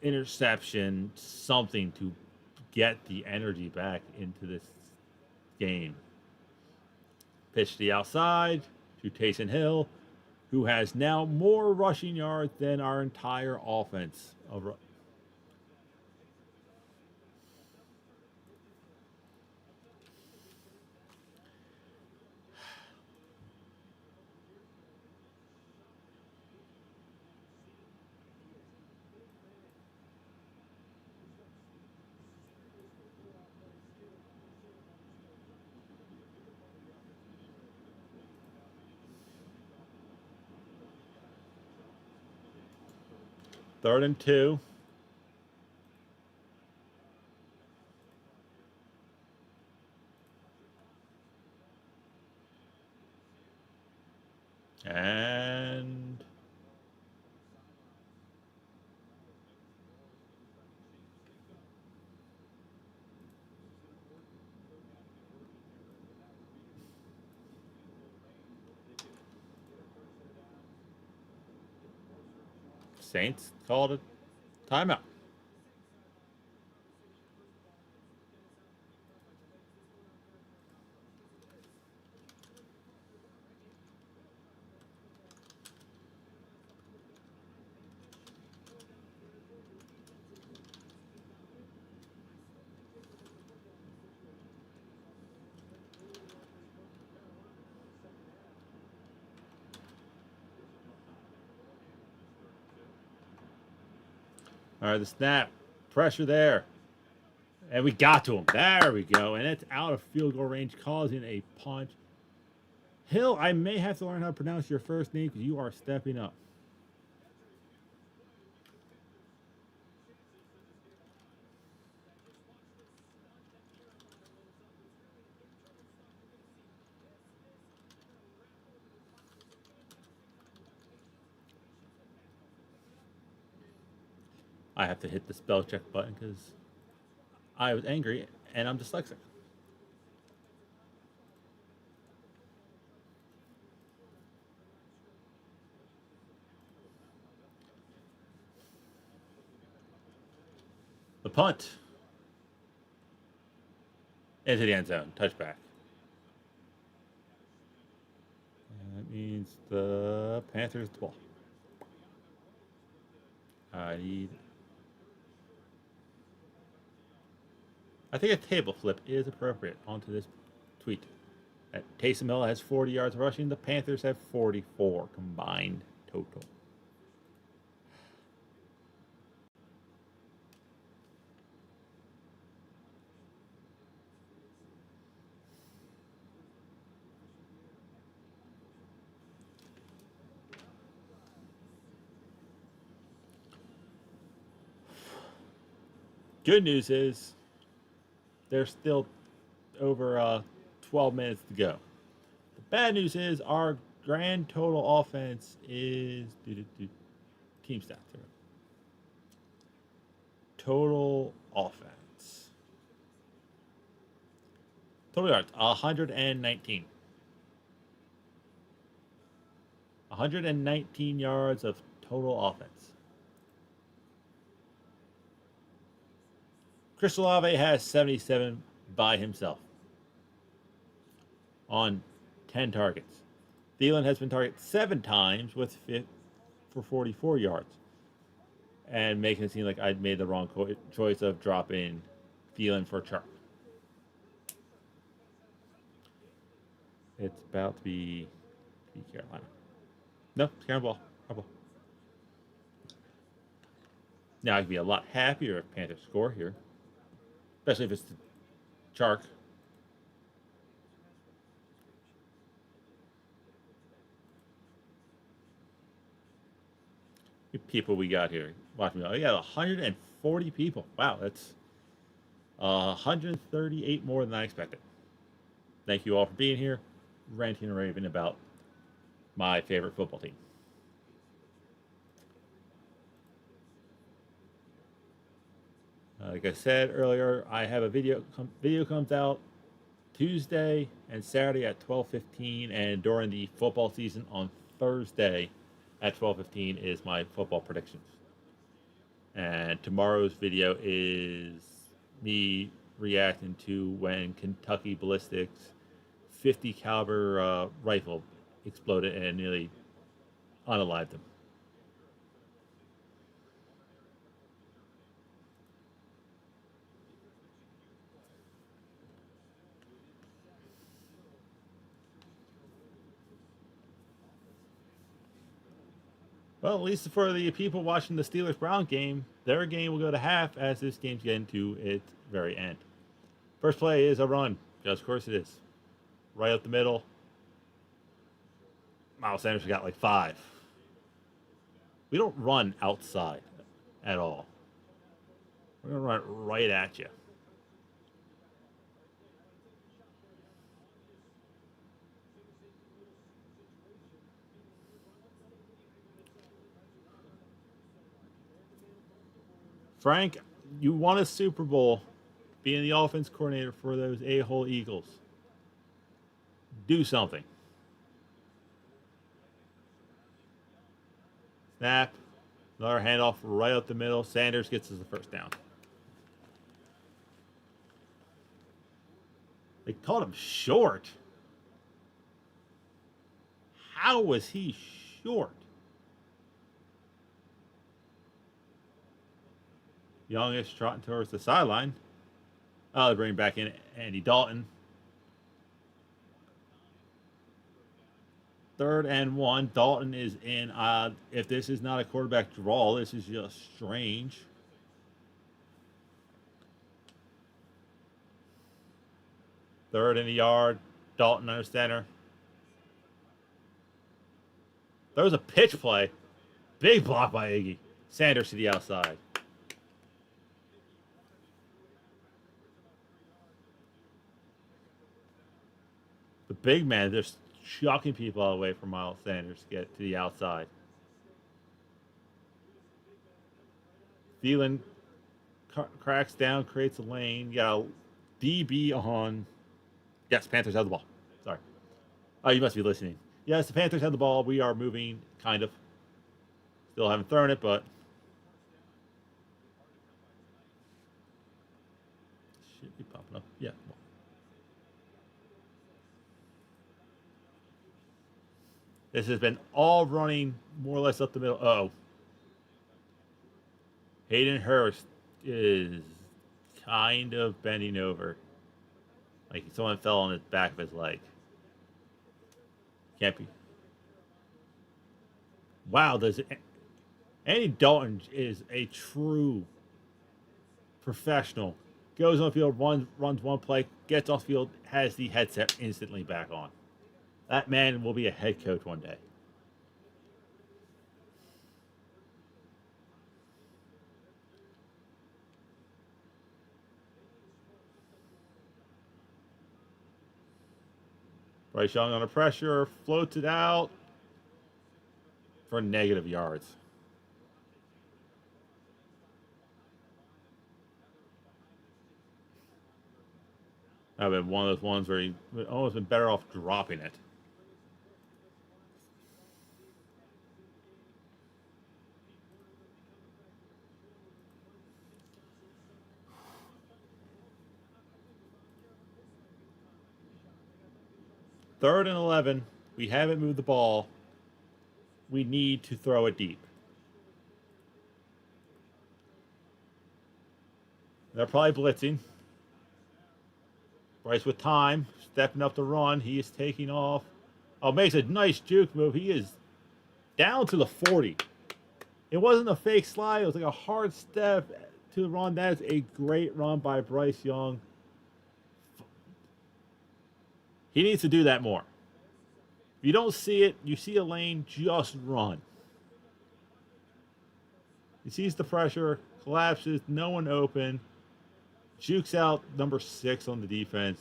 interception, something to get the energy back into this game. Pitch to the outside to Taysom Hill, who has now more rushing yards than our entire offense. Over 3rd and 2. And Saints called a timeout. All right, the snap. Pressure there. And we got to him. There we go. And it's out of field goal range, causing a punch. Hill, I may have to learn how to pronounce your first name because you are stepping up. I have to hit the spell check button because I was angry and I'm dyslexic. The punt into the end zone. Touchback. And that means the Panthers the ball. I need. I think a table flip is appropriate onto this tweet. Taysom Hill has 40 yards rushing. The Panthers have 44 combined total. Good news is there's still over 12 minutes to go. The bad news is our grand total offense is team stats. Total offense. Total yards 119. 119 yards of total offense. Chris Olave has 77 by himself on 10 targets. Thielen has been targeted 7 times for 44 yards, and making it seem like I'd made the wrong choice of dropping Thielen for Chark. It's about to be Carolina. No, it's Carolina ball. Now I can be a lot happier if Panthers score here, especially if it's Chark. People we got here watching me. We got 140 people. Wow, that's 138 more than I expected. Thank you all for being here, ranting and raving about my favorite football team. Like I said earlier, I have a video. Video comes out Tuesday and Saturday at 12:15, and during the football season on Thursday at 12:15 is my football predictions. And tomorrow's video is me reacting to when Kentucky Ballistics 50 caliber rifle exploded and nearly unalived them. Well, at least for the people watching the Steelers Brown game, their game will go to half as this game's getting to its very end. First play is a run. Yes, of course it is. Right up the middle. Miles Sanders got like 5. We don't run outside at all. We're going to run it right at you. Frank, you won a Super Bowl being the offense coordinator for those a-hole Eagles. Do something. Snap. Another handoff right up the middle. Sanders gets us the first down. They called him short. How was he short? Young is trotting towards the sideline. Oh, they bring back in Andy Dalton. 3rd and 1. Dalton is in. If this is not a quarterback draw, this is just strange. Third in the yard. Dalton under center. There was a pitch play. Big block by Iggy. Sanders to the outside. The big man just chucking people away from Miles Sanders to get to the outside. Thielen cracks down, creates a lane. You got a DB on. Yes, Panthers have the ball. Sorry. Oh, you must be listening. Yes, the Panthers have the ball. We are moving, kind of. Still haven't thrown it, but should be popping up. Yeah. This has been all running more or less up the middle. Oh. Hayden Hurst is kind of bending over. Like someone fell on the back of his leg. Can't be. Wow, Andy Dalton is a true professional. Goes on the field, runs one play, gets off the field, has the headset instantly back on. That man will be a head coach one day. Bryce Young under pressure, floats it out for negative yards. That would have been one of those ones where he would almost been better off dropping it. Third and 11. We haven't moved the ball. We need to throw it deep. They're probably blitzing. Bryce with time, stepping up the run. He is taking off. Oh, makes a nice juke move. He is down to the 40. It wasn't a fake slide. It was like a hard step to the run. That is a great run by Bryce Young. He needs to do that more. If you don't see it, you see a lane, just run. He sees the pressure, collapses, no one open, jukes out number 6 on the defense,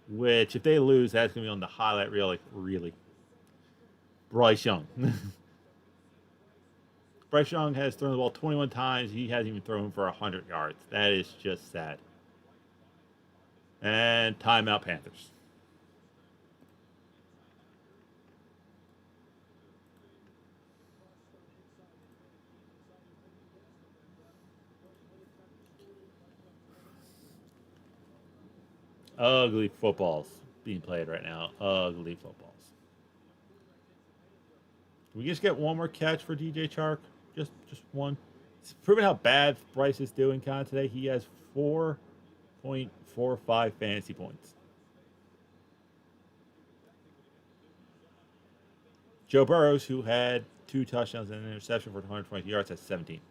which if they lose, that's going to be on the highlight reel, like really. Bryce Young. Bryce Young has thrown the ball 21 times. He hasn't even thrown for 100 yards. That is just sad. And timeout Panthers. Ugly footballs being played right now. Ugly footballs. Can we just get one more catch for DJ Chark? Just one. It's proving how bad Bryce is doing kind of today. He has 4.45 fantasy points. Joe Burrows, who had 2 touchdowns and an interception for 120 yards, has 17.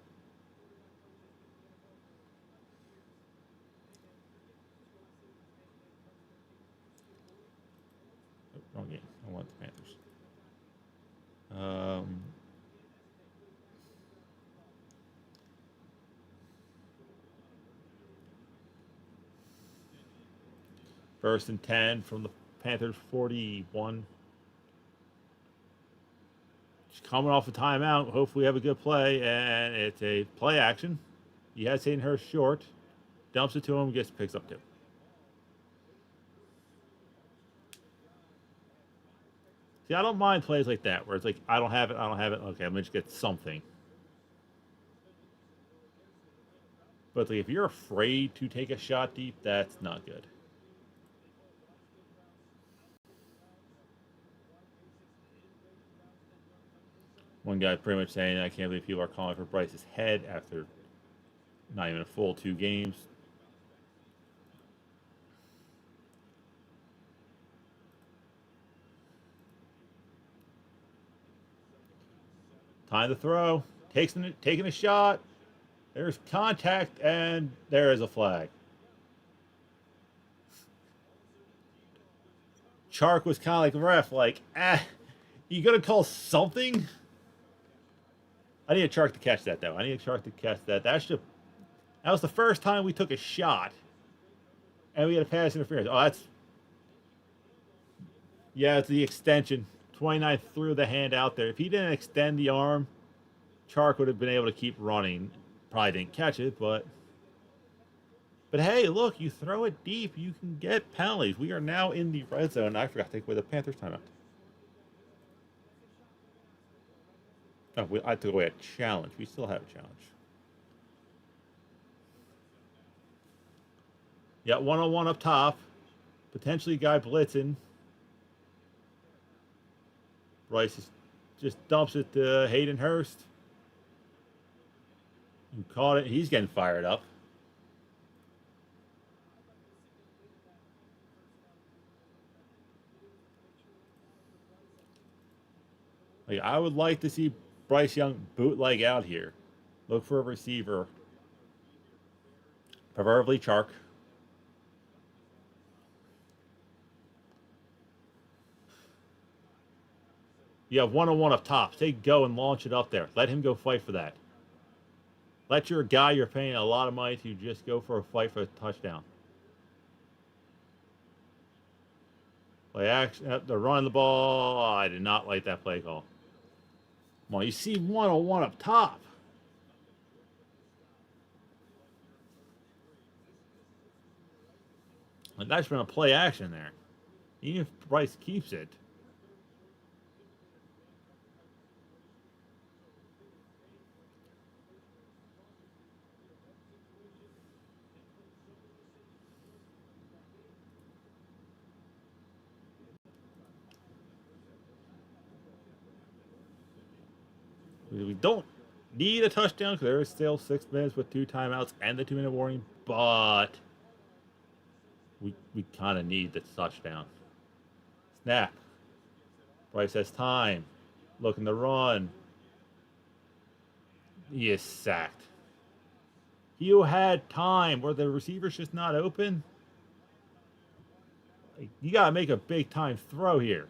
Oh, wrong game. I want the Panthers. First and 10 from the Panthers 41. Just coming off a timeout. Hopefully we have a good play, and it's a play action. He has Hayden Hurst short. Dumps it to him, picks up 2. See, I don't mind plays like that, where it's like, I don't have it. Okay, I'm going to just get something. But like, if you're afraid to take a shot deep, that's not good. One guy pretty much saying, I can't believe people are calling for Bryce's head after not even a full 2 games. Time to throw. Taking a shot. There's contact, and there is a flag. Chark was kind of like the ref, like, you gonna call something? I need a Chark to catch that, though. That was the first time we took a shot, and we had a pass interference. Oh, that's... Yeah, it's the extension. 29 threw the hand out there. If he didn't extend the arm, Chark would have been able to keep running. Probably didn't catch it, but hey, look, you throw it deep, you can get penalties. We are now in the red zone. I forgot to take away the Panthers timeout. Oh, I took away a challenge. We still have a challenge. Yeah, 1-on-1 up top. Potentially guy blitzing. Bryce just dumps it to Hayden Hurst. You caught it. He's getting fired up. Like, I would like to see Bryce Young bootleg out here. Look for a receiver. Preferably Chark. You have 1-on-1 up top. Say go and launch it up there. Let him go fight for that. Let your guy you're paying a lot of money to just go for a fight for a touchdown. Play action. They're running the ball. Oh, I did not like that play call. Well, you see 1-on-1 up top. And that's been a play action there. Even if Bryce keeps it. We don't need a touchdown because there is still 6 minutes with 2 timeouts and the 2 minute warning, but we kind of need the touchdown. Snap. Bryce has time. Looking to run. He is sacked. You had time. Were the receivers just not open? You got to make a big time throw here.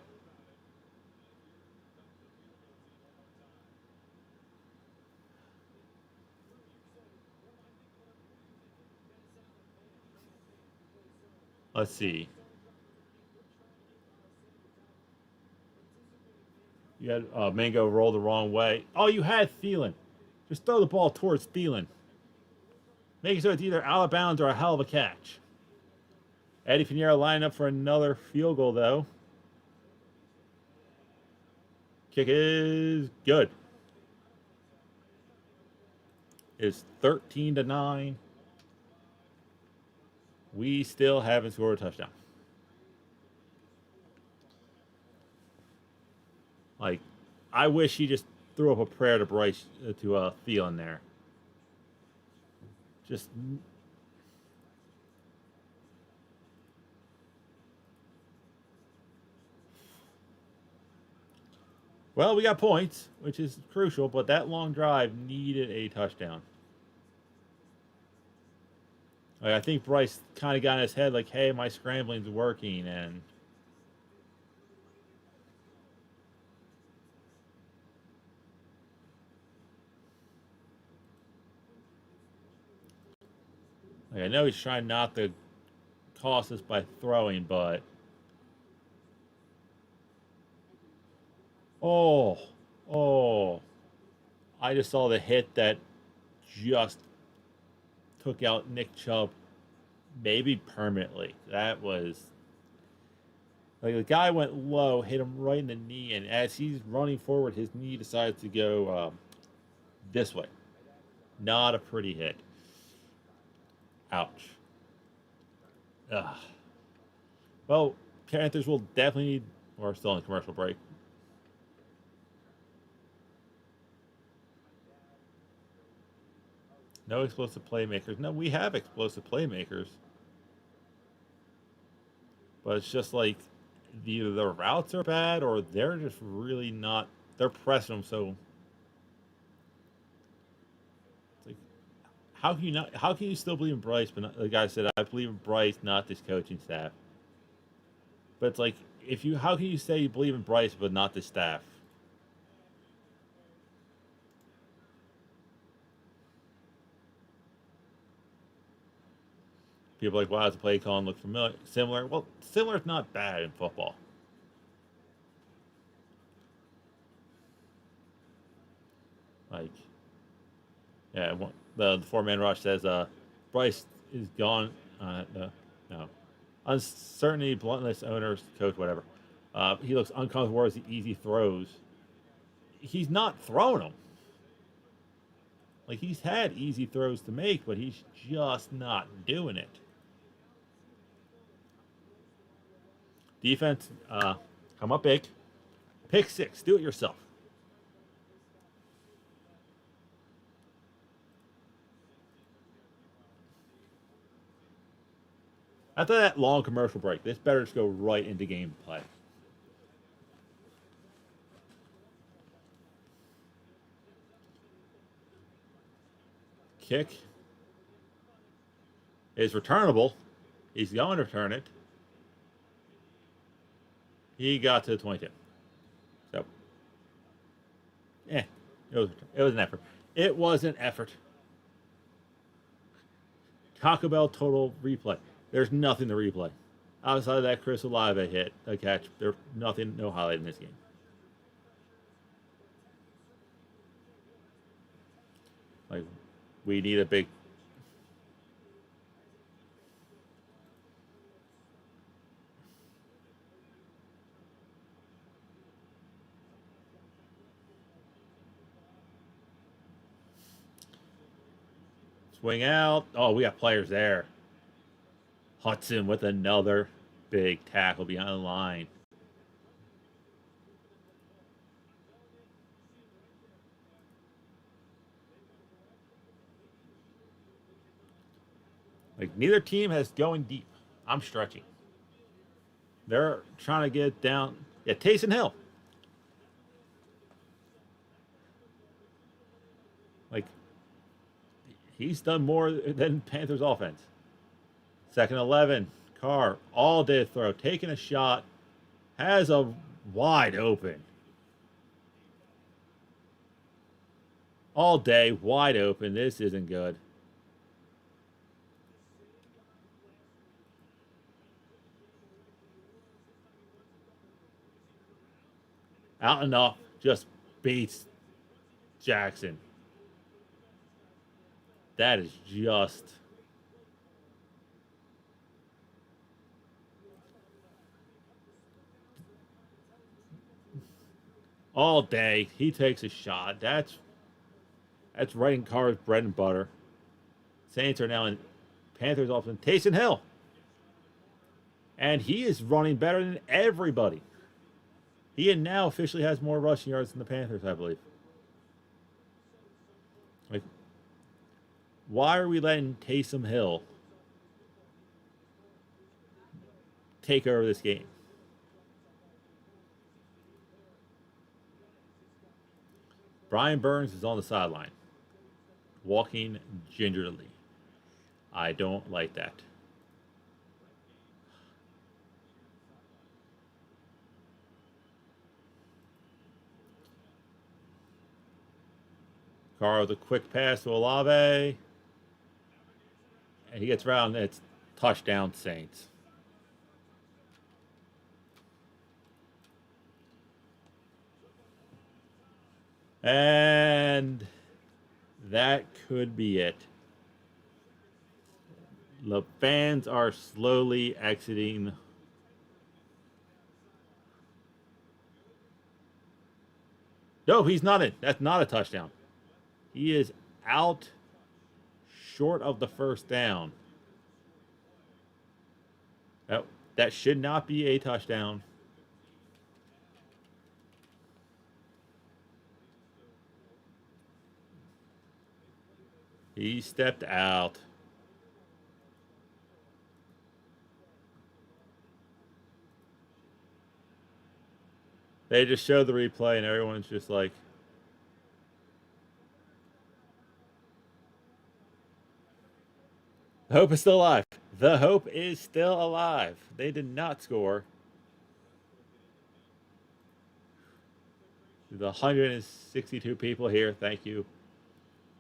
Let's see. You had Mango roll the wrong way. Oh, you had Thielen. Just throw the ball towards Thielen. Make it so it's either out of bounds or a hell of a catch. Eddie Pinheiro lining up for another field goal, though. Kick is good. It's 13-9. We still haven't scored a touchdown. Like, I wish he just threw up a prayer to Bryce to Thielen there. Just well, we got points, which is crucial, but that long drive needed a touchdown. Like, I think Bryce kind of got in his head, like, hey, my scrambling's working, and like, I know he's trying not to cost us by throwing, but oh, oh, I just saw the hit that just took out Nick Chubb, maybe permanently. That was like the guy went low, hit him right in the knee, and as he's running forward, his knee decides to go this way. Not a pretty hit. Ouch. Ugh. Well, Panthers will definitely need. We're still in a commercial break. No explosive playmakers. No, we have explosive playmakers. But it's just like either the routes are bad or they're just really not. They're pressing them so. It's like, how can you not? How can you still believe in Bryce? But not, the guy said, "I believe in Bryce, not this coaching staff." But it's like, if you, how can you say you believe in Bryce but not the staff? People are like, wow, does the play calling look familiar? Similar? Well, similar is not bad in football. Like, yeah, the four-man rush says Bryce is gone. No. Uncertainty, bluntness, owners, coach, whatever. He looks uncomfortable with the easy throws. He's not throwing them. Like, he's had easy throws to make, but he's just not doing it. Defense, come up big. Pick six. Do it yourself. After that long commercial break, this better just go right into gameplay. Kick is returnable. He's going to return it. He got to the 22. So, it was an effort. It was an effort. Taco Bell total replay. There's nothing to replay. Outside of that Chris Olave hit, a catch, there's nothing, no highlight in this game. Like, we need a big. Swing out. Oh, we got players there. Hudson with another big tackle behind the line. Like, neither team has going deep. I'm stretching. They're trying to get down. Yeah, Taysom Hill. Like, he's done more than Panthers offense. Second 11. Carr, all day throw, taking a shot, has a wide open. All day, wide open. This isn't good. Out and up, just beats Jackson. That is just. All day, he takes a shot. That's right in Carr's bread and butter. Saints are now in Panthers offense. Taysom Hill. And he is running better than everybody. He now officially has more rushing yards than the Panthers, I believe. Like, why are we letting Taysom Hill take over this game? Brian Burns is on the sideline, walking gingerly. I don't like that. Carr with a quick pass to Olave. And he gets around. It's touchdown Saints. And that could be it. The fans are slowly exiting. No, he's not in. That's not a touchdown. He is out short of the first down. That should not be a touchdown. He stepped out. They just showed the replay, and everyone's just like, the hope is still alive. The hope is still alive. They did not score. The 162 people here, thank you.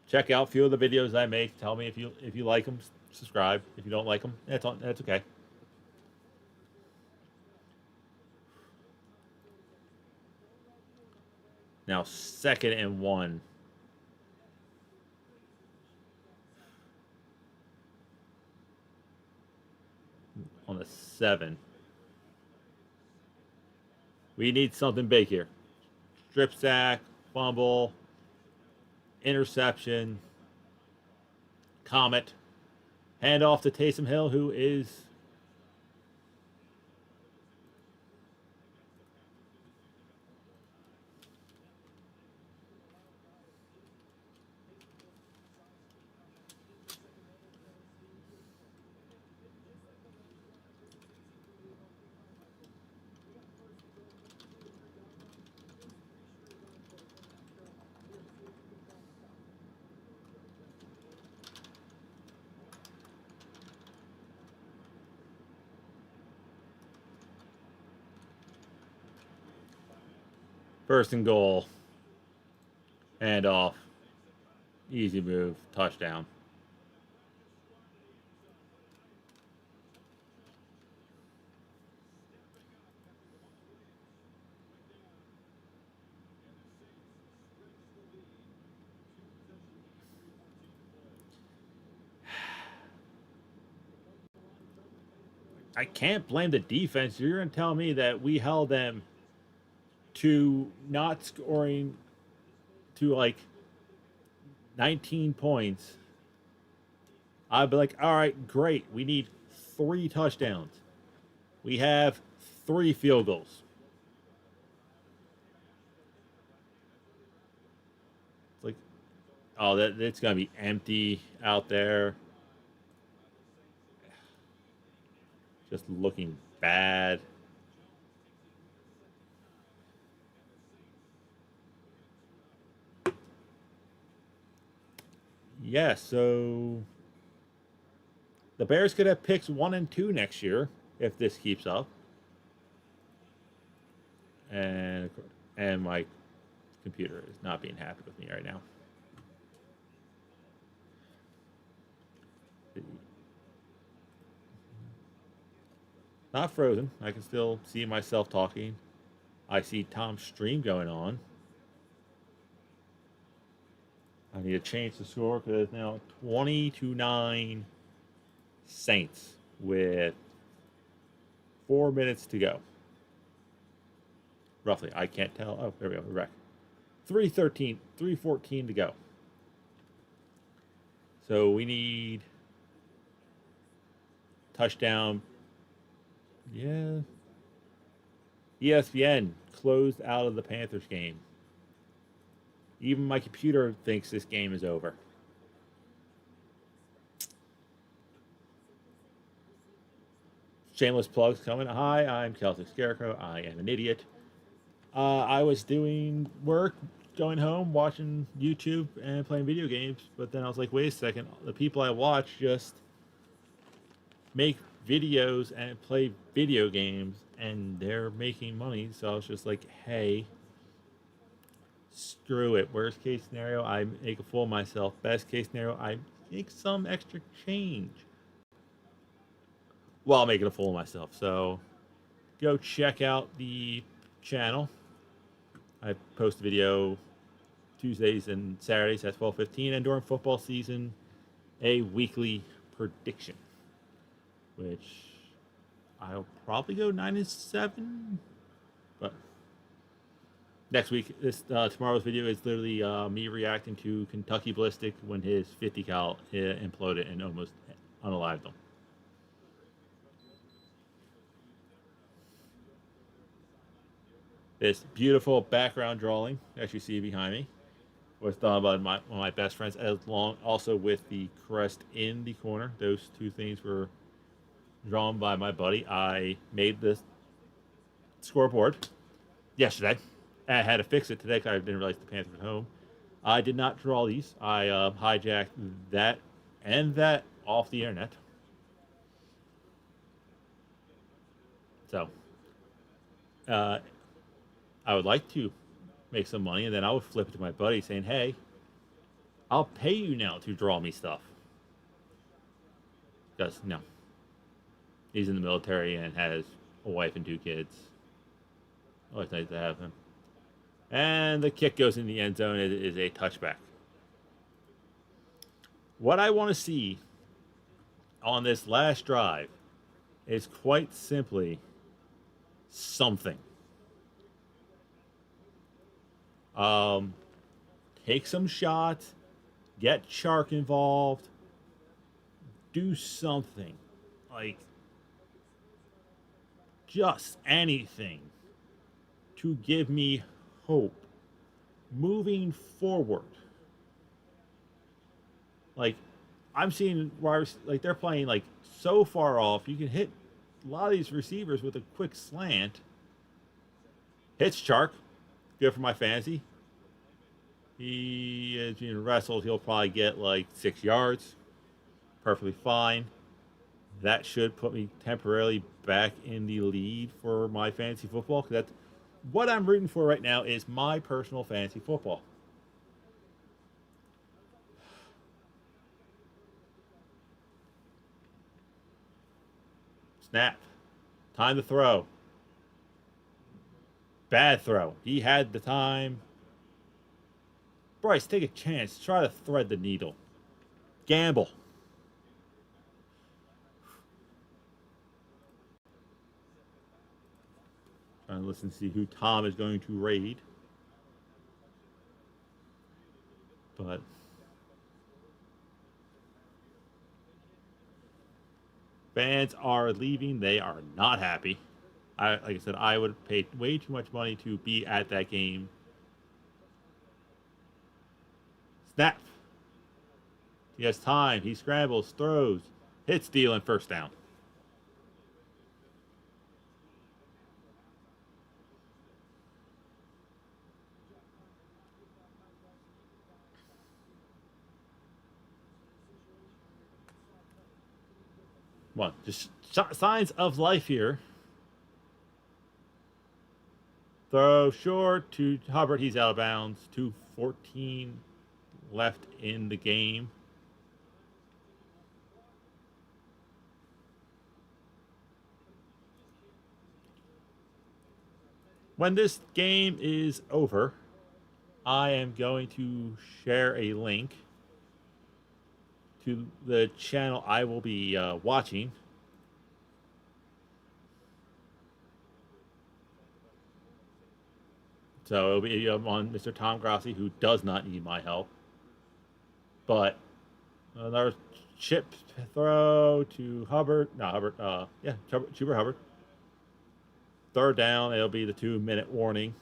Check out a few of the videos I make. Tell me if you like them. Subscribe. If you don't like them, that's okay. Now 2nd and 1. On the 7. We need something big here. Strip sack, fumble, interception, Comet, hand off to Taysom Hill, who is first and goal. Hand off. Easy move. Touchdown. I can't blame the defense. You're going to tell me that we held them to not scoring to like 19 points. I'd be like, all right, great. We need 3 touchdowns. We have 3 field goals. It's like, oh, it's going to be empty out there. just looking bad. Yeah, so the Bears could have picks 1 and 2 next year if this keeps up. And my computer is not being happy with me right now. Not frozen. I can still see myself talking. I see Tom's stream going on. I need to change the score because it's now 20-9 Saints with 4 minutes to go. Roughly. I can't tell. Oh, there we go. We're back. 3:14 to go. So we need touchdown. Yeah. ESPN closed out of the Panthers game. Even my computer thinks this game is over. Shameless plugs coming. Hi, I'm Celtic Scarecrow. I am an idiot. I was doing work, going home, watching YouTube, and playing video games. But then I was like, wait a second. The people I watch just make videos and play video games, and they're making money. So I was just like, hey, screw it. Worst case scenario, I make a fool of myself. Best case scenario, I make some extra change while making a fool of myself. So go check out the channel. I post a video Tuesdays and Saturdays at 12:15, and during football season, a weekly prediction, which I'll probably go 9-7. But next week, tomorrow's video is literally me reacting to Kentucky Ballistic when his 50 cal imploded and almost unalived them. This beautiful background drawing that you see behind me was done by one of my best friends, also with the crest in the corner. Those two things were drawn by my buddy. I made this scoreboard yesterday. I had to fix it today because I didn't realize the Panthers were home. I did not draw these. I hijacked that and that off the internet. So, I would like to make some money, and then I would flip it to my buddy saying, hey, I'll pay you now to draw me stuff. Because, no. He's in the military and has a wife and 2 kids. Always nice to have him. And the kick goes in the end zone. It is a touchback. What I want to see on this last drive is quite simply something. Take some shots, get Chark involved, do something. Like, just anything to give me hope moving forward. Like, I'm seeing like they're playing like so far off. You can hit a lot of these receivers with a quick slant. Hits Chark. Good for my fantasy. He is being wrestled. He'll probably get like 6 yards. Perfectly fine. That should put me temporarily back in the lead for my fantasy football. Because that's what I'm rooting for right now is my personal fantasy football. Snap. Time to throw. Bad throw. He had the time. Bryce, take a chance. Try to thread the needle. Gamble. Trying to listen to see who Tom is going to raid. But fans are leaving. They are not happy. Like I said, I would pay way too much money to be at that game. Snap. He has time. He scrambles, throws, hits, steal, and first down. Come on, just signs of life here. Throw short to Hubbard. He's out of bounds. 2:14 left in the game. When this game is over, I am going to share a link to the channel I will be watching. So it'll be on Mr. Tom Grossi, who does not need my help. But another chip throw to Hubbard. No, Hubbard. Yeah, Chuba Hubbard. Third down. It'll be the 2-minute warning.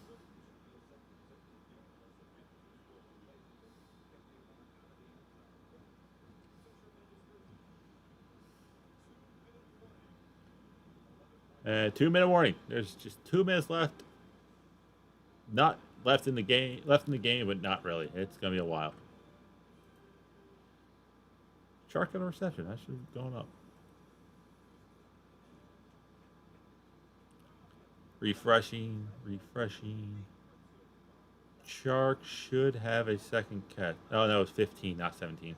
And 2-minute warning. There's just 2 minutes left. Not left in the game. Left in the game, but not really. It's gonna be a while. Shark got a reception. That should have gone up. Refreshing. Shark should have a second catch. Oh no, it's 15, not 17.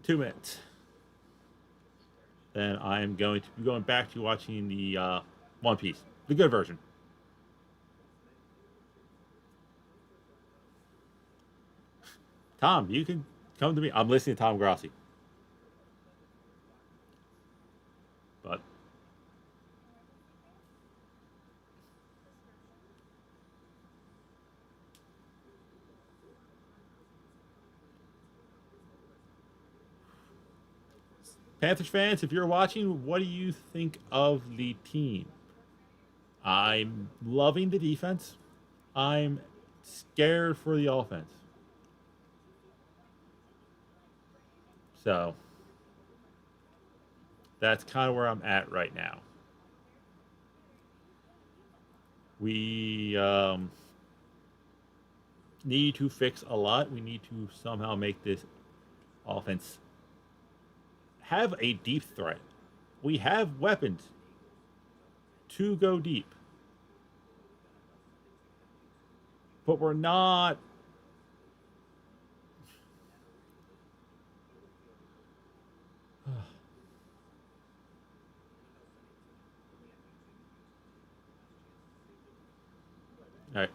Two minutes. Then I am going to be going back to watching the One Piece, the good version. Tom, you can come to me. I'm listening to Tom Grossi. But Panthers fans, if you're watching, what do you think of the team? I'm loving the defense. I'm scared for the offense. So that's kind of where I'm at right now. We need to fix a lot. We need to somehow make this offense have a deep threat. We have weapons to go deep, but we're not. All right.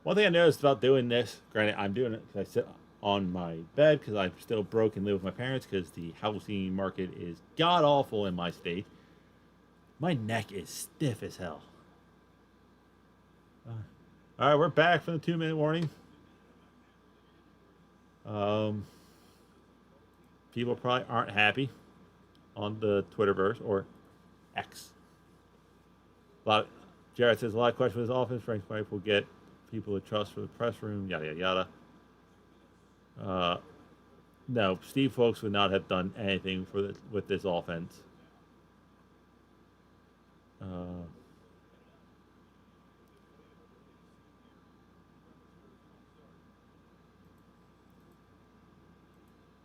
One thing I noticed about doing this, granted, I'm doing it because I sit on my bed because I'm still broke and live with my parents because the housing market is god awful in my state. My neck is stiff as hell. All right, we're back from the 2-minute warning. People probably aren't happy on the Twitterverse or X. Jared says a lot of questions with his offense. Frank's wife will get people to trust for the press room. Yada yada yada. No, Steve Folks would not have done anything with this offense. All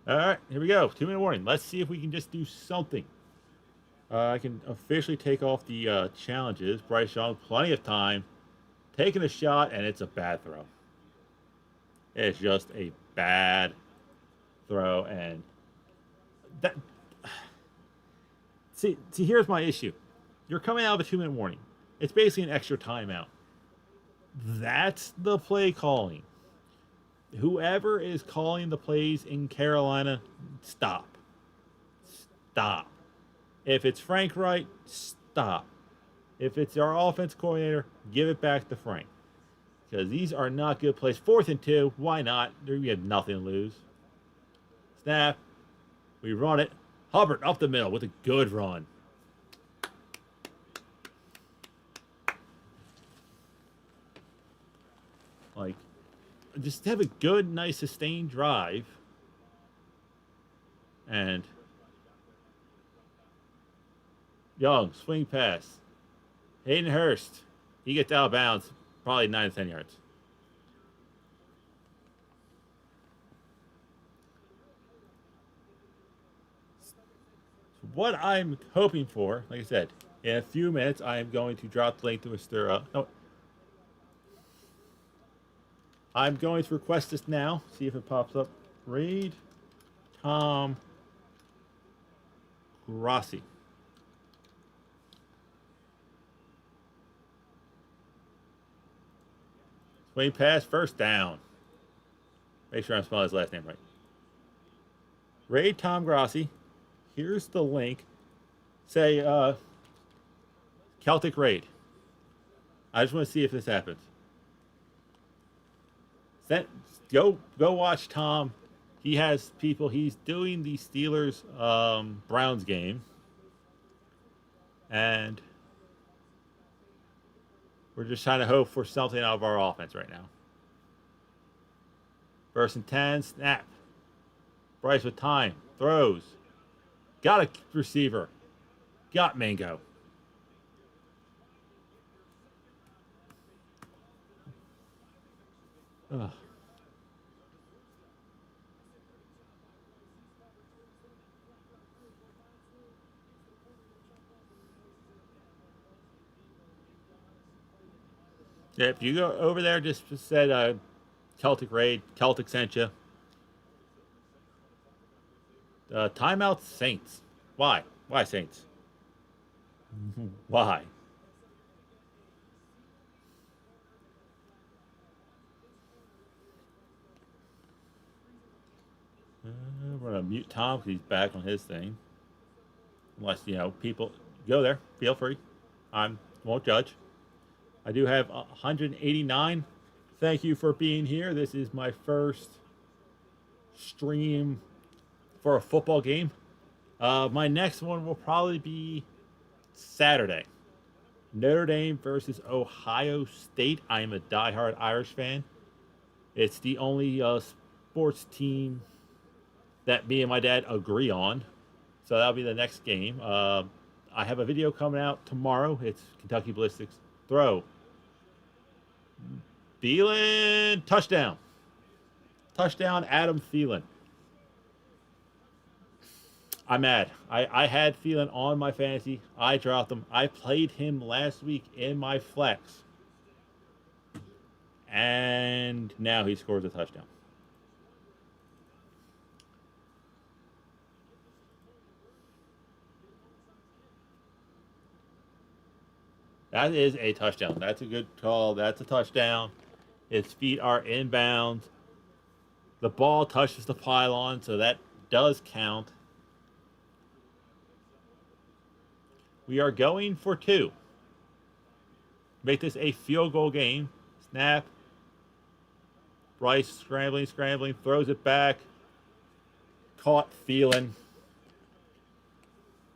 right, here we go. 2-minute warning. Let's see if we can just do something. I can officially take off the challenges. Bryce Young, plenty of time. Taking a shot, and it's a bad throw. It's just a bad throw, and that. See, here's my issue. You're coming out of a 2-minute warning. It's basically an extra timeout. That's the play calling. Whoever is calling the plays in Carolina, stop. Stop. If it's Frank Wright, stop. If it's our offense coordinator, give it back to Frank. Because these are not good plays. 4th and 2, why not? We have nothing to lose. Snap. We run it. Hubbard up the middle with a good run. Like, just have a good, nice, sustained drive. And Young, swing pass. Hayden Hurst. He gets out of bounds. Probably 9 to 10 yards. what I'm hoping for, like I said, in a few minutes, I am going to drop the link to Mr. No, I'm going to request this now. See if it pops up. Raid Tom Grossi. Swing pass, first down. Make sure I'm spelling his last name right. Raid Tom Grossi. Here's the link. Say Celtic Raid. I just want to see if this happens. Go watch Tom. He has people. He's doing the Steelers Browns game, and we're just trying to hope for something out of our offense right now. First and 10, snap. Bryce with time, throws. Got a receiver. Got Mango. Ugh. Yeah, if you go over there, just said Celtic Raid, Celtic sent you. Timeout Saints. Why? Why Saints? Why? We're gonna mute Tom because he's back on his thing. Unless people go there, feel free. I won't judge. I do have 189. Thank you for being here. This is my first stream for a football game. My next one will probably be Saturday. Notre Dame versus Ohio State. I am a diehard Irish fan. It's the only sports team that me and my dad agree on. So that'll be the next game. I have a video coming out tomorrow. It's Kentucky Ballistics. Throw. Thielen. Touchdown. Touchdown, Adam Thielen. I'm mad. I had Thielen on my fantasy. I dropped him. I played him last week in my flex. And now he scores a touchdown. That is a touchdown. That's a good call. That's a touchdown. His feet are inbounds. The ball touches the pylon, so that does count. We are going for 2. Make this a field goal game. Snap. Bryce scrambling, throws it back. Caught Thielen.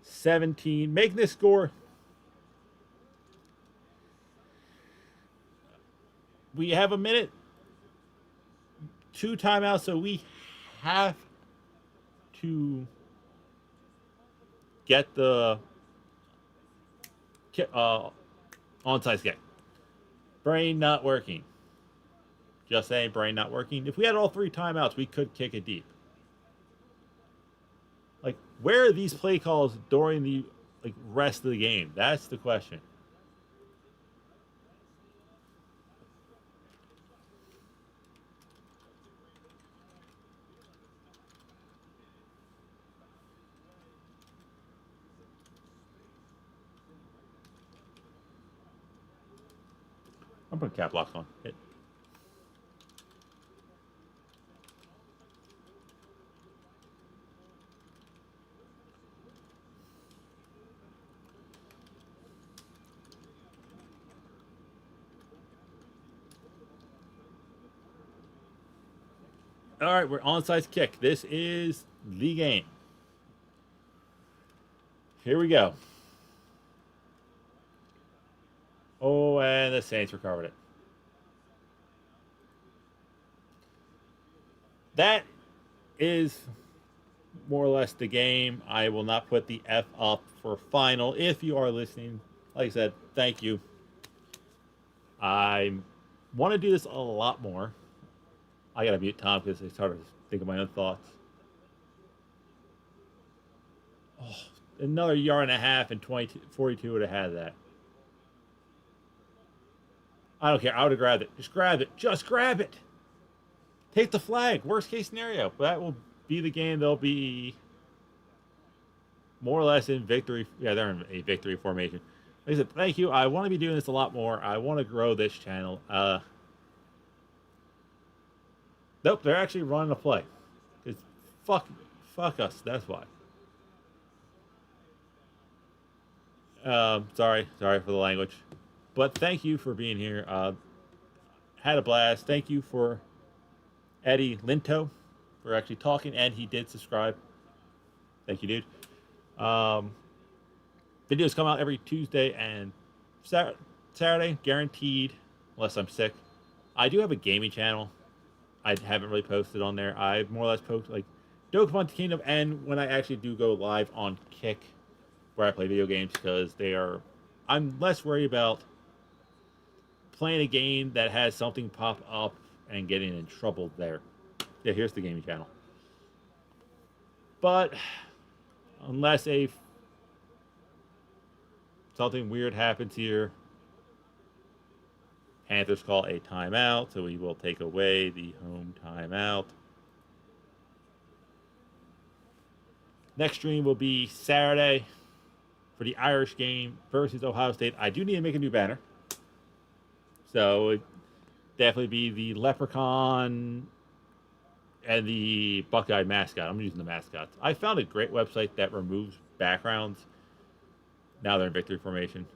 17. Making this score. We have a minute. 2 timeouts, so we have to get the onside kick. Brain not working. Just saying, brain not working. If we had all 3 timeouts, we could kick it deep. Like, where are these play calls during the rest of the game? That's the question. I'm putting cap locks on. Hit. All right, we're onside kick. This is the game. Here we go. Oh, and the Saints recovered it. That is more or less the game. I will not put the F up for final. If you are listening, like I said, thank you. I want to do this a lot more. I gotta mute Tom because I started to think of my own thoughts. Oh, another yard and a half and 42 would have had that. I don't care. I would have grabbed it. Just grab it. Just grab it. Take the flag. Worst case scenario. That will be the game. They'll be more or less in victory. Yeah, they're in a victory formation. Like I said, thank you. I want to be doing this a lot more. I want to grow this channel. Nope, they're actually running a play. It's fuck us. That's why. Sorry for the language, but thank you for being here. Had a blast. Thank you for Eddie Linto for actually talking, and he did subscribe. Thank you, dude. Videos come out every Tuesday and Saturday, guaranteed, unless I'm sick. I do have a gaming channel. I haven't really posted on there. I more or less post like Dokapon Kingdom, and when I actually do go live on Kick, where I play video games, because I'm less worried about playing a game that has something pop up and getting in trouble there. Yeah, here's the gaming channel. But unless something weird happens here, Panthers call a timeout, so we will take away the home timeout. Next stream will be Saturday for the Irish game versus Ohio State. I do need to make a new banner. So it definitely be the Leprechaun and the Buckeye mascot. I'm using the mascots. I found a great website that removes backgrounds. Now they're in victory formation.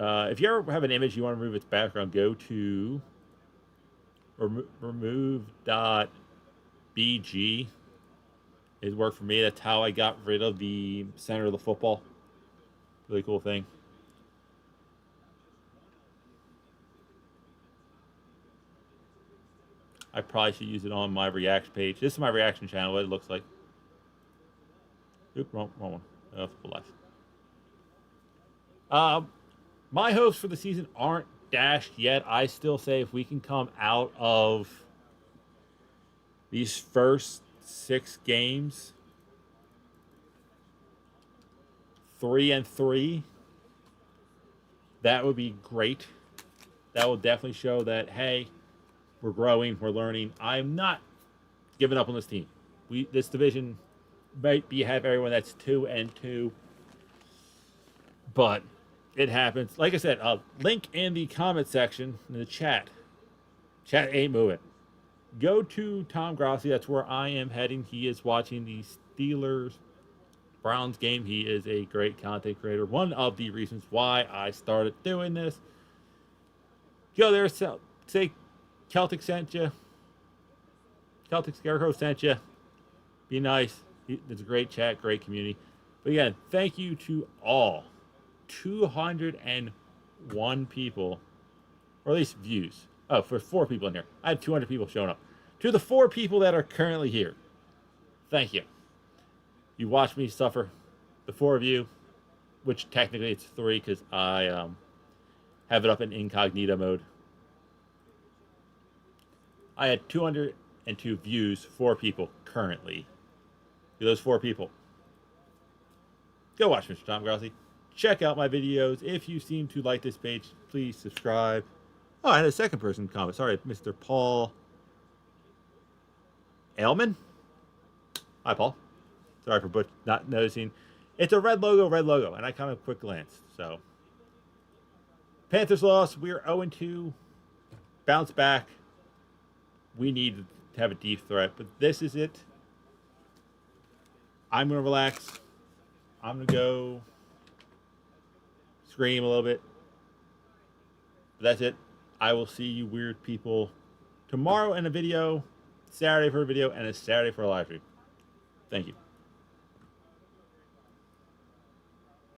If you ever have an image you want to remove its background, go to remove.bg. It worked for me. That's how I got rid of the center of the football. Really cool thing. I probably should use it on my reaction page. This is my reaction channel, what it looks like. Oop, wrong one. Left. My hopes for the season aren't dashed yet. I still say if we can come out of these first 6 games 3-3, that would be great. That will definitely show that, hey, we're growing, we're learning. I'm not giving up on this team. This division might have everyone that's 2-2, but it happens. Like I said, link in the comment section in the chat. Chat ain't moving. Go to Tom Grossi. That's where I am heading. He is watching the Steelers-Browns game. He is a great content creator. One of the reasons why I started doing this. Go there, say Celtic sent you. Celtic Scarecrow sent you. Be nice. It's a great chat, great community. But again, thank you to all 201 people, or at least views. Oh, for 4 people in here. I had 200 people showing up. To the 4 people that are currently here, thank you. You watched me suffer. The 4 of you, which technically it's 3 because I have it up in incognito mode. I had 202 views, 4 people currently. To those 4 people, go watch Mr. Tom Grossi. Check out my videos. If you seem to like this page, please subscribe. Oh, I had a second person comment. Sorry, Mr. Paul Ailman. Hi, Paul. Sorry for not noticing. It's a red logo, and I kind of quick glanced. So, Panthers lost. We're 0-2. Bounce back. We need to have a deep threat, but this is it. I'm going to relax. I'm going to go scream a little bit. But that's it. I will see you weird people tomorrow in a video, Saturday for a video, and a Saturday for a live stream. Thank you.